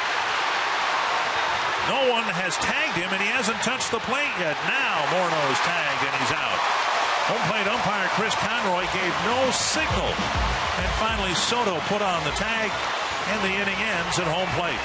No one has tagged him, and he hasn't touched the plate yet. Now Morneau is tagged, and he's out. Home plate umpire Chris Conroy gave no signal. And finally Soto put on the tag, and the inning ends at home plate.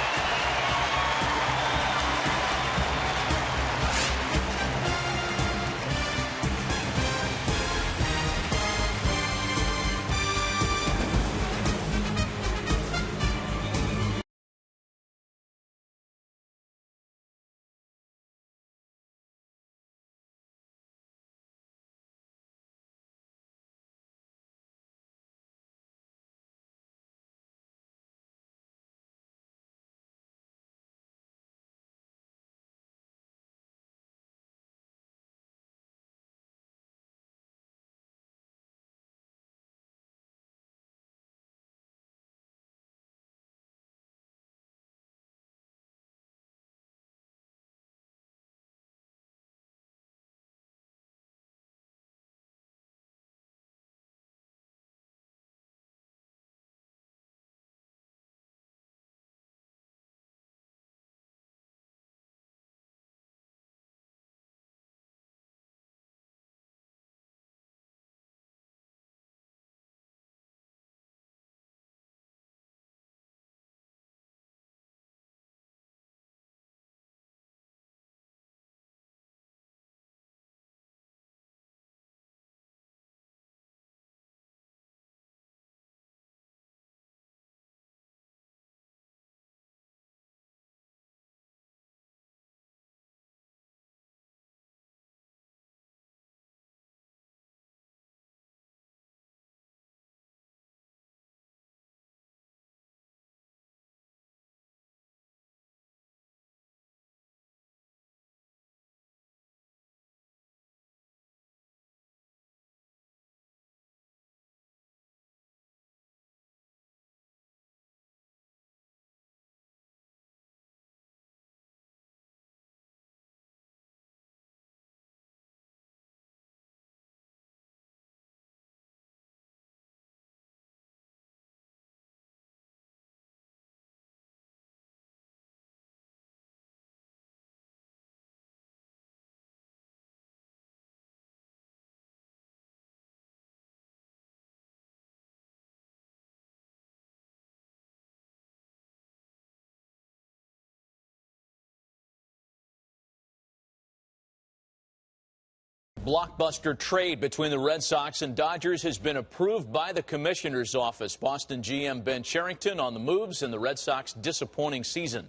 Blockbuster trade between the Red Sox and Dodgers has been approved by the commissioner's office. Boston GM Ben Cherington on the moves in the Red Sox disappointing season.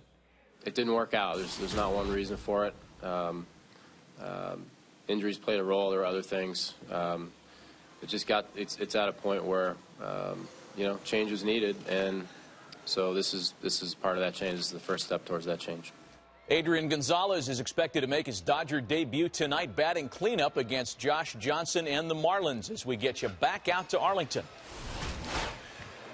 It didn't work out. There's not one reason for it. Injuries played a role. There were other things. It's at a point where change was needed, and so this is part of that change. This is the first step towards that change. Adrian Gonzalez is expected to make his Dodger debut tonight, batting cleanup against Josh Johnson and the Marlins, as we get you back out to Arlington.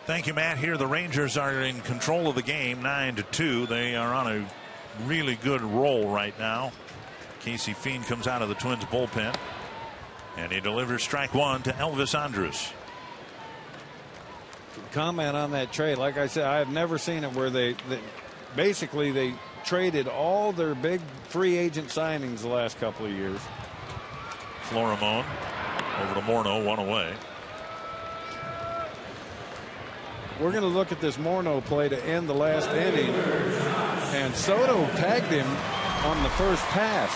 Thank you, Matt. Here the Rangers are in control of the game, 9-2. They are on a really good roll right now. Casey Fiend comes out of the Twins bullpen, and he delivers strike one to Elvis Andrus. Comment on that trade. Like I said, I have never seen it where they basically traded all their big free agent signings the last couple of years. Florimon over to Morneau, one away. We're going to look at this Morneau play to end the last inning, and Soto tagged him on the first pass.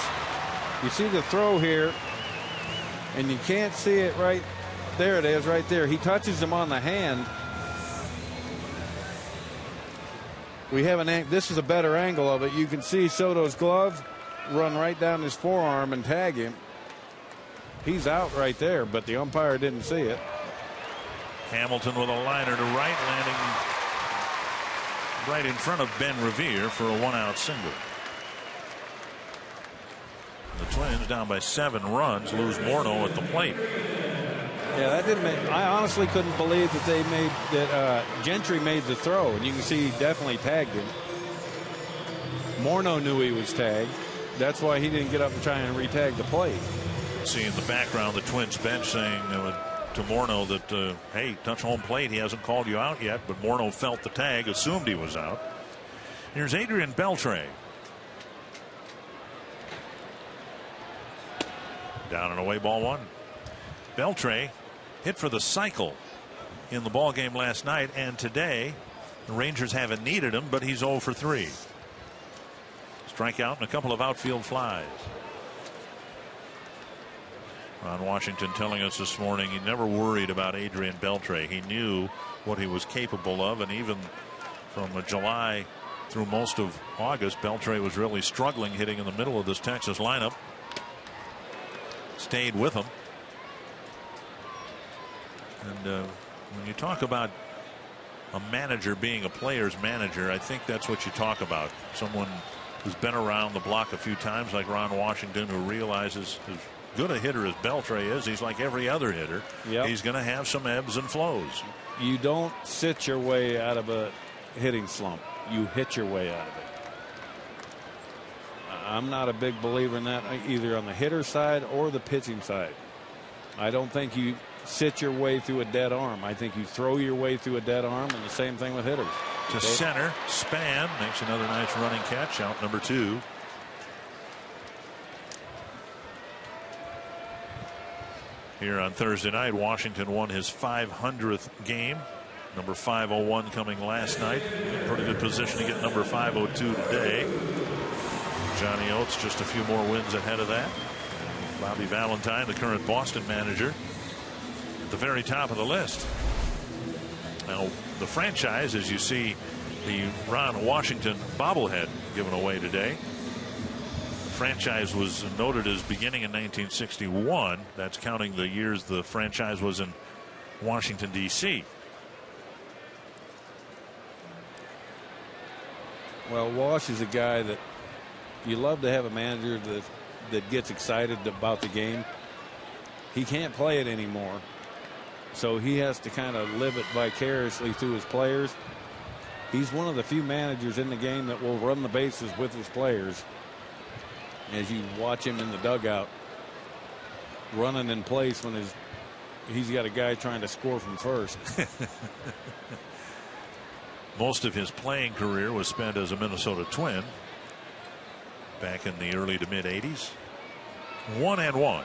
You see the throw here, and you can't see it right there. It is right there. He touches him on the hand. We have this is a better angle of it. You can see Soto's glove run right down his forearm and tag him. He's out right there, but the umpire didn't see it. Hamilton with a liner to right, landing right in front of Ben Revere for a one-out single. The Twins down by 7 runs lose Morneau at the plate. Yeah, that didn't make. I honestly couldn't believe that they made that. Gentry made the throw, and you can see he definitely tagged him. Morneau knew he was tagged. That's why he didn't get up and try and re-tag the plate. See in the background the Twins bench saying to Morneau that, hey, touch home plate. He hasn't called you out yet, but Morneau felt the tag, assumed he was out. Here's Adrian Beltre. Down and away, ball one. Beltre hit for the cycle in the ball game last night, and today the Rangers haven't needed him, but he's 0 for 3. Strikeout and a couple of outfield flies. Ron Washington telling us this morning he never worried about Adrian Beltre. He knew what he was capable of, and even from July through most of August, Beltre was really struggling hitting in the middle of this Texas lineup. Stayed with him. And when you talk about a manager being a player's manager, I think that's what you talk about. Someone who's been around the block a few times, like Ron Washington, who realizes as good a hitter as Beltre is, he's like every other hitter. Yep. He's going to have some ebbs and flows. You don't sit your way out of a hitting slump. You hit your way out of it. I'm not a big believer in that, either on the hitter side or the pitching side. I don't think you sit your way through a dead arm. I think you throw your way through a dead arm, and the same thing with hitters. To center, Span makes another nice running catch, out number 2. Here on Thursday night, Washington won his 500th game. Number 501 coming last night. Pretty good position to get number 502 today. Johnny Oates just a few more wins ahead of that. Bobby Valentine, the current Boston manager, at the very top of the list. Now, the franchise, as you see the Ron Washington bobblehead given away today, the franchise was noted as beginning in 1961. That's counting the years the franchise was in Washington, D.C. Well, Wash is a guy that you love to have a manager that gets excited about the game. He can't play it anymore, so he has to kind of live it vicariously through his players. He's one of the few managers in the game that will run the bases with his players. As you watch him in the dugout running in place when he's got a guy trying to score from first. Most of his playing career was spent as a Minnesota Twin back in the early to mid 80s. 1-1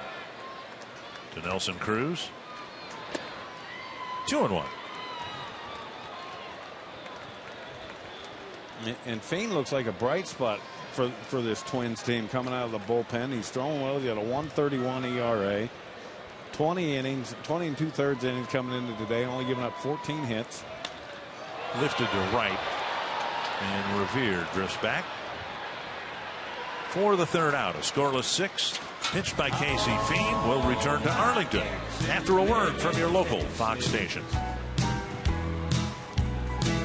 to Nelson Cruz. 2-1. And Fane looks like a bright spot for this Twins team coming out of the bullpen. He's throwing well. He's got a 1.31 ERA. 20 innings, 20 and 2/3 innings coming into today, only giving up 14 hits. Lifted to right, and Revere drifts back for the third out. A scoreless 6th, pitched by Casey Fiend, will return to Arlington after a word from your local Fox station.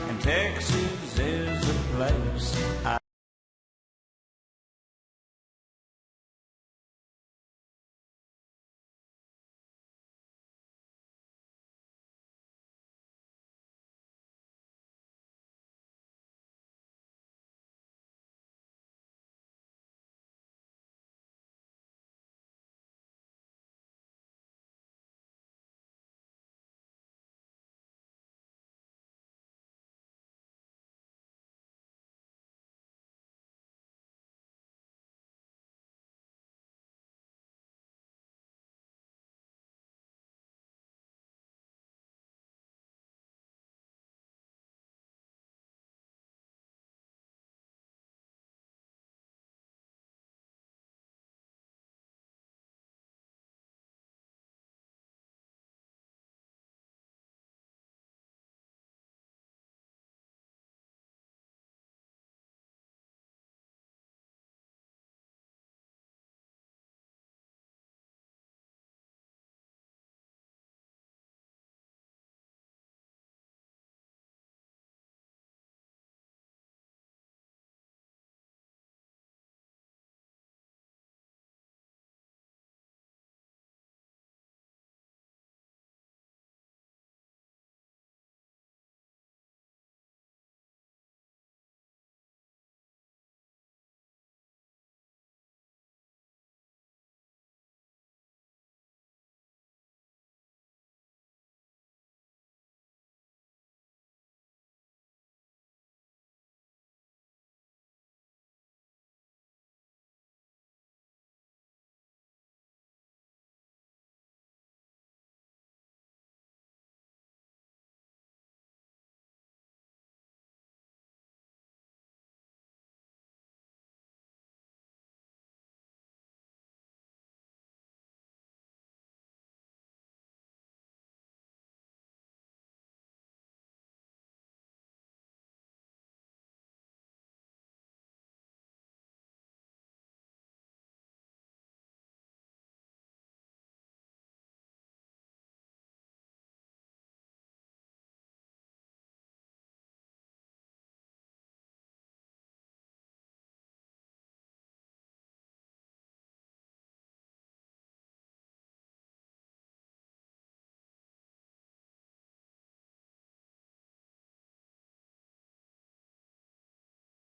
And Texas is a place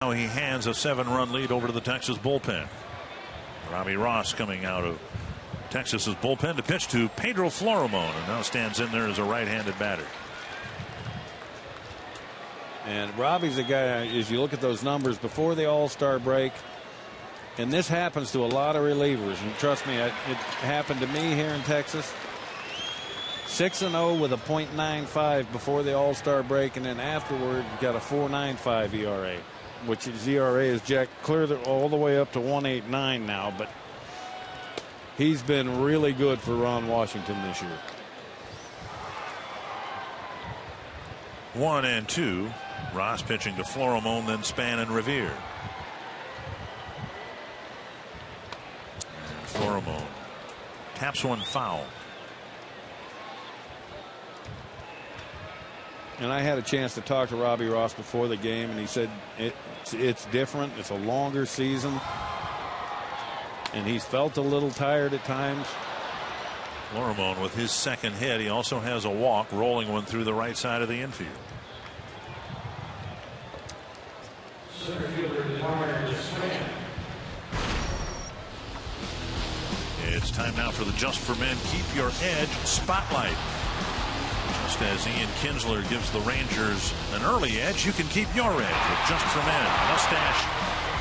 Now he hands a 7-run lead over to the Texas bullpen. Robbie Ross coming out of Texas's bullpen to pitch to Pedro Florimon, and now stands in there as a right-handed batter. And Robbie's a guy, as you look at those numbers before the All-Star break, and this happens to a lot of relievers, and trust me, it happened to me here in Texas. 6-0 with a .95 before the All-Star break, and then afterward got a 4.95 ERA, which his ERA is jacked clear all the way up to 1.89 now, but he's been really good for Ron Washington this year. 1-2. Ross pitching to Florimon, then Span and Revere. And Florimon taps one foul. And I had a chance to talk to Robbie Ross before the game, and he said it's different. It's a longer season, and he's felt a little tired at times. Florimon with his second hit. He also has a walk, rolling one through the right side of the infield. It's time now for the Just for Men Keep Your Edge Spotlight. Just as Ian Kinsler gives the Rangers an early edge, you can keep your edge with Just for Men mustache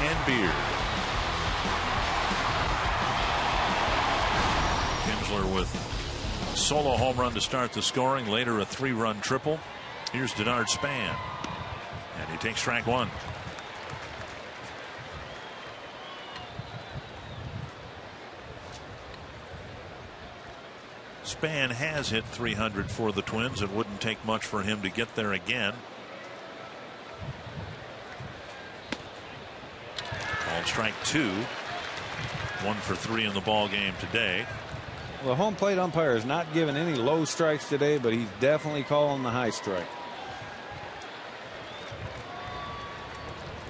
and beard. Kinsler with a solo home run to start the scoring, later a 3-run triple. Here's Denard Span, and he takes strike one. span has hit 300 for the Twins. It wouldn't take much for him to get there again. Called strike 2. 1 for 3 in the ball game today. Well, the home plate umpire has not given any low strikes today, but he's definitely calling the high strike.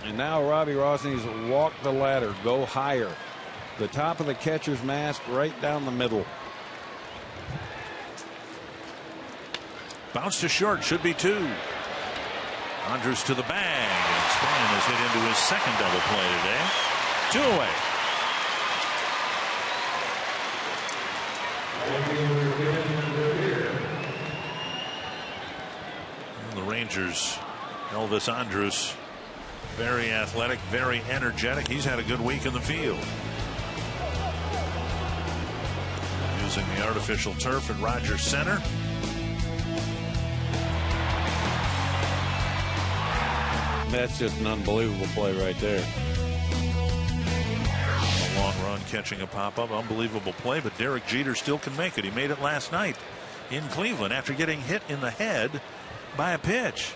And now Robbie Ross needs to walk the ladder, go higher. The top of the catcher's mask right down the middle. Bounce to short, should be 2. Andrus to the bag, and Span has hit into his second double play today. 2 away. And the Rangers, Elvis Andrus, very athletic, very energetic. He's had a good week in the field. Using the artificial turf at Rogers Center. That's just an unbelievable play right there. A long run catching a pop-up. Unbelievable play, but Derek Jeter still can make it. He made it last night in Cleveland after getting hit in the head by a pitch.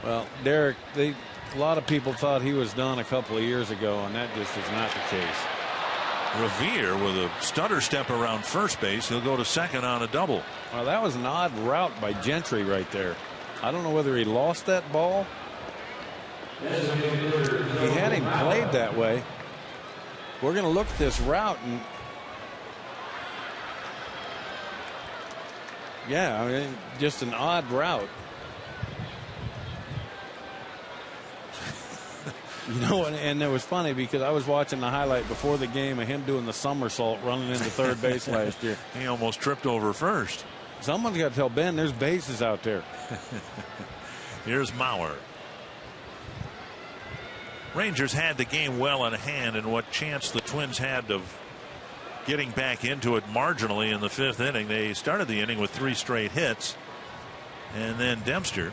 Well, Derek, a lot of people thought he was done a couple of years ago, and that just is not the case. Revere with a stutter step around first base. He'll go to second on a double. Well, that was an odd route by Gentry right there. I don't know whether he lost that ball. He had him played that way. We're going to look at this route, and yeah, I mean, just an odd route. You know, and it was funny because I was watching the highlight before the game of him doing the somersault running into third base last year. He almost tripped over first. Someone's got to tell Ben there's bases out there. Here's Mauer. Rangers had the game well in hand, and what chance the Twins had of getting back into it marginally in the 5th inning. They started the inning with 3 straight hits, and then Dempster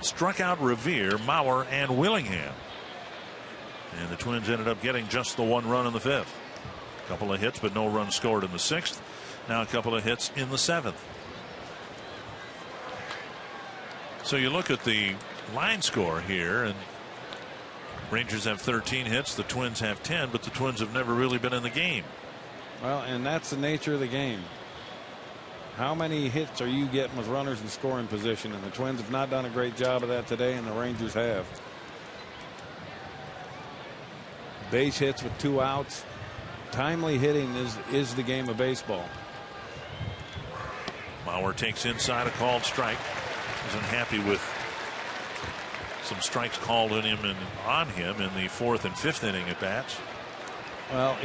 struck out Revere, Mauer, and Willingham. And the Twins ended up getting just the 1 run in the 5th. A couple of hits, but no runs scored in the 6th. Now a couple of hits in the 7th. So you look at the line score here, and Rangers have 13 hits, the Twins have 10, but the Twins have never really been in the game. Well, and that's the nature of the game. How many hits are you getting with runners in scoring position? And the Twins have not done a great job of that today, and the Rangers have. Base hits with 2 outs. Timely hitting is the game of baseball. Mauer takes inside a called strike. Wasn't happy with some strikes called on him in the 4th and 5th inning at bats. Well,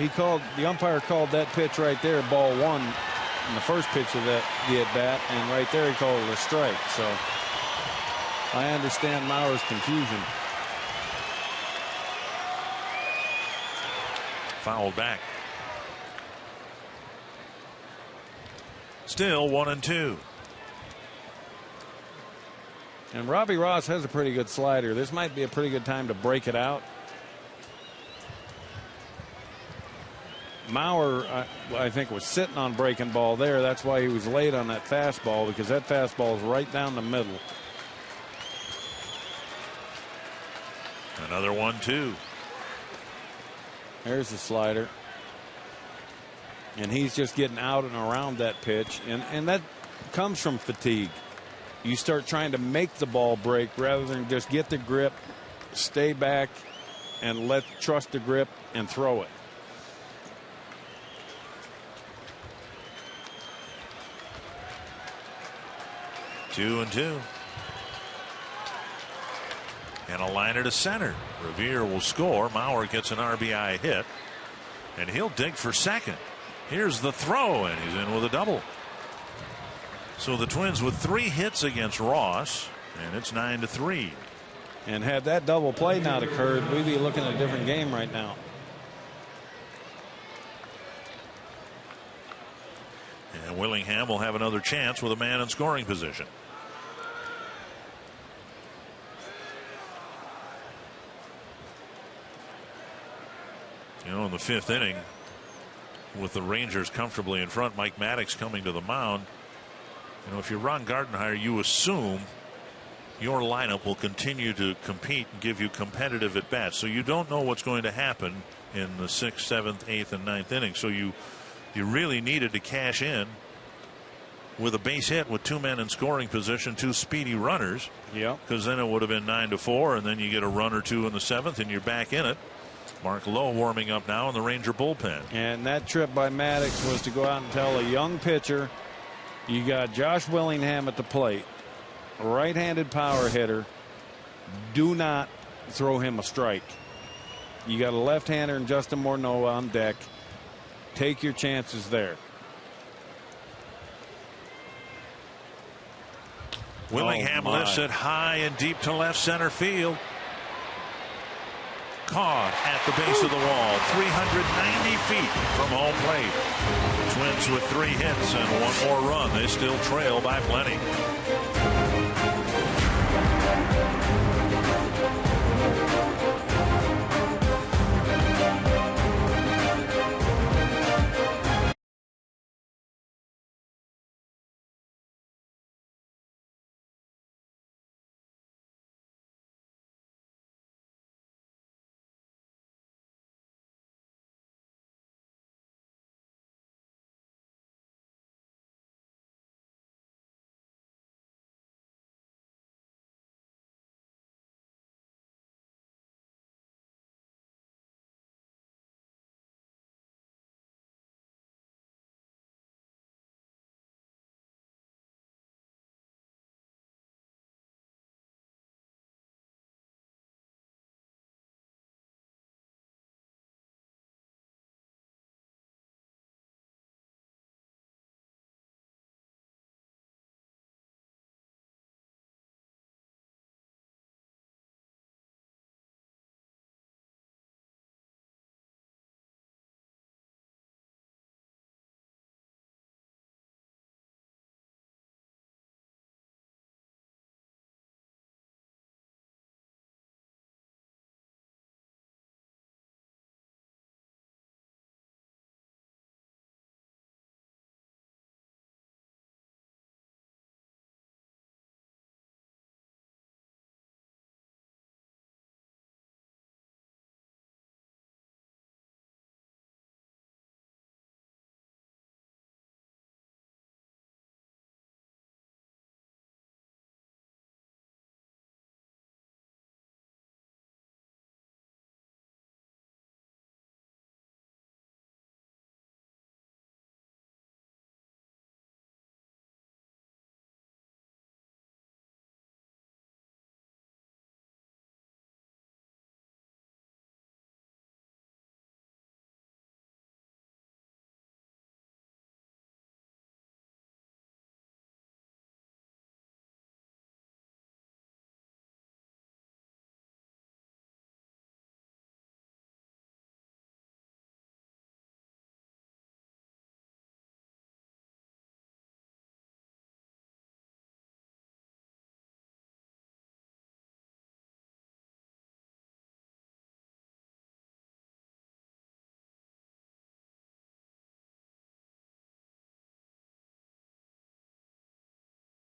the umpire called that pitch right there ball 1 in the first pitch of the at bat, and right there he called it a strike. So I understand Mauer's confusion. Fouled back. Still 1-2. And Robbie Ross has a pretty good slider. This might be a pretty good time to break it out. Mauer, I think, was sitting on breaking ball there. That's why he was late on that fastball, because that fastball is right down the middle. Another 1-2. There's the slider. And he's just getting out and around that pitch. And that comes from fatigue. You start trying to make the ball break rather than just get the grip, stay back, and trust the grip and throw it. Two and two. And a liner to center. Revere will score. Mauer gets an RBI hit. And he'll dig for second. Here's the throw, and he's in with a double. So the Twins with 3 hits against Ross, and it's 9-3. And had that double play not occurred, we'd be looking at a different game right now. And Willingham will have another chance with a man in scoring position. You know, in the 5th inning, with the Rangers comfortably in front. Mike Maddox coming to the mound. You know, if you're Ron Gardenhire, you assume your lineup will continue to compete and give you competitive at bats. So you don't know what's going to happen in the 6th, 7th, 8th, and 9th innings. So you really needed to cash in with a base hit with 2 men in scoring position, 2 speedy runners. Yeah. Because then it would have been 9-4, and then you get a run or 2 in the 7th, and you're back in it. Mark Lowe warming up now in the Ranger bullpen. And that trip by Maddox was to go out and tell a young pitcher, you got Josh Willingham at the plate, a right-handed power hitter. Do not throw him a strike. You got a left-hander and Justin Morneau on deck. Take your chances there. Willingham lifts it high and deep to left center field. Caught at the base of the wall, 390 feet from home plate. Twins with 3 hits and 1 more run. They still trail by plenty.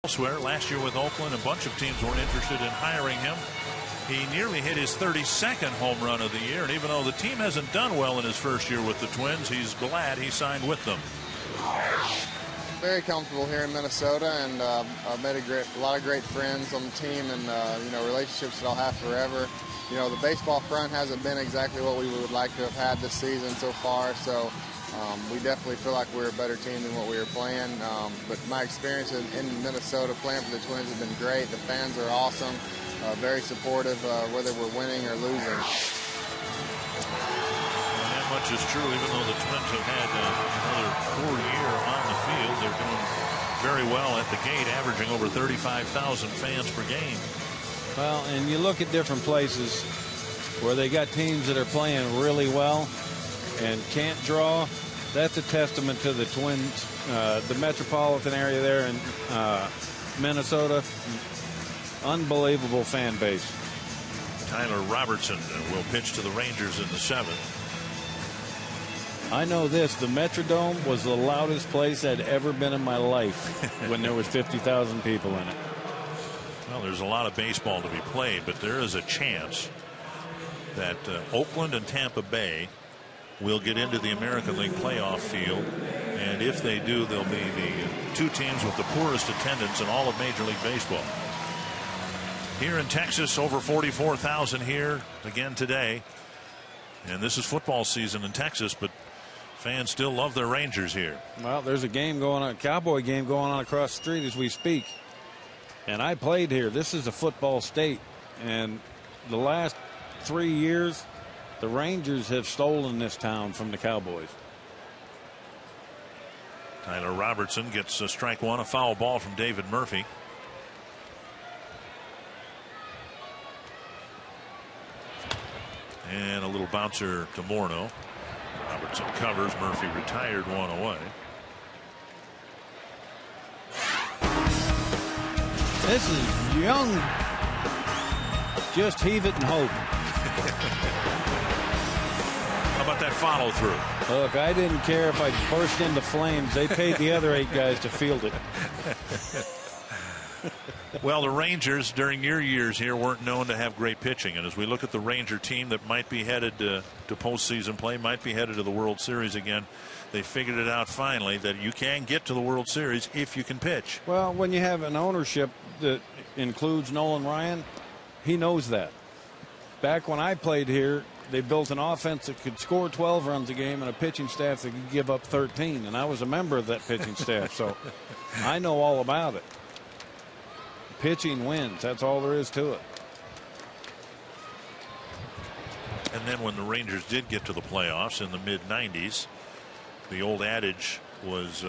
Elsewhere, last year with Oakland, a bunch of teams weren't interested in hiring him. He nearly hit his 32nd home run of the year, and even though the team hasn't done well in his first year with the Twins, he's glad he signed with them. Very comfortable here in Minnesota, and I've made a lot of great friends on the team, and relationships that I'll have forever. You know, the baseball front hasn't been exactly what we would like to have had this season so far, so we definitely feel like we're a better team than what we were playing. But my experience in Minnesota playing for the Twins has been great. The fans are awesome, very supportive, whether we're winning or losing. And that much is true, even though the Twins have had another poor year on the field. They're doing very well at the gate, averaging over 35,000 fans per game. Well, and you look at different places where they got teams that are playing really well and can't draw. That's a testament to the Twins, the metropolitan area there in Minnesota. Unbelievable fan base. Tyler Robertson will pitch to the Rangers in the 7th. I know this, the Metrodome was the loudest place I'd ever been in my life when there was 50,000 people in it. Well, there's a lot of baseball to be played, but there is a chance that Oakland and Tampa Bay will get into the American League playoff field. And if they do, they'll be the two teams with the poorest attendance in all of Major League Baseball. Here in Texas, over 44,000 here again today. And this is football season in Texas, but fans still love their Rangers here. Well, there's a game going on, a Cowboy game going on across the street as we speak. And I played here. This is a football state. And the last 3 years, the Rangers have stolen this town from the Cowboys. Tyler Robertson gets a strike one, a foul ball from David Murphy. And a little bouncer to Morneau. Robertson covers. Murphy retired, one away. This is young. Just heave it and hope. How about that follow through? Look, I didn't care if I burst into flames. They paid the other 8 guys to field it. Well, the Rangers during your years here weren't known to have great pitching. And as we look at the Ranger team that might be headed to postseason play, might be headed to the World Series again, they figured it out finally that you can get to the World Series if you can pitch. Well, when you have an ownership that includes Nolan Ryan, he knows that. Back when I played here, they built an offense that could score 12 runs a game and a pitching staff that could give up 13. And I was a member of that pitching staff, so I know all about it. Pitching wins. That's all there is to it. And then when the Rangers did get to the playoffs in the mid-90s, the old adage was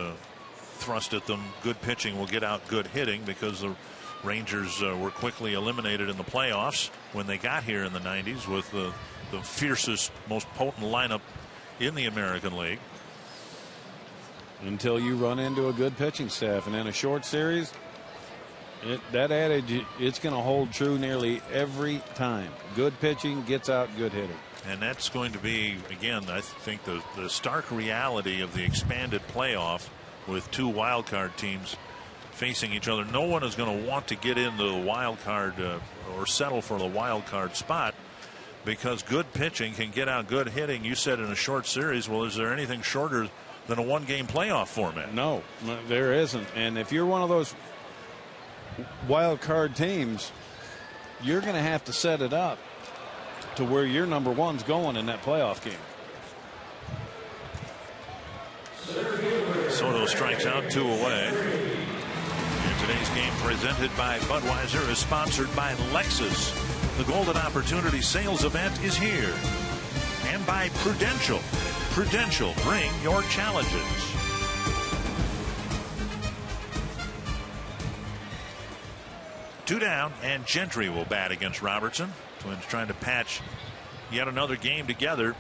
thrust at them: good pitching will get out good hitting, because the Rangers were quickly eliminated in the playoffs when they got here in the 90s with the fiercest, most potent lineup in the American League. Until you run into a good pitching staff. And in a short series, that adage, it's going to hold true nearly every time. Good pitching gets out good hitting. And that's going to be, again, I think the stark reality of the expanded playoff with 2 wild card teams facing each other. No one is going to want to get into the wild card or settle for the wild card spot, because good pitching can get out good hitting. You said in a short series. Well, is there anything shorter than a 1-game playoff format? No, there isn't. And if you're one of those wild card teams, you're going to have to set it up to where your number one's going in that playoff game. Soto strikes out, 2 away. And today's game, presented by Budweiser, is sponsored by Lexus. The Golden Opportunity Sales Event is here. And by Prudential. Prudential, bring your challenges. Two down, and Gentry will bat against Robertson. Twins trying to patch yet another game together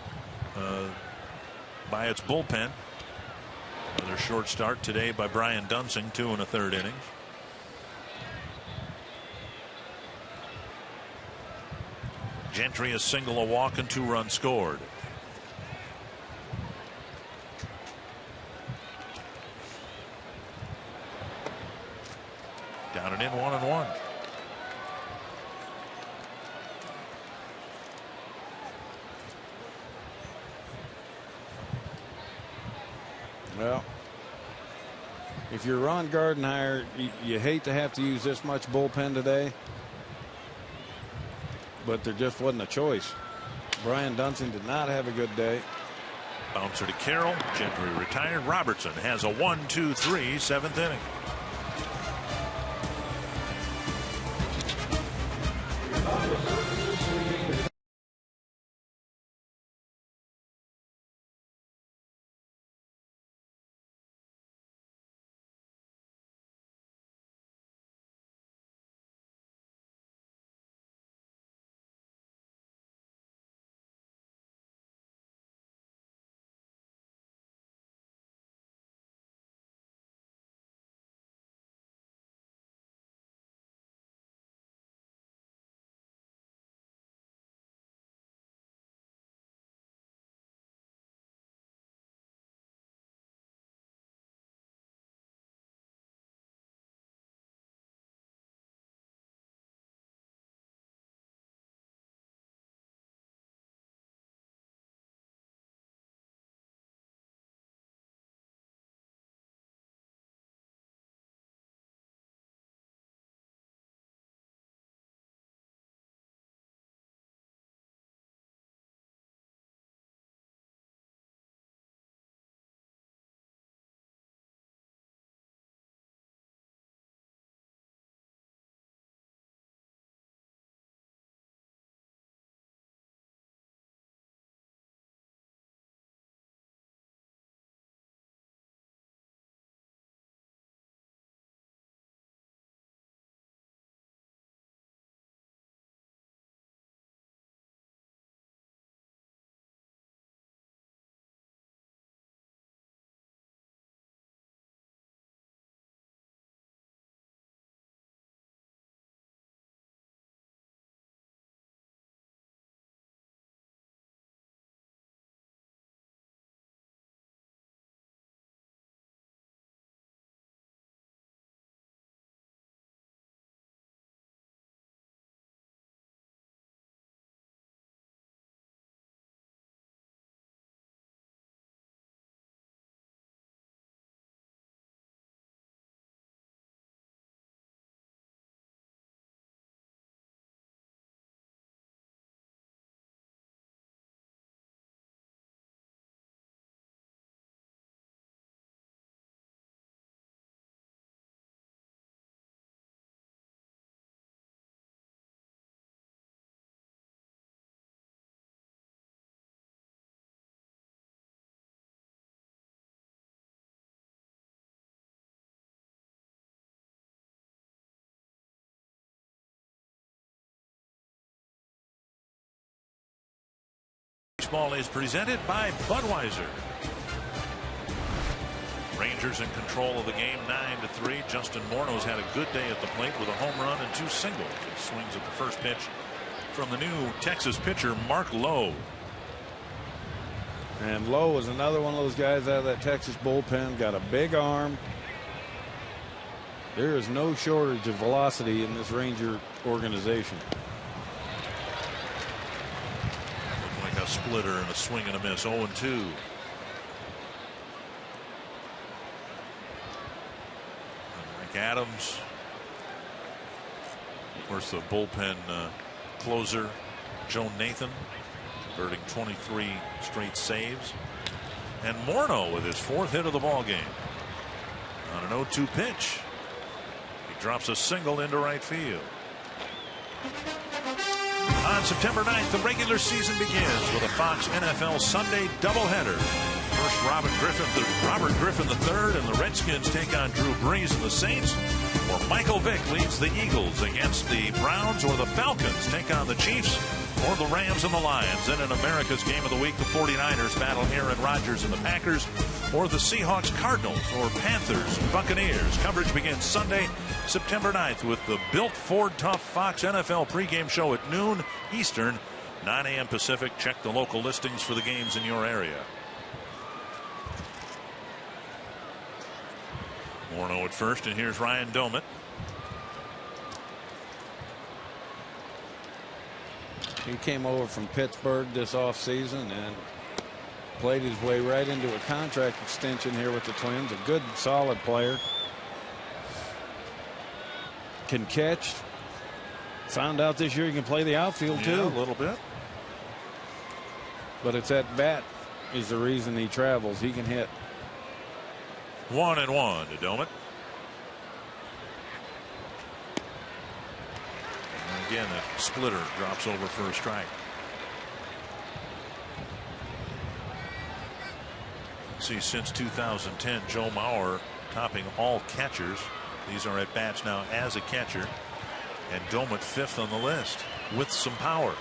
by its bullpen. Another short start today by Brian Dunsing, 2 1/3 innings. Gentry a single, a walk, and 2 runs scored. Down and in, 1-1. Well, if you're Ron Gardenhire, you hate to have to use this much bullpen today, but there just wasn't a choice. Brian Dunsing did not have a good day. Bouncer to Carroll. Gentry retired. Robertson has a 1-2-3 7th inning. Baseball is presented by Budweiser. Rangers in control of the game 9-3. Justin Morneau's had a good day at the plate with a home run and 2 singles. He swings at the first pitch from the new Texas pitcher Mark Lowe. And Lowe is another one of those guys out of that Texas bullpen. Got a big arm. There is no shortage of velocity in this Ranger organization. Looking like a splitter and a swing and a miss. 0-2. Adams, of course, the bullpen closer Joe Nathan, converting 23 straight saves, and Morneau with his 4th hit of the ball game on an 0-2 pitch. He drops a single into right field. On September 9th, the regular season begins with a Fox NFL Sunday doubleheader. First, Robert Griffin III and the Redskins take on Drew Brees and the Saints, or Michael Vick leads the Eagles against the Browns, or the Falcons take on the Chiefs, or the Rams and the Lions. Then in America's Game of the Week, the 49ers battle Aaron Rodgers and the Packers, or the Seahawks, Cardinals, or Panthers, Buccaneers. Coverage begins Sunday, September 9th with the Built Ford Tough Fox NFL pregame show at noon Eastern, 9 a.m. Pacific. Check the local listings for the games in your area. Morneau at first, and here's Ryan Domit. He came over from Pittsburgh this offseason and played his way right into a contract extension here with the Twins. A good, solid player. Can catch. Found out this year he can play the outfield too. A little bit. But it's that bat is the reason he travels. He can hit. 1-1 to Domit. And again, that splitter drops over for a strike. See, since 2010, Joe Mauer topping all catchers. These are at bats now as a catcher, and Domit 5th on the list with some power.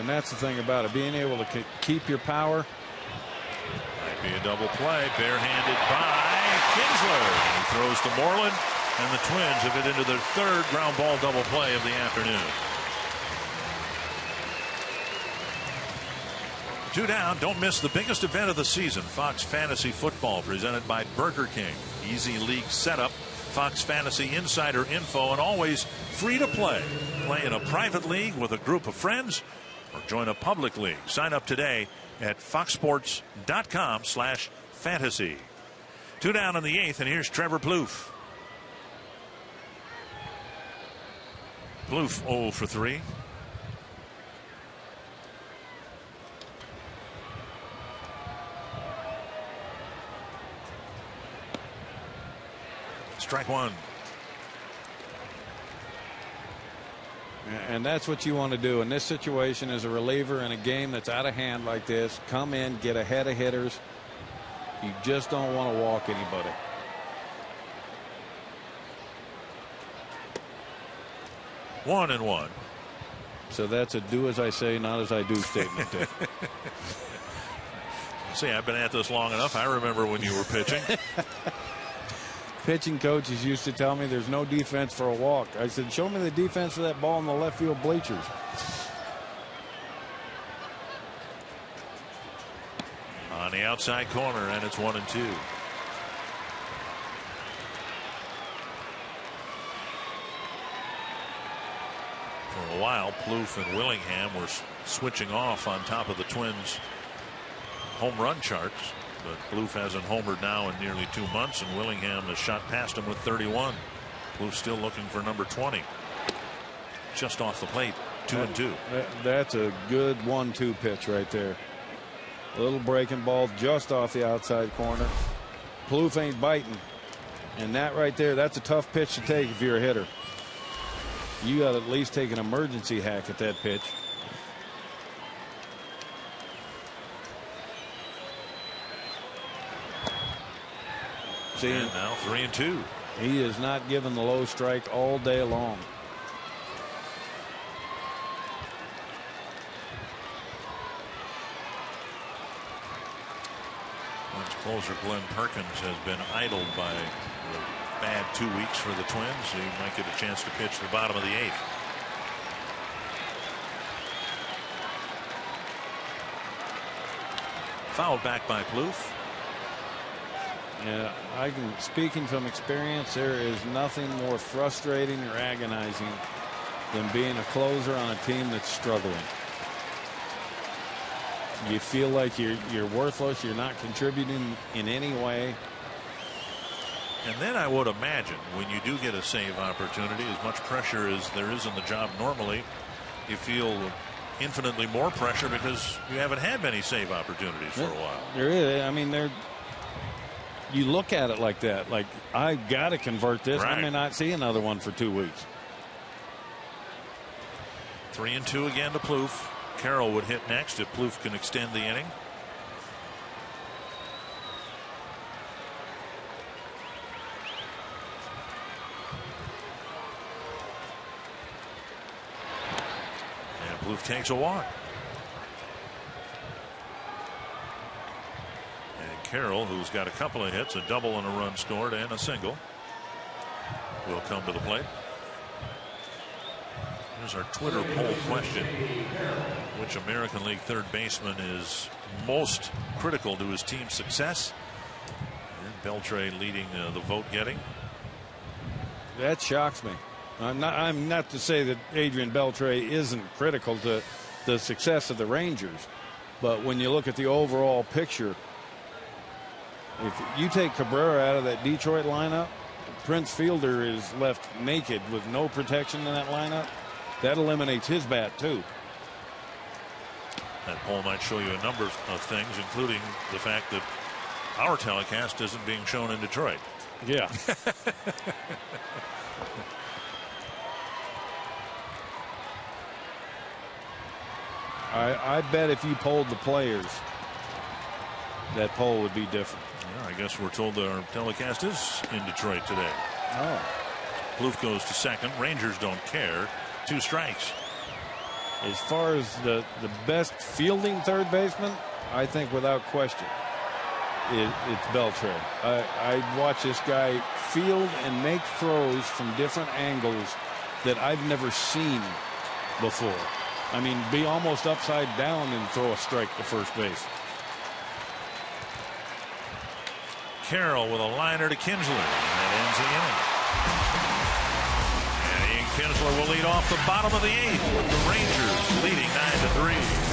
And that's the thing about it, being able to keep your power. Might be a double play, barehanded by Kinsler. He throws to Moreland, and the Twins have it into their 3rd ground ball double play of the afternoon. 2 down. Don't miss the biggest event of the season, Fox Fantasy Football, presented by Burger King. Easy league setup, Fox Fantasy Insider info, and always free to play. Play in a private league with a group of friends, or join a public league. Sign up today at foxsports.com/fantasy. 2 down in the 8th, and here's Trevor Plouffe. Plouffe 0 for 3. Strike 1. And that's what you want to do in this situation as a reliever in a game that's out of hand like this. Come in, get ahead of hitters. You just don't want to walk anybody. One and one. So that's a do as I say, not as I do statement. See, I've been at this long enough. I remember when you were pitching. Pitching coaches used to tell me there's no defense for a walk. I said, show me the defense for that ball in the left field bleachers. On the outside corner, and it's 1-2. For a while, Plouffe and Willingham were switching off on top of the Twins' home run charts. But Plouffe hasn't homered now in nearly 2 months, and Willingham has shot past him with 31. Plouffe still looking for number 20. Just off the plate, 2-2. That's a good 1-2 pitch right there. A little breaking ball just off the outside corner. Plouffe ain't biting. And that right there, that's a tough pitch to take if you're a hitter. You got to at least take an emergency hack at that pitch. And now 3-2. He is not given the low strike all day long. Closer Glenn Perkins has been idled by the bad 2 weeks for the Twins. He might get a chance to pitch the bottom of the 8th. Fouled back by Plouffe. Yeah, speaking from experience, there is nothing more frustrating or agonizing than being a closer on a team that's struggling. You feel like you're worthless. You're not contributing in any way. And then I would imagine when you do get a save opportunity, as much pressure as there is in the job normally, you feel infinitely more pressure because you haven't had many save opportunities for a while. There is. I mean, you look at it like that. Like, I've got to convert this. Right. I may not see another one for 2 weeks. 3-2 again to Plouffe. Carroll would hit next if Plouffe can extend the inning. And Plouffe takes a walk. And Carroll, who's got a couple of hits, a double and a run scored and a single, will come to the plate. Here's our Twitter poll question. Which American League third baseman is most critical to his team's success? And Beltre leading the vote getting. That shocks me. I'm not to say that Adrian Beltre isn't critical to the success of the Rangers, but when you look at the overall picture, if you take Cabrera out of that Detroit lineup, Prince Fielder is left naked with no protection in that lineup. That eliminates his bat too. That poll might show you a number of things, including the fact that our telecast isn't being shown in Detroit. Yeah. I bet if you polled the players, that poll would be different. Yeah, I guess we're told that our telecast is in Detroit today. Oh. Plouffe goes to second. Rangers don't care. 2 strikes. As far as the best fielding third baseman, I think without question, it's Beltre. I watch this guy field and make throws from different angles that I've never seen before. I mean, be almost upside down and throw a strike to first base. Carroll with a liner to Kinsler. And that ends the inning. And Ian Kinsler will lead off the bottom of the 8th with the Rangers leading 9-3.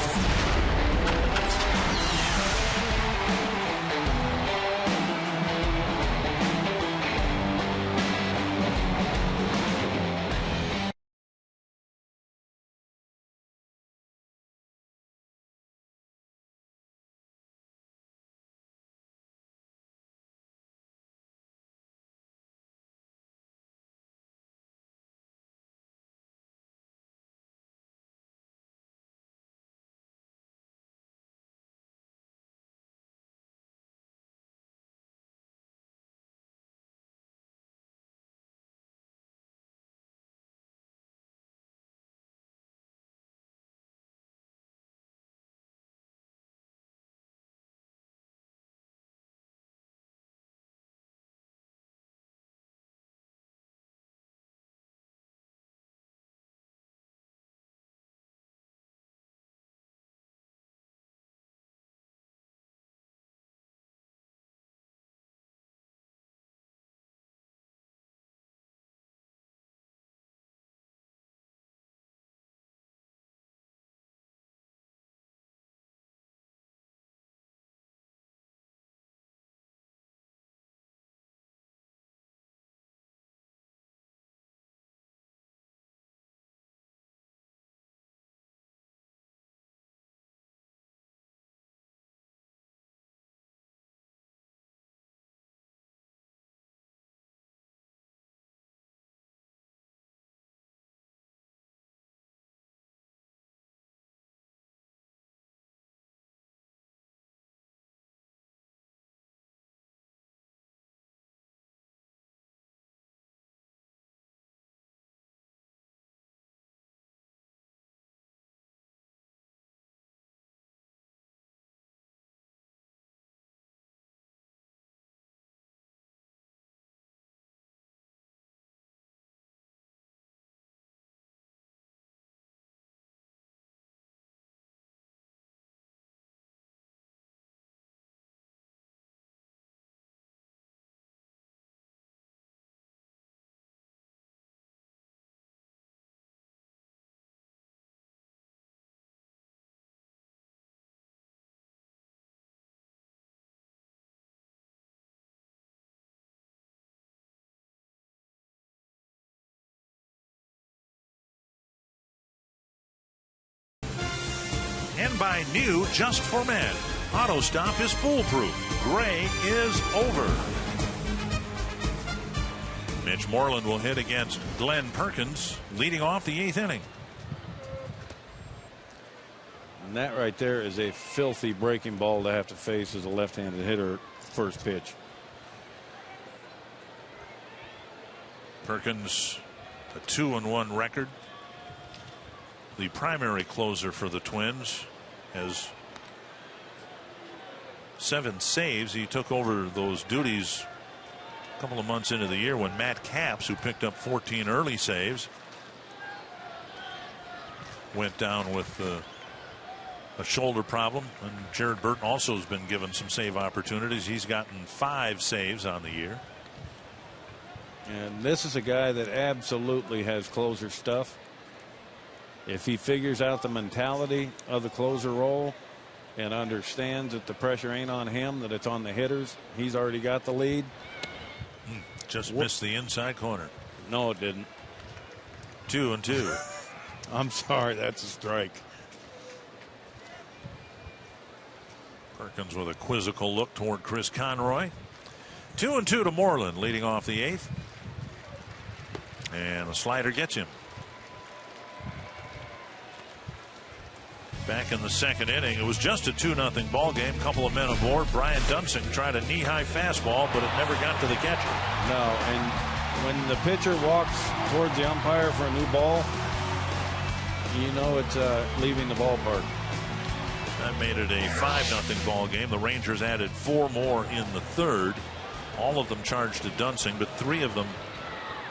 by new Just for Men. Auto stop is foolproof. Gray is over. Mitch Moreland will hit against Glenn Perkins, leading off the 8th inning. And that right there is a filthy breaking ball to have to face as a left-handed hitter first pitch. Perkins, a 2-1 record. The primary closer for the Twins, has 7 saves. He took over those duties a couple of months into the year when Matt Capps, who picked up 14 early saves, went down with a shoulder problem. And Jared Burton also has been given some save opportunities. He's gotten 5 saves on the year. And this is a guy that absolutely has closer stuff. If he figures out the mentality of the closer role and understands that the pressure ain't on him, that it's on the hitters, he's already got the lead. Just missed the inside corner. No, it didn't. 2-2. I'm sorry, that's a strike. Perkins with a quizzical look toward Chris Conroy. 2-2 to Moreland, leading off the 8th. And a slider gets him. Back in the 2nd inning, it was just a 2-0 ball game. Couple of men aboard. Brian Dunsing tried a knee-high fastball, but it never got to the catcher. No, and when the pitcher walks towards the umpire for a new ball, you know it's leaving the ballpark. That made it a 5-0 ball game. The Rangers added 4 more in the 3rd. All of them charged to Dunsing, but 3 of them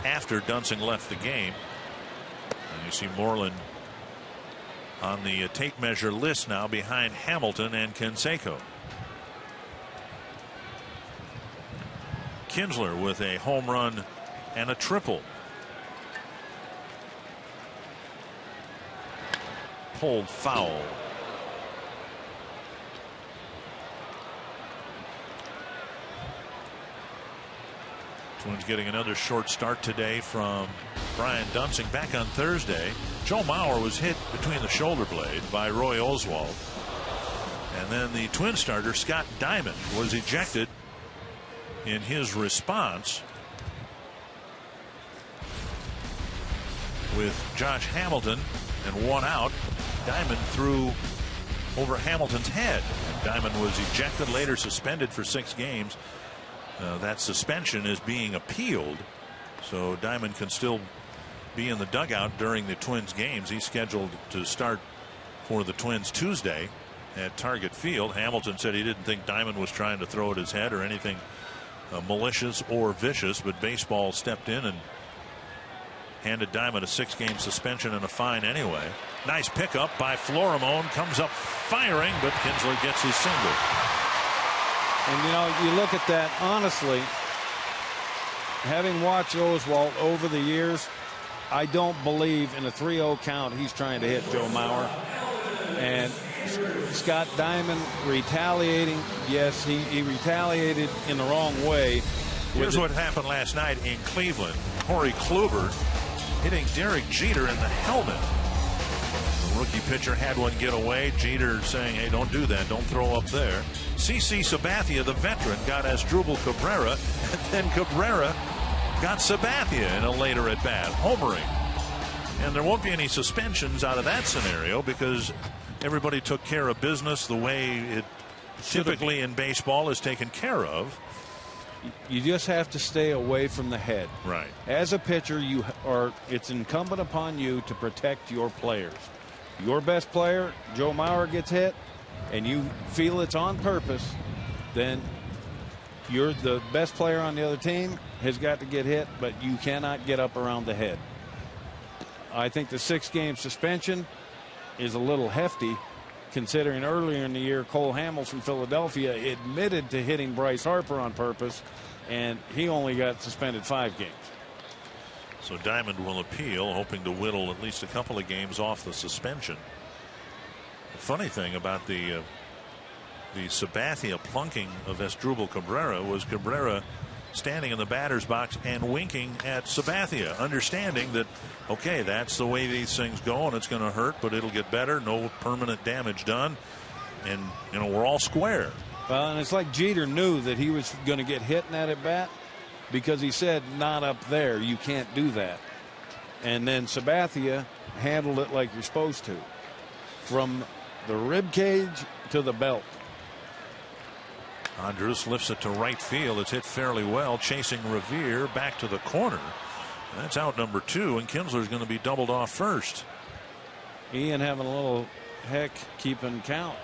after Dunsing left the game. And you see Moreland on the tape measure list now behind Hamilton and Canseco. Kinsler with a home run and a triple. Pulled foul. Twins getting another short start today from Brian Dunsing. Back on Thursday, Joe Mauer was hit between the shoulder blades by Roy Oswalt. And then the Twin starter, Scott Diamond, was ejected in his response with Josh Hamilton and 1 out. Diamond threw over Hamilton's head. Diamond was ejected, later suspended for 6 games. That suspension is being appealed, so Diamond can still be in the dugout during the Twins games. He's scheduled to start for the Twins Tuesday at Target Field. Hamilton said he didn't think Diamond was trying to throw at his head or anything malicious or vicious, but baseball stepped in and handed Diamond a 6-game suspension and a fine anyway. Nice pickup by Florimone, comes up firing, but Kinsler gets his single. And you know, you look at that honestly, having watched Oswalt over the years, I don't believe in a 3-0 count he's trying to hit Joe Mauer. And Scott Diamond retaliating, yes, he retaliated in the wrong way. Here's what happened last night in Cleveland. Corey Kluber hitting Derek Jeter in the helmet. The rookie pitcher had one get away. Jeter saying, hey, don't do that, don't throw up there. CC Sabathia, the veteran, got Asdrubal Cabrera, and then Cabrera got Sabathia in a later at bat, homering. And there won't be any suspensions out of that scenario because everybody took care of business the way it typically in baseball is taken care of. You just have to stay away from the head. Right. As a pitcher, it's incumbent upon you to protect your players. Your best player, Joe Mauer, gets hit, and you feel it's on purpose, then you're the best player on the other team has got to get hit, but you cannot get up around the head. I think the 6-game suspension is a little hefty, considering earlier in the year Cole Hamels from Philadelphia admitted to hitting Bryce Harper on purpose, and he only got suspended 5 games. So Diamond will appeal, hoping to whittle at least a couple of games off the suspension. The funny thing about the Sabathia plunking of Asdrubal Cabrera was Cabrera standing in the batter's box and winking at Sabathia, understanding that, okay, that's the way these things go, and it's going to hurt, but it'll get better. No permanent damage done, and we're all square. Well, and it's like Jeter knew that he was going to get hit in that at bat, because he said, not up there, you can't do that. And then Sabathia handled it like you're supposed to, from the rib cage to the belt. Andrus lifts it to right field. It's hit fairly well, chasing Revere back to the corner. That's out number 2, and Kinsler's going to be doubled off first. Ian having a little heck keeping count.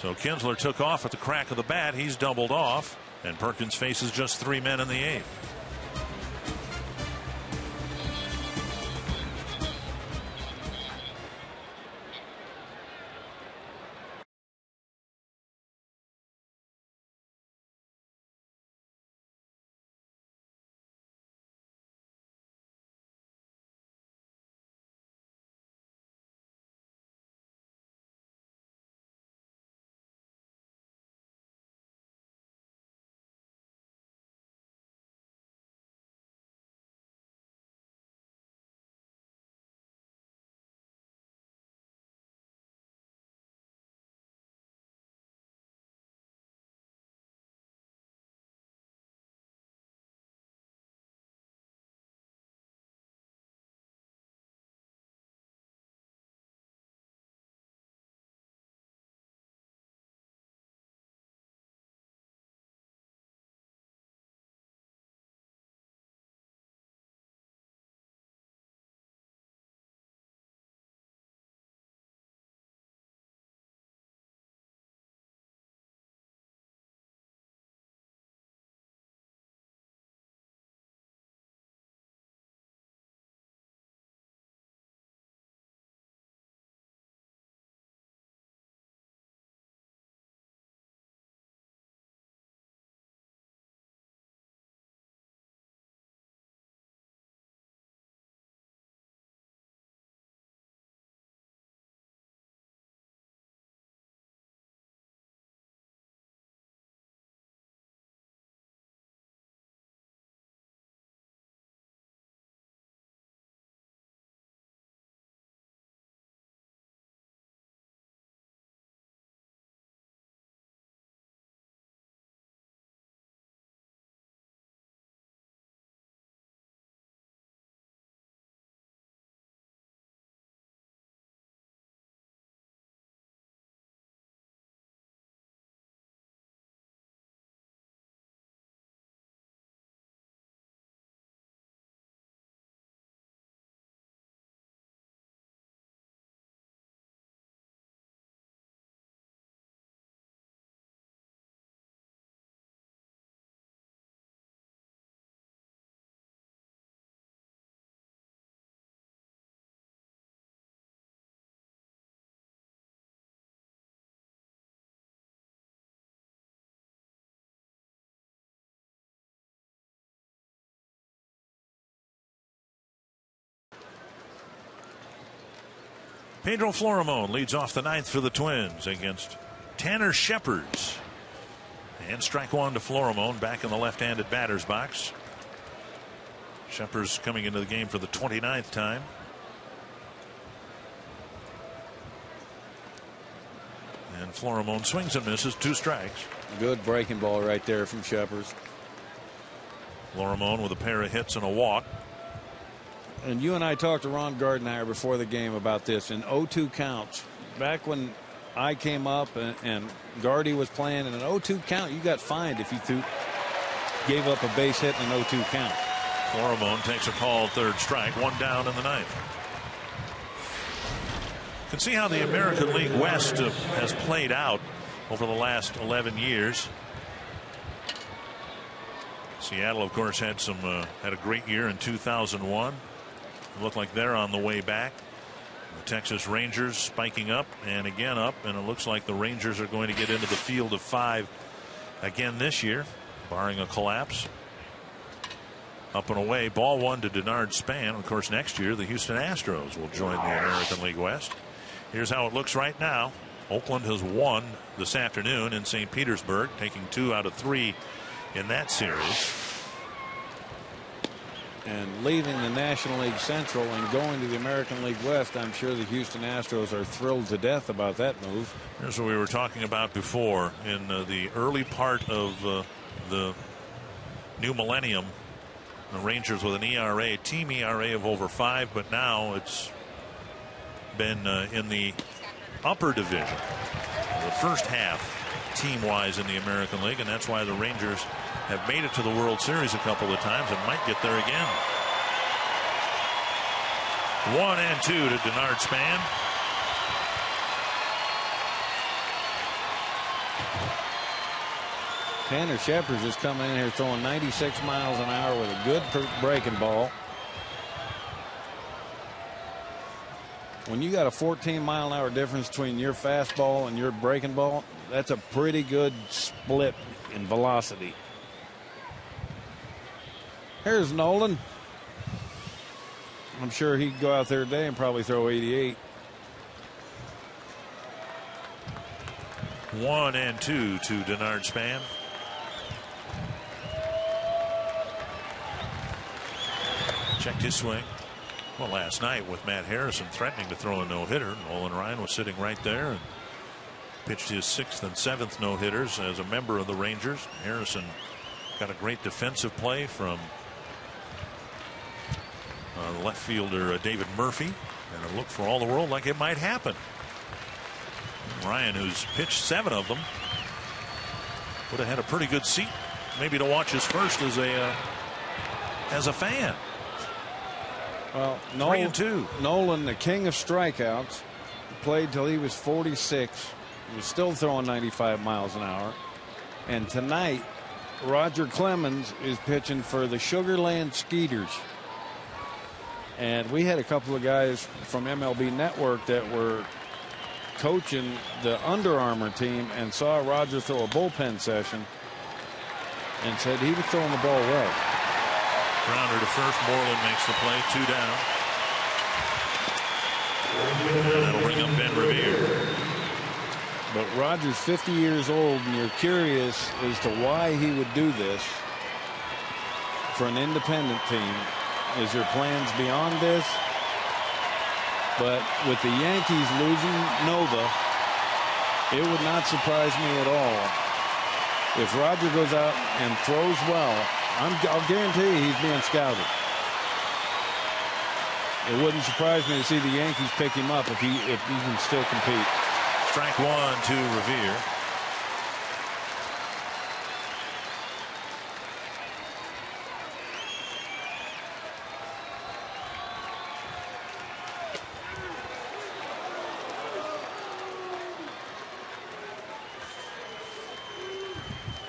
So Kinsler took off at the crack of the bat. He's doubled off, and Perkins faces just 3 men in the 8th. Pedro Florimon leads off the 9th for the Twins against Tanner Shepard. And strike 1 to Florimon back in the left-handed batter's box. Shepard's coming into the game for the 29th time. And Florimon swings and misses, 2 strikes. Good breaking ball right there from Shepard. Florimon with a pair of hits and a walk. And you and I talked to Ron Gardner before the game about this in 0-2 counts. Back when I came up and Gardy was playing in an 0-2 count, you got fined if you gave up a base hit in an 0-2 count. Florimon takes a called 3rd strike, 1 down in the 9th. You can see how the American League West has played out over the last 11 years. Seattle, of course, had a great year in 2001. Look like they're on the way back. The Texas Rangers spiking up and again up, and it looks like the Rangers are going to get into the field of 5 again this year, barring a collapse. Up and away, ball 1 to Denard Span. Of course, next year the Houston Astros will join the American League West. Here's how it looks right now. Oakland has won this afternoon in St. Petersburg, taking 2 out of 3 in that series. And leaving the National League Central and going to the American League West, I'm sure the Houston Astros are thrilled to death about that move. Here's what we were talking about before. In the early part of the new millennium, the Rangers with an ERA, team ERA of over 5, but now it's been in the upper division, the first half team-wise in the American League, and that's why the Rangers have made it to the World Series a couple of times and might get there again. 1-2 to Denard Span. Tanner Shepard's is coming in here throwing 96 miles an hour with a good breaking ball. When you got a 14-mile-an-hour difference between your fastball and your breaking ball, that's a pretty good split in velocity. Here's Nolan. I'm sure he'd go out there today and probably throw 88. 1-2 to Denard Span. Checked his swing. Well, last night with Matt Harrison threatening to throw a no-hitter, Nolan Ryan was sitting right there and pitched his 6th and 7th no-hitters as a member of the Rangers. Harrison got a great defensive play from the left fielder David Murphy, and it looked for all the world like it might happen. Ryan, who's pitched 7 of them, would have had a pretty good seat maybe to watch his first as a fan. Well, 3-2. Nolan, the king of strikeouts, played till he was 46. He was still throwing 95 miles an hour. And tonight, Roger Clemens is pitching for the Sugar Land Skeeters. And we had a couple of guys from MLB Network that were coaching the Under Armour team and saw Roger throw a bullpen session and said he was throwing the ball well. Grounder to first. Moreland makes the play. 2 down. And that'll bring up Ben Revere. But Roger's 50 years old, and you're curious as to why he would do this for an independent team. Is there plans beyond this? But with the Yankees losing Nova, it would not surprise me at all if Roger goes out and throws well. I'll guarantee you he's being scouted. It wouldn't surprise me to see the Yankees pick him up if he can still compete. Strike 1 to Revere.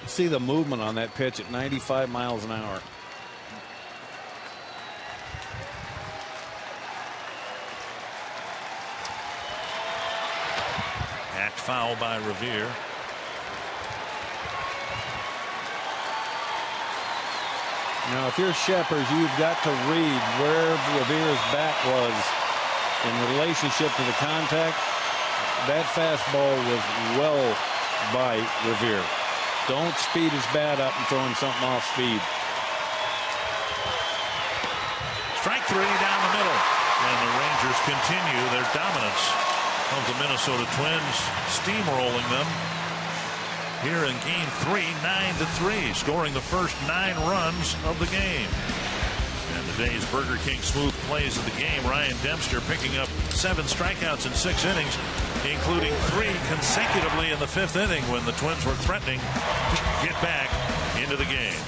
See the movement on that pitch at 95 miles an hour. Hacked foul by Revere. Now, if you're Shepard, you've got to read where Revere's bat was in relationship to the contact. That fastball was well by Revere. Don't speed his bat up and throw him something off speed. Strike 3 down the middle. And the Rangers continue their dominance of the Minnesota Twins, steamrolling them here in game 3, 9-3, scoring the first 9 runs of the game. And today's Burger King smooth plays of the game, Ryan Dempster picking up 7 strikeouts in 6 innings, including 3 consecutively in the 5th inning when the Twins were threatening to get back into the game.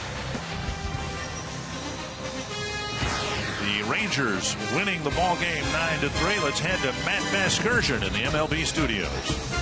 The Rangers winning the ball game 9-3. Let's head to Matt Vasgersian in the MLB studios.